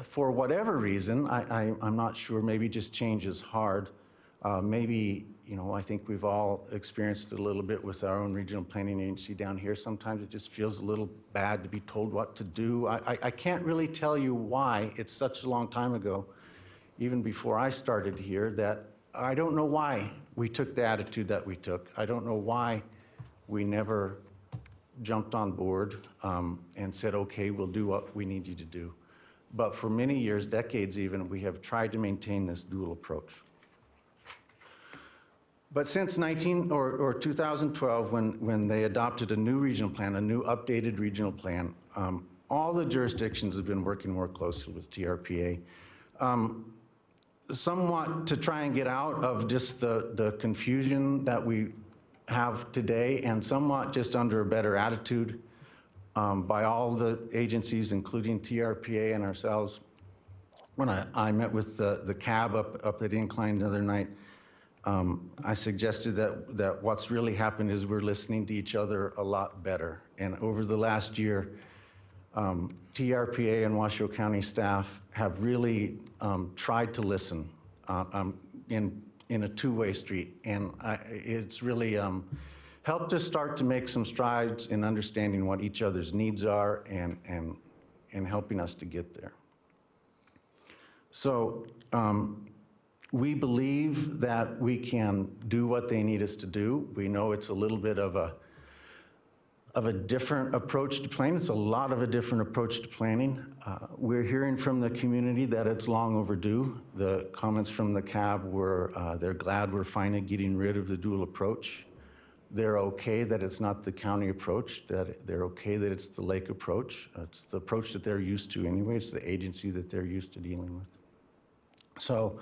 for whatever reason, I'm not sure, maybe just change is hard. Maybe, I think we've all experienced it a little bit with our own regional planning agency down here. Sometimes it just feels a little bad to be told what to do. I can't really tell you why. It's such a long time ago, even before I started here, that I don't know why we took the attitude that we took. I don't know why we never jumped on board and said, okay, we'll do what we need you to do. But for many years, decades even, we have tried to maintain this dual approach. But since 2012, when they adopted a new regional plan, a new updated regional plan, all the jurisdictions have been working more closely with TRPA, somewhat to try and get out of just the confusion that we have today, and somewhat just under a better attitude by all the agencies, including TRPA and ourselves. When I met with the CAB up at Incline the other night, I suggested that what's really happened is we're listening to each other a lot better. And over the last year, TRPA and Washoe County staff have really tried to listen in a two-way street. And it's really helped us start to make some strides in understanding what each other's needs are and helping us to get there. So, we believe that we can do what they need us to do. We know it's a little bit of a different approach to planning. It's a lot of a different approach to planning. We're hearing from the community that it's long overdue. The comments from the CAB were they're glad we're finally getting rid of the dual approach. They're okay that it's not the county approach, that they're okay that it's the lake approach. It's the approach that they're used to anyway. It's the agency that they're used to dealing with. So,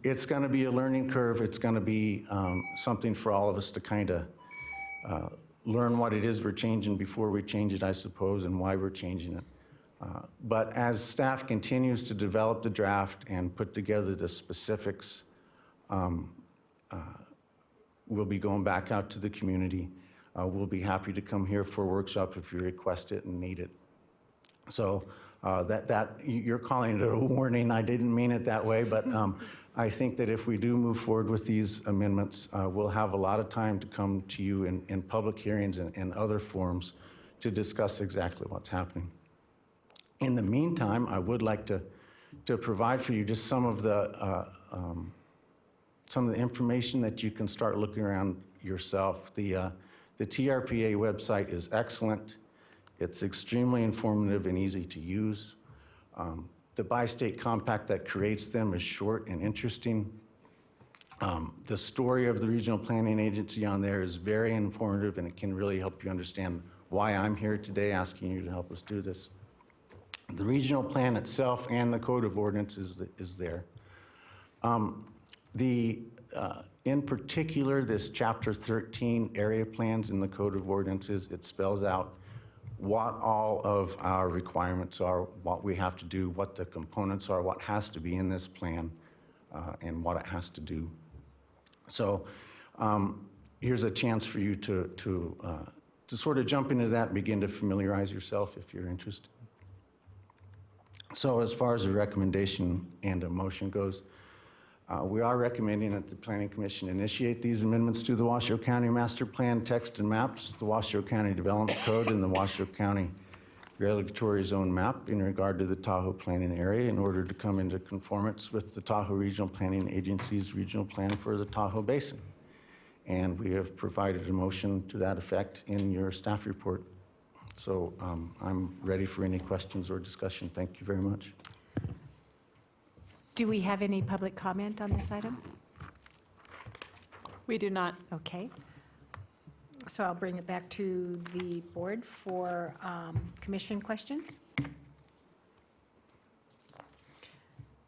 it's going to be a learning curve. It's going to be something for all of us to kind of learn what it is we're changing before we change it, I suppose, and why we're changing it. But as staff continues to develop the draft and put together the specifics, we'll be going back out to the community. We'll be happy to come here for a workshop if you request it and need it. So. You're calling it a warning. I didn't mean it that way, but I think that if we do move forward with these amendments, we'll have a lot of time to come to you in public hearings and other forums to discuss exactly what's happening. In the meantime, I would like to provide for you just some of the information that you can start looking around yourself. The TRPA website is excellent. It's extremely informative and easy to use. The bi-state compact that creates them is short and interesting. The story of the Regional Planning Agency on there is very informative, and it can really help you understand why I'm here today asking you to help us do this. The regional plan itself and the Code of Ordinances is there. In particular, this Chapter 13 area plans in the Code of Ordinances, it spells out what all of our requirements are, what we have to do, what the components are, what has to be in this plan, and what it has to do. So here's a chance for you to sort of jump into that and begin to familiarize yourself if you're interested. So as far as a recommendation and a motion goes, we are recommending that the Planning Commission initiate these amendments to the Washoe County Master Plan text and maps, the Washoe County Development Code, and the Washoe County Regulatory Zone map in regard to the Tahoe planning area in order to come into conformance with the Tahoe Regional Planning Agency's regional plan for the Tahoe Basin. And we have provided a motion to that effect in your staff report. So I'm ready for any questions or discussion. Thank you very much. Do we have any public comment on this item? We do not. Okay. So I'll bring it back to the board for commission questions.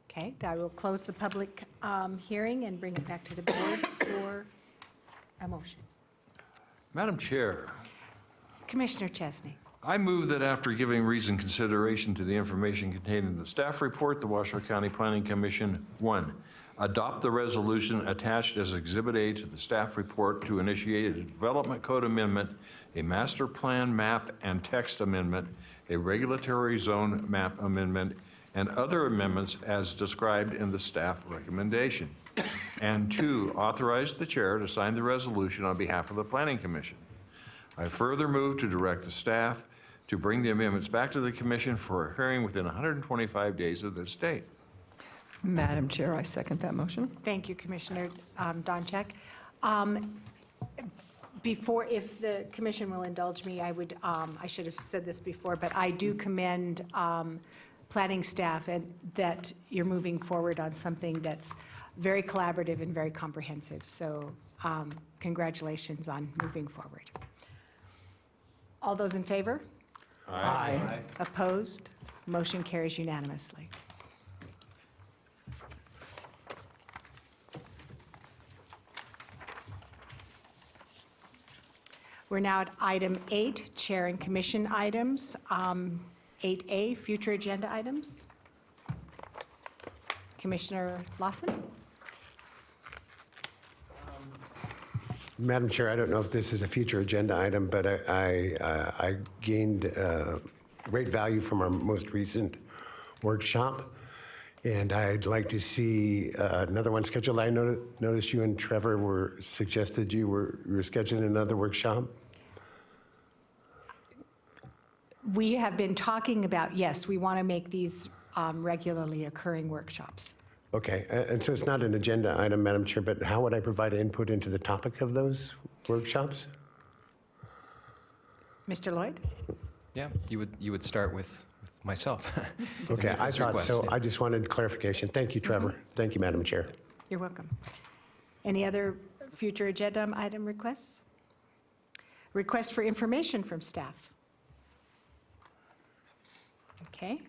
Okay, I will close the public hearing and bring it back to the board for a motion. Madam Chair, Commissioner Chesney. I move that after giving reasoned consideration to the information contained in the staff report, the Washoe County Planning Commission, 1, adopt the resolution attached as Exhibit A to the staff report to initiate a development code amendment, a master plan map and text amendment, a regulatory zone map amendment, and other amendments as described in the staff recommendation. And 2, authorize the chair to sign the resolution on behalf of the Planning Commission. I further move to direct the staff to bring the amendments back to the commission for a hearing within 125 days of this date. Madam Chair, I second that motion. Thank you, Commissioner Doncheck. Before, if the commission will indulge me, I would, I should have said this before, but I do commend planning staff and that you're moving forward on something that's very collaborative and very comprehensive. So congratulations on moving forward. All those in favor? Aye. Opposed? Motion carries unanimously. We're now at item 8, Chair and Commission items. 8A, future agenda items. Commissioner Lawson? Madam Chair, I don't know if this is a future agenda item, but I gained great value from our most recent workshop, and I'd like to see another one scheduled. I noticed you and Trevor suggested you were scheduling another workshop. We have been talking about, yes, we want to make these regularly occurring workshops. Okay, and so it's not an agenda item, Madam Chair, but how would I provide input into the topic of those workshops? Mr. Lloyd? Yeah, you would start with myself. Okay, I thought request, so. yeah. I just wanted clarification. Thank you, Trevor. Thank you, Madam Chair. You're welcome. Any other future agenda item requests? Requests for information from staff? Okay.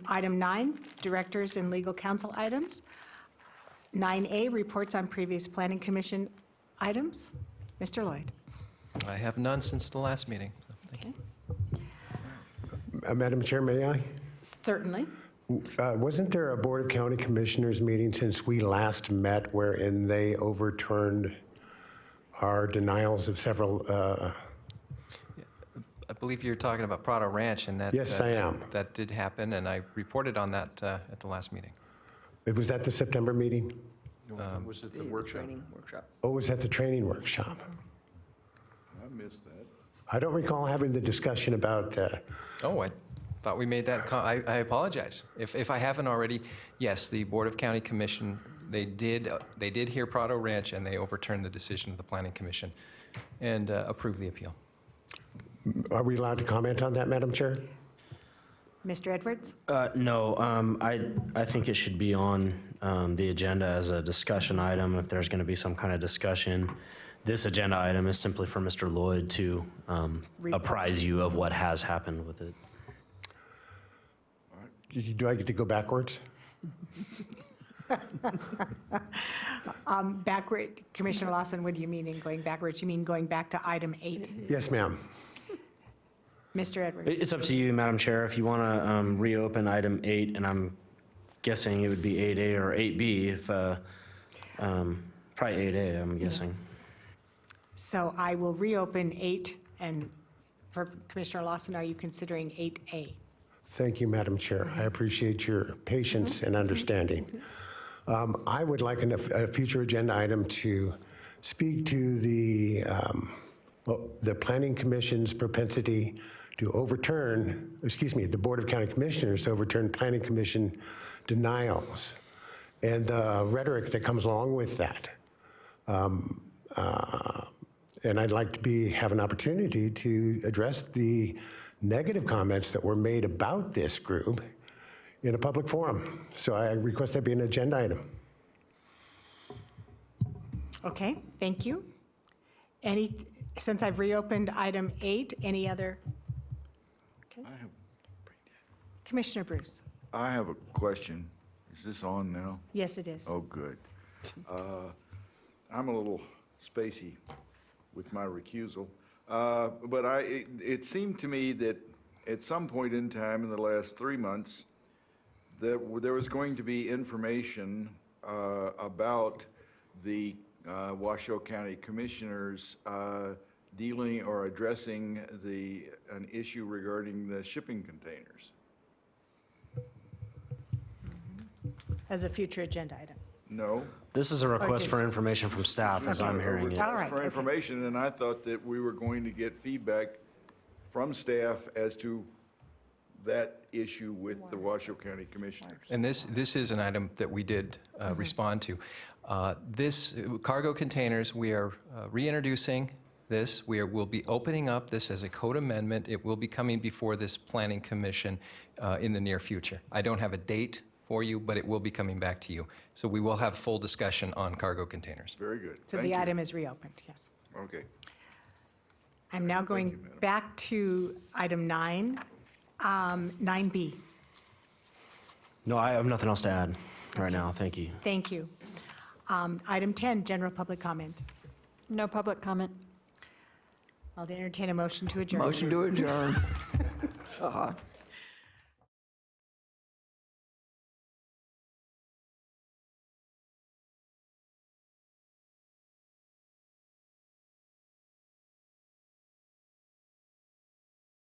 Item 9, directors and legal counsel items. 9A, reports on previous planning commission items. Mr. Lloyd. I have none since the last meeting. Thank you. Madam Chair, may I? Certainly. Wasn't there a Board of County Commissioners meeting since we last met wherein they overturned our denials of several? I believe you're talking about Prado Ranch, and that. Yes, I am. That did happen, and I reported on that at the last meeting. Was that the September meeting? Was it the workshop? Training workshop. Oh, was that the training workshop? I missed that. I don't recall having the discussion about, Oh, I thought we made that, I apologize. If I haven't already, yes, the Board of County Commission, they did hear Prado Ranch, and they overturned the decision of the Planning Commission and approved the appeal. are we allowed to comment on that, Madam Chair? Mr. Edwards? No, I think it should be on the agenda as a discussion item if there's going to be some kind of discussion. This agenda item is simply for Mr. Lloyd to apprise you of what has happened with it. Do I get to go backwards? Backward, Commissioner Lawson, what do you mean in going backwards? You mean going back to item 8? Yes, ma'am. Mr. Edwards? It's up to you, Madam Chair. If you want to reopen item 8, and I'm guessing it would be 8A or 8B, if probably 8A, I'm guessing. Yes. So I will reopen 8, and for Commissioner Lawson, are you considering 8A? Thank you, Madam Chair. I appreciate your patience and understanding. I would like a future agenda item to speak to the Planning Commission's propensity to overturn, the Board of County Commissioners overturn Planning Commission denials and the rhetoric that comes along with that. And I'd like to have an opportunity to address the negative comments that were made about this group in a public forum. So I request that be an agenda item. Okay, thank you. Since I've reopened item 8, any other? Okay. Commissioner Bruce? I have a question. Is this on now? Yes, it is. Oh, good. I'm a little spacey with my recusal. But it seemed to me that at some point in time in the last 3 months, that there was going to be information about the Washoe County Commissioners dealing or addressing an issue regarding the shipping containers. As a future agenda item. No? This is a request for information from staff, as I'm hearing it. All right, For okay. information, and I thought that we were going to get feedback from staff as to that issue with the Washoe County Commissioners. And this is an item that we did respond to. This, cargo containers, we are reintroducing this. We'll be opening up this as a code amendment. It will be coming before this Planning Commission in the near future. I don't have a date for you, but it will be coming back to you. So we will have full discussion on cargo containers. Very good. So Thank the you. item is reopened, yes. Okay. I'm now going back to item 9, 9B. No, I have nothing else to add right now. Thank you. Thank you. Item 10, general public comment. No public comment. I'll entertain a motion to adjourn. Motion to adjourn.